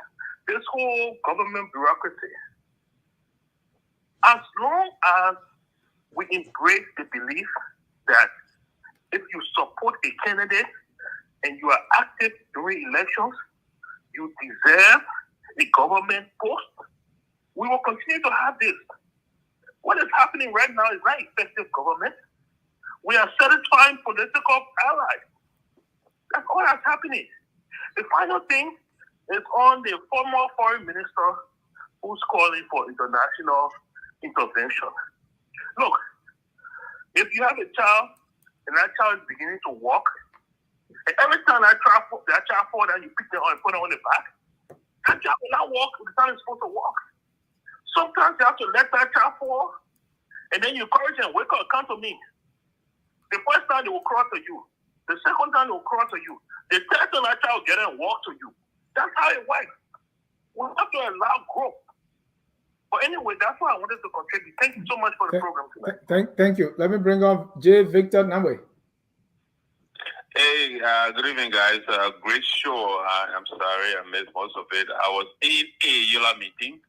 this whole government bureaucracy. As long as we embrace the belief that if you support a candidate and you are active during elections, you deserve a government post, we will continue to have this. What is happening right now is not effective government. We are satisfying political allies. That's all that's happening. The final thing is on the former foreign minister who's calling for international intervention. Look, if you have a child and that child is beginning to walk, and every time that child falls down, you pick them up and put them on the back, that child will not walk the time it's supposed to walk. Sometimes you have to let that child fall, and then you encourage them, wake up, come to me. The first time they will crawl to you. The second time they will crawl to you. The third time that child will get and walk to you. That's how it works. We have to allow growth. But anyway, that's what I wanted to contribute. Thank you so much for the program tonight. Thank you. Let me bring up J. Victor Nawe. Hey, good evening, guys. Great show. I'm sorry I missed most of it. I was in a YOLA meeting.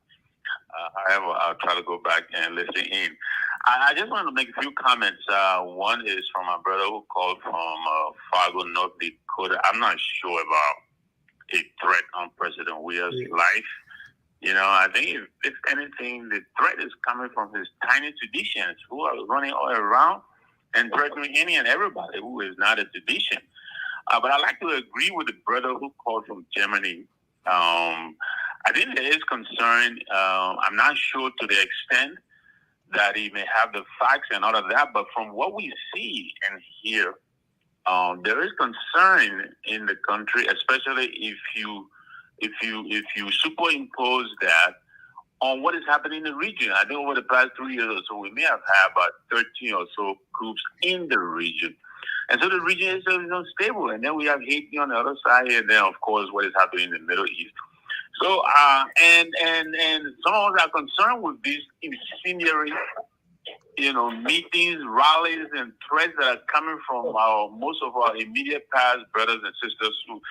However, I'll try to go back and listen in. I just want to make a few comments. One is from my brother who called from Fargo, North Dakota. I'm not sure about a threat on President Weir's life. You know, I think if anything, the threat is coming from his tiny traditions who are running all around and threatening any and everybody who is not a tradition. But I'd like to agree with the brother who called from Germany. I think there is concern. I'm not sure to the extent that he may have the facts and all of that, but from what we see and hear, there is concern in the country, especially if you superimpose that on what is happening in the region. I think over the past 3 years or so, we may have had about 13 or so groups in the region. And so the region is unstable. And then we have Haiti on the other side, and then, of course, what is happening in the Middle East. So, and some of us are concerned with these incendiary, meetings, rallies, and threats that are coming from most of our immediate past brothers and sisters who,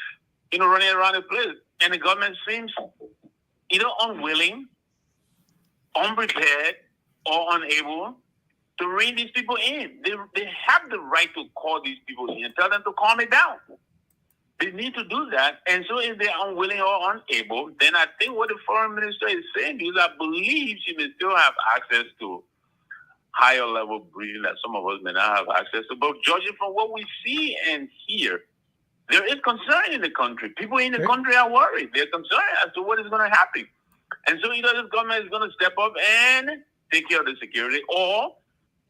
running around the place. And the government seems either unwilling, unprepared, or unable to rein these people in. They have the right to call these people in and tell them to calm it down. They need to do that. And so if they're unwilling or unable, then I think what the foreign minister is saying is I believe she may still have access to higher level briefing that some of us may not have access to. But judging from what we see and hear, there is concern in the country. People in the country are worried. They're concerned as to what is going to happen. And so either this government is going to step up and take care of the security, or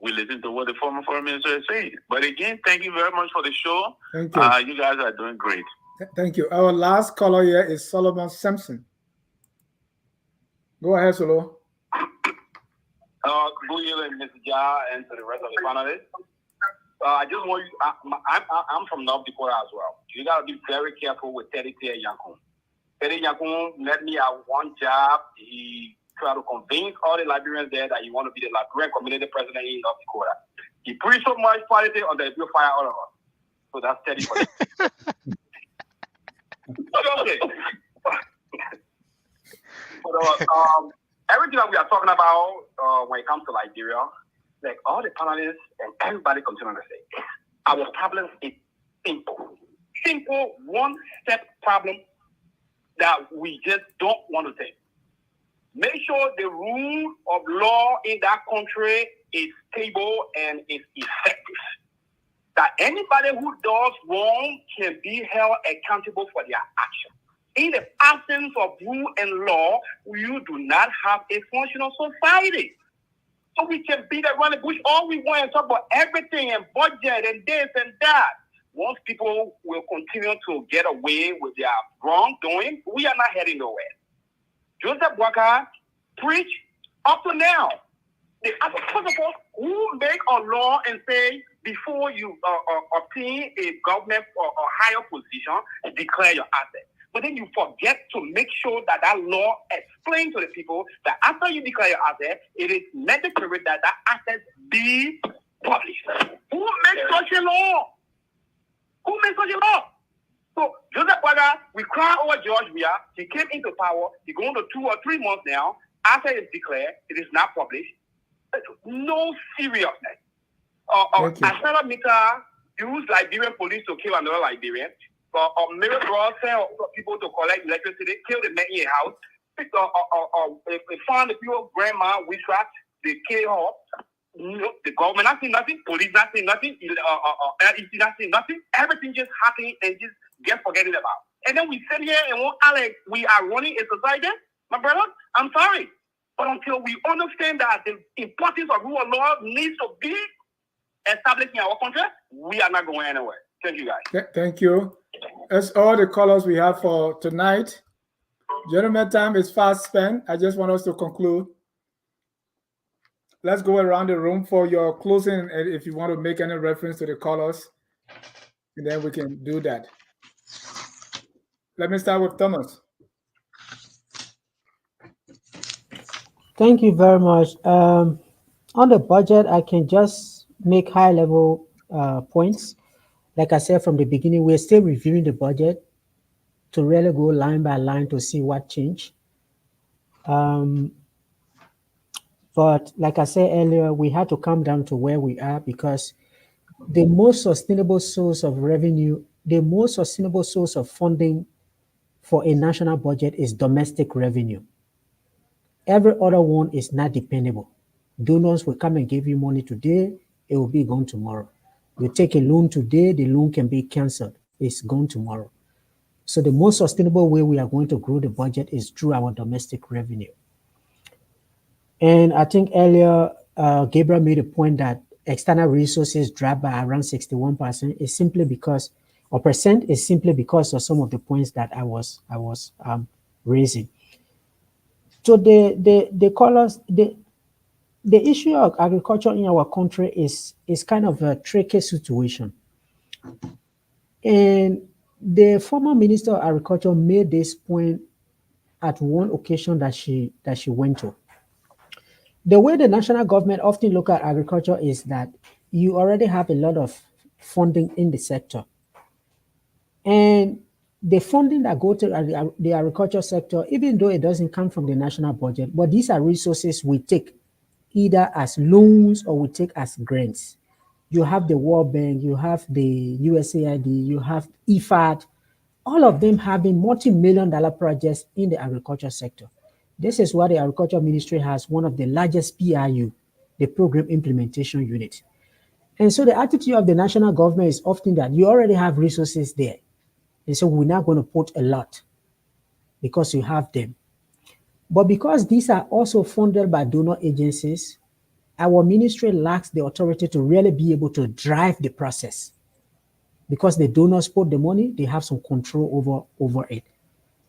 we listen to what the former foreign minister is saying. But again, thank you very much for the show. Thank you. You guys are doing great. Thank you. Our last caller here is Solomon Sampson. Go ahead, Solo. Good evening, Mr. Ja, and to the rest of the panelists. I just want you, I'm from North Dakota as well. You got to be very careful with 30 Yankun. Eddie Yakun let me have one job. He tried to convince all the Liberians there that he want to be the Liberian community president in North Dakota. He preached so much politics on the bill fire all of us. So that's steady for him. Okay. But, everything that we are talking about when it comes to Liberia, like all the panelists and everybody continue to say, our problem is simple one-step problem that we just don't want to take. Make sure the rule of law in that country is stable and is effective. That anybody who does wrong can be held accountable for their action. In the absence of rule and law, you do not have a functional society. So we can beat around the bush all we want and talk about everything and budget and this and that. Once people will continue to get away with their wrongdoing, we are not heading nowhere. Joseph Boakai preach up to now. First of all, who make a law and say before you obtain a government or higher position, declare your asset. But then you forget to make sure that that law explains to the people that after you declare your asset, it is mandatory that that asset be published. Who makes such a law? Who makes such a law? So Joseph Boakai, we cry over George Weah. He came into power. He's going to 2 or 3 months now. After it's declared, it is not published. No seriousness. Asada Mita used Liberian police to kill another Liberian. Mary Ross sent people to collect electricity, kill the man in a house. They found the people, grandma, witchcraft, they kill her. The government not saying nothing, police not saying nothing, LEC not saying nothing. Everything just happening and just get forgetting about. And then we sit here and we are running a society. My brother, I'm sorry. But until we understand that the importance of rule of law needs to be established in our country, we are not going anywhere. Thank you, guys. Thank you. That's all the callers we have for tonight. Gentlemen, time is fast spent. I just want us to conclude. Let's go around the room for your closing, if you want to make any reference to the callers, and then we can do that. Let me start with Thomas. Thank you very much. On the budget, I can just make high-level points. Like I said from the beginning, we're still reviewing the budget to really go line by line to see what changed. But like I said earlier, we had to come down to where we are because the most sustainable source of revenue, the most sustainable source of funding for a national budget is domestic revenue. Every other one is not dependable. Donors will come and give you money today, it will be gone tomorrow. You take a loan today, the loan can be canceled. It's gone tomorrow. So the most sustainable way we are going to grow the budget is through our domestic revenue. And I think earlier, Gabriel made a point that external resources dropped by around 61% is simply because, or percent is simply because of some of the points that I was raising. So the callers, the issue of agriculture in our country is kind of a tricky situation. And the former Minister of Agriculture made this point at one occasion that she went to. The way the national government often look at agriculture is that you already have a lot of funding in the sector. And the funding that go to the agriculture sector, even though it doesn't come from the national budget, but these are resources we take either as loans or we take as grants. You have the World Bank, you have the USAID, you have IFAD, all of them having multi-million-dollar projects in the agriculture sector. This is why the Agriculture Ministry has one of the largest PIU, the Program Implementation Unit. And so the attitude of the national government is often that you already have resources there. And so we're not going to put a lot because you have them. But because these are also funded by donor agencies, our ministry lacks the authority to really be able to drive the process. Because the donors put the money, they have some control over it.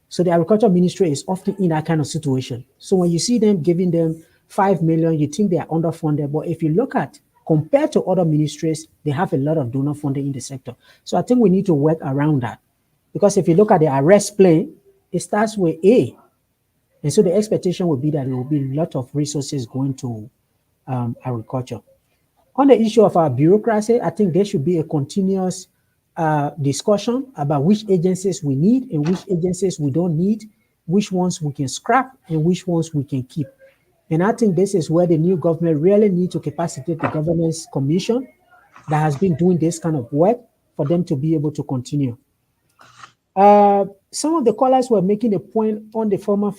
So the Agriculture Ministry is often in that kind of situation. So when you see them giving them 5 million, you think they are underfunded. But if you look at, compared to other ministries, they have a lot of donor funding in the sector. So I think we need to work around that. Because if you look at the arrest plan, it starts with A. And so the expectation would be that there will be a lot of resources going to agriculture. On the issue of our bureaucracy, I think there should be a continuous discussion about which agencies we need and which agencies we don't need, which ones we can scrap and which ones we can keep. And I think this is where the new government really needs to capacitate the governance commission that has been doing this kind of work for them to be able to continue. Some of the callers were making a point on the former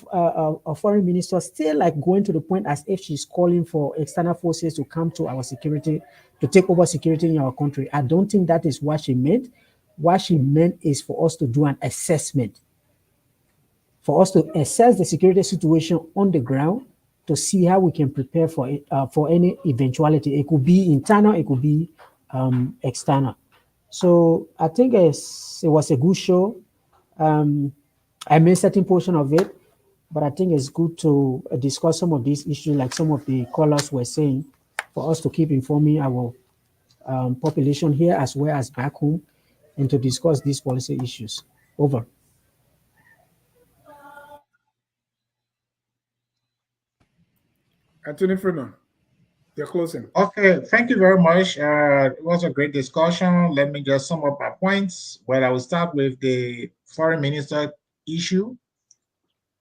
foreign minister, still like going to the point as if she's calling for external forces to come to our security, to take over security in our country. I don't think that is what she meant. What she meant is for us to do an assessment, for us to assess the security situation on the ground to see how we can prepare for it, for any eventuality. It could be internal, it could be external. So I think it was a good show. I missed certain portion of it, but I think it's good to discuss some of these issues, like some of the callers were saying, for us to keep informing our population here as well as back home, and to discuss these policy issues. Over. Anthony Freeman, you're closing. Okay, thank you very much. It was a great discussion. Let me just sum up my points. Well, I will start with the foreign minister issue.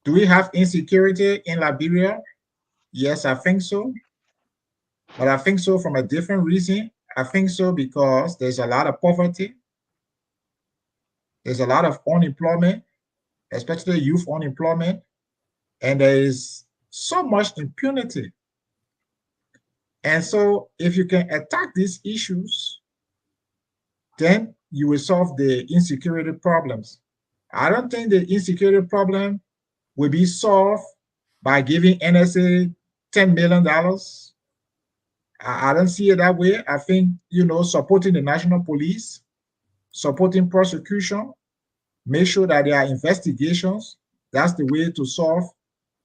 Do we have insecurity in Liberia? Yes, I think so. But I think so from a different reason. I think so because there's a lot of poverty. There's a lot of unemployment, especially youth unemployment. And there is so much impunity. And so if you can attack these issues, then you will solve the insecurity problems. I don't think the insecurity problem will be solved by giving NSA $10 million. I don't see it that way. I think, supporting the national police, supporting prosecution, make sure that there are investigations. That's the way to solve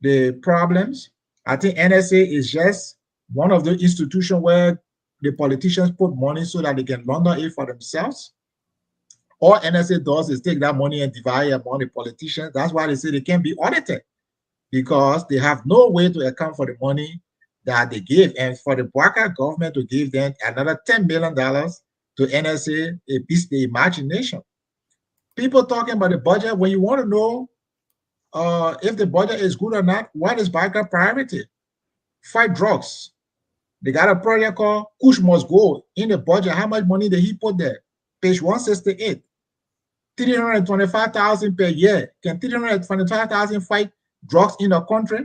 the problems. I think NSA is just one of the institutions where the politicians put money so that they can launder it for themselves. All NSA does is take that money and divide it among the politicians. That's why they say they can't be audited, because they have no way to account for the money that they give. And for the Bouakai government to give them another $10 million to NSA, it beats the imagination. People talking about the budget, when you want to know if the budget is good or not, what is Bouakai priority? Fight drugs. They got a project called Kush Must Go in the budget. How much money did he put there? Page 168. 325,000 per year. Can 325,000 fight drugs in the country?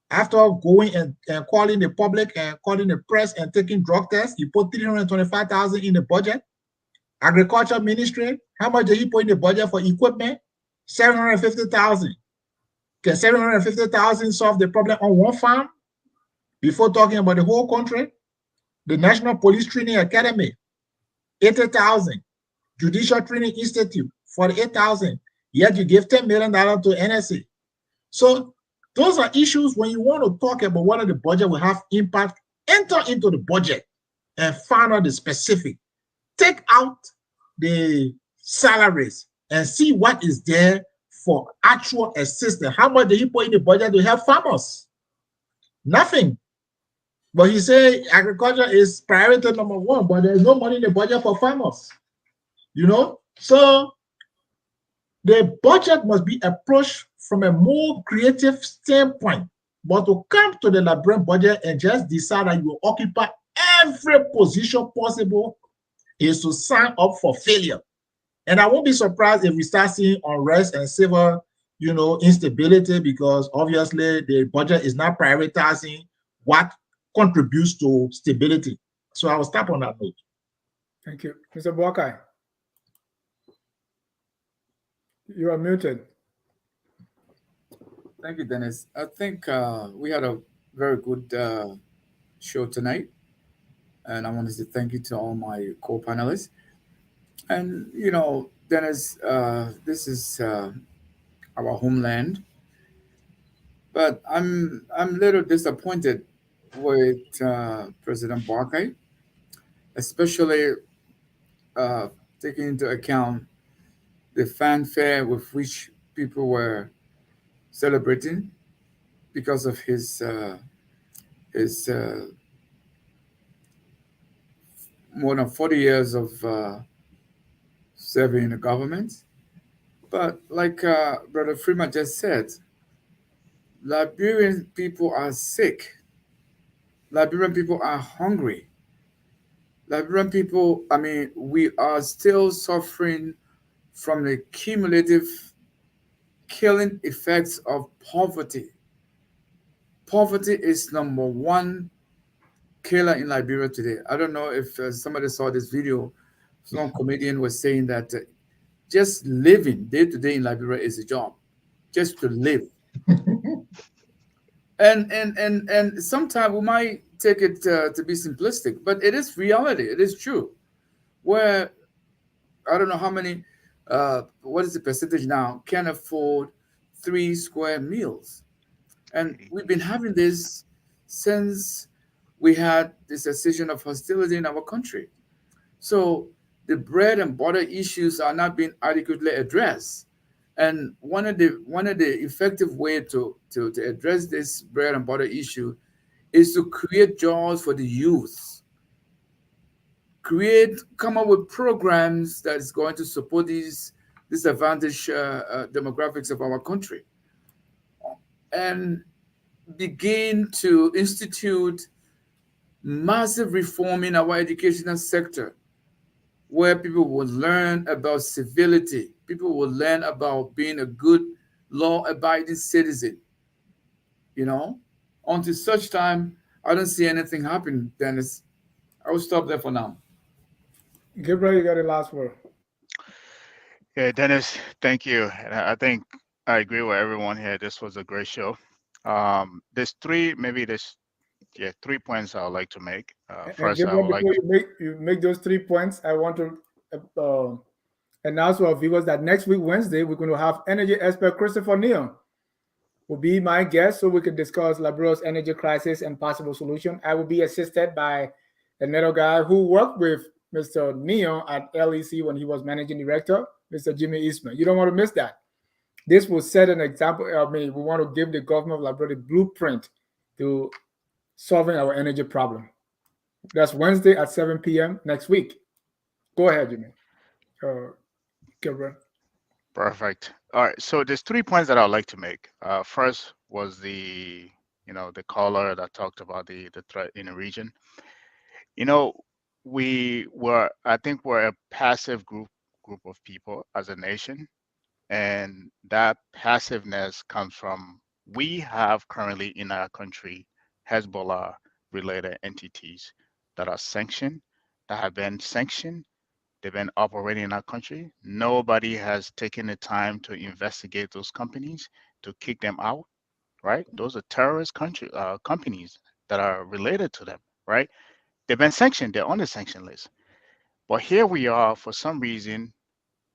After going and calling the public and calling the press and taking drug tests, you put 325,000 in the budget. Agriculture Ministry, how much did he put in the budget for equipment? 750,000. Can 750,000 solve the problem on one farm? Before talking about the whole country, the National Police Training Academy, 80,000. Judicial Training Institute, 48,000. Yet you give $10 million to NSA. So those are issues when you want to talk about whether the budget will have impact, enter into the budget and find out the specific. Take out the salaries and see what is there for actual assistance. How much did he put in the budget to help farmers? Nothing. But he said agriculture is priority number one, but there's no money in the budget for farmers. So the budget must be approached from a more creative standpoint. But to come to the Liberian budget and just decide that you will occupy every position possible is to sign up for failure. And I won't be surprised if we start seeing unrest and civil, instability, because obviously the budget is not prioritizing what contributes to stability. So I will stop on that note. Thank you. Mr. Bouakai, you are muted. Thank you, Dennis. I think we had a very good show tonight. And I want to say thank you to all my co-panelists. And, Dennis, this is our homeland. But I'm a little disappointed with President Bouakai, especially taking into account the fanfare with which people were celebrating because of his more than 40 years of serving in the government. But like Brother Freeman just said, Liberian people are sick. Liberian people are hungry. Liberian people, I mean, we are still suffering from the cumulative killing effects of poverty. Poverty is number one killer in Liberia today. I don't know if somebody saw this video. Some comedian was saying that just living day to day in Liberia is a job, just to live. And sometimes we might take it to be simplistic, but it is reality. It is true. Where I don't know how many, what is the percentage now, can afford 3 square meals. And we've been having this since we had the cessation of hostility in our country. So the bread and butter issues are not being adequately addressed. And one of the effective way to address this bread and butter issue is to create jobs for the youth. Come up with programs that is going to support these disadvantaged demographics of our country, and begin to institute massive reform in our educational sector, where people will learn about civility, people will learn about being a good law-abiding citizen. You know, until such time, I don't see anything happen, Dennis. I will stop there for now. Gabriel, you got the last word. Yeah, Dennis, thank you. And I think I agree with everyone here. This was a great show. There's yeah, 3 points I would like to make. And First, I Gabriel, would like before to. you make those 3 points, I want to announce to our viewers that next week, Wednesday, we're going to have energy expert Christopher Neal will be my guest so we can discuss Liberia's energy crisis and possible solution. I will be assisted by another guy who worked with Mr. Neal at LEC when he was managing director, Mr. Jimmy Eastman. You don't want to miss that. This will set an example. I mean, we want to give the government of Liberia the blueprint to solving our energy problem. That's Wednesday at 7 p.m. next week. Go ahead, Jimmy. Gabriel. Perfect. All right. So there's 3 points that I'd like to make. First was the caller that talked about the threat in the region. You know, I think we're a passive group of people as a nation, and that passiveness comes from we have currently in our country Hezbollah related entities that are sanctioned, that have been sanctioned. They've been operating in our country. Nobody has taken the time to investigate those companies to kick them out, right? Those are terrorist companies that are related to them, right? They've been sanctioned. They're on the sanction list. But here we are, for some reason,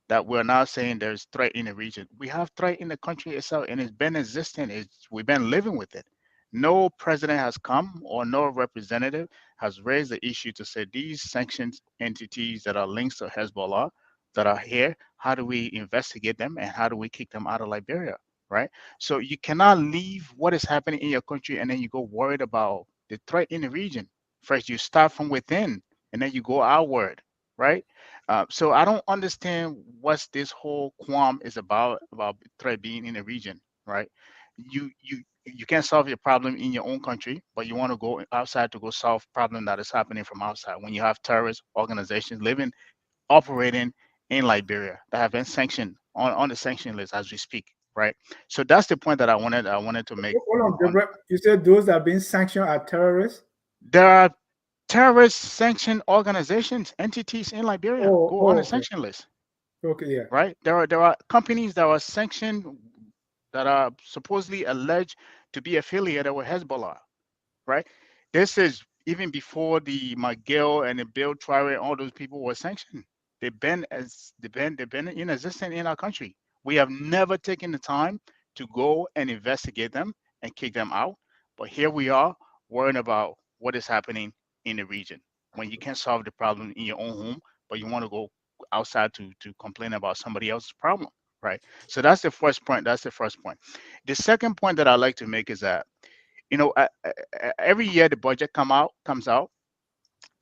that we're now saying there's threat in the region. We have threat in the country itself, and it's been existing. We've been living with it. No president has come or no representative has raised the issue to say these sanctioned entities that are linked to Hezbollah that are here, how do we investigate them and how do we kick them out of Liberia, right? So you cannot leave what is happening in your country and then you go worried about the threat in the region. First, you start from within and then you go outward, right? So I don't understand what this whole qualm is about threat being in the region, right? You can't solve your problem in your own country, but you want to go outside to go solve problem that is happening from outside. When you have terrorist organizations living, operating in Liberia that have been sanctioned on the sanction list as we speak, right? So that's the point that I wanted to make. Hold on, Gabriel. You said those that are being sanctioned are terrorists? There are terrorist sanctioned organizations, entities in Liberia go on the Okay. sanction list. Okay, yeah. Right? There are companies that are sanctioned that are supposedly alleged to be affiliated with Hezbollah, right? This is even before the McGill and the Bill Traore, all those people were sanctioned. They've been in existence in our country. We have never taken the time to go and investigate them and kick them out. But here we are worrying about what is happening in the region when you can't solve the problem in your own home, but you want to go outside to complain about somebody else's problem. right? So that's the first point. That's the first point. The second point that I like to make is that, every year the budget comes out,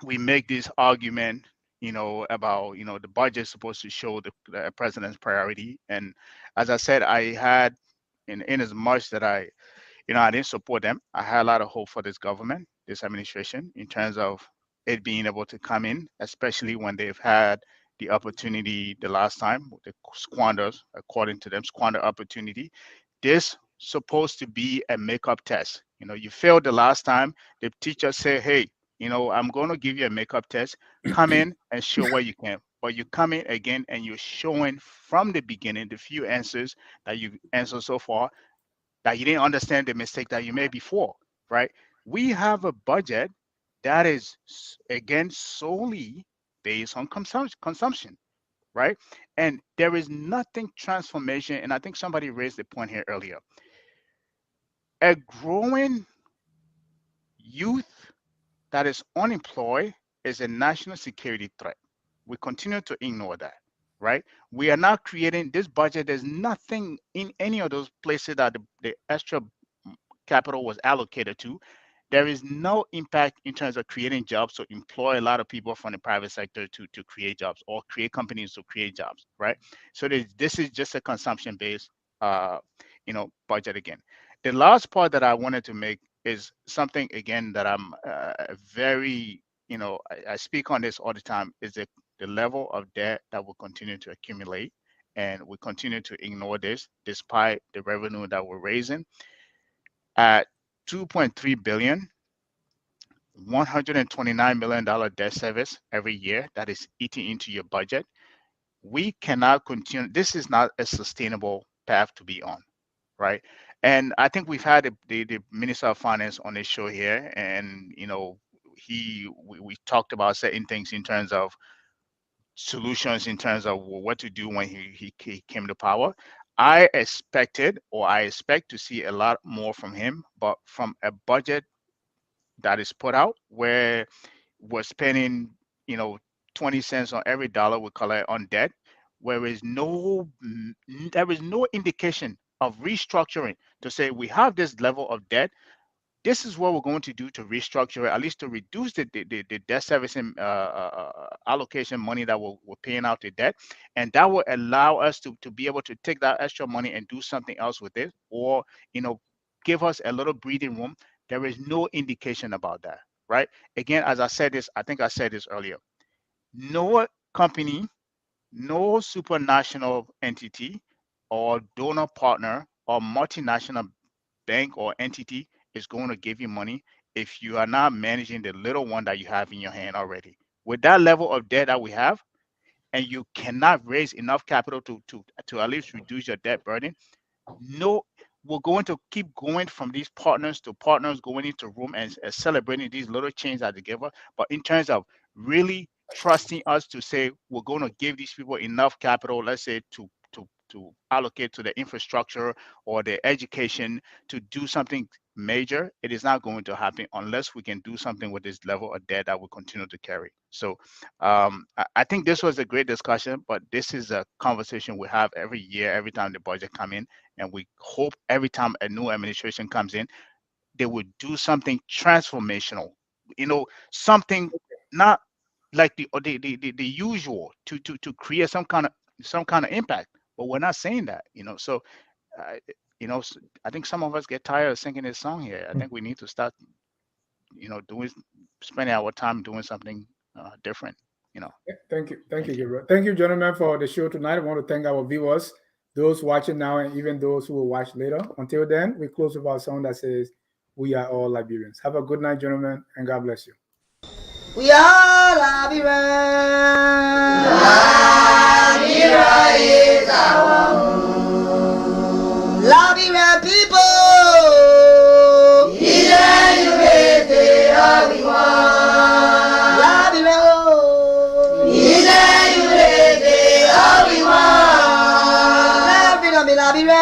we make this argument, about, the budget is supposed to show the president's priority. And as I said, I had, in as much that I didn't support them, I had a lot of hope for this government, this administration, in terms of it being able to come in, especially when they've had the opportunity the last time, the squanders, according to them, squander opportunity. This supposed to be a makeup test. You failed the last time. The teacher say, hey, I'm going to give you a makeup test. Come in and show what you can. But you come in again and you're showing from the beginning the few answers that you answered so far, that you didn't understand the mistake that you made before, right? We have a budget that is, again, solely based on consumption, right? And there is nothing transformation. And I think somebody raised the point here earlier. A growing youth that is unemployed is a national security threat. We continue to ignore that, right? We are not creating this budget. There's nothing in any of those places that the extra capital was allocated to. There is no impact in terms of creating jobs to employ a lot of people from the private sector to create jobs, or create companies to create jobs, right? So this is just a consumption-based, budget again. The last part that I wanted to make is something, again, that I'm very, I speak on this all the time, is the level of debt that will continue to accumulate, and we continue to ignore this despite the revenue that we're raising. At 2.3 billion, $129 million debt service every year that is eating into your budget. We cannot continue. This is not a sustainable path to be on, right? And I think we've had the Minister of Finance on this show here, and we talked about certain things in terms of solutions, in terms of what to do when he came to power. I expect to see a lot more from him, but from a budget that is put out where we're spending, 20 cents on every dollar we collect on debt, there is no indication of restructuring to say we have this level of debt. This is what we're going to do to restructure it, at least to reduce the debt servicing allocation money that we're paying out to debt. And that will allow us to be able to take that extra money and do something else with it, or, give us a little breathing room. There is no indication about that, right? Again, as I think I said this earlier, no company, no supranational entity or donor partner or multinational bank or entity is going to give you money if you are not managing the little one that you have in your hand already. With that level of debt that we have, and you cannot raise enough capital to at least reduce your debt burden, we're going to keep going from these partners to partners, going into room and celebrating these little changes that they give us. But in terms of really trusting us to say we're going to give these people enough capital, let's say to allocate to the infrastructure or the education to do something major, it is not going to happen unless we can do something with this level of debt that we continue to carry. So I think this was a great discussion, but this is a conversation we have every year, every time the budget comes in, and we hope every time a new administration comes in, they would do something transformational, something not like the usual to create some kind of impact. But we're not saying that, so I think some of us get tired of singing this song here. I think we need to start, spending our time doing something different. Thank you, Gabriel. Thank you, gentlemen, for the show tonight. I want to thank our viewers, those watching now, and even those who will watch later. Until then, we close with our song that says, "We are all Liberians." Have a good night, gentlemen, and God bless you. We are Liberians. Liberia is our home. Liberian people. Liberia.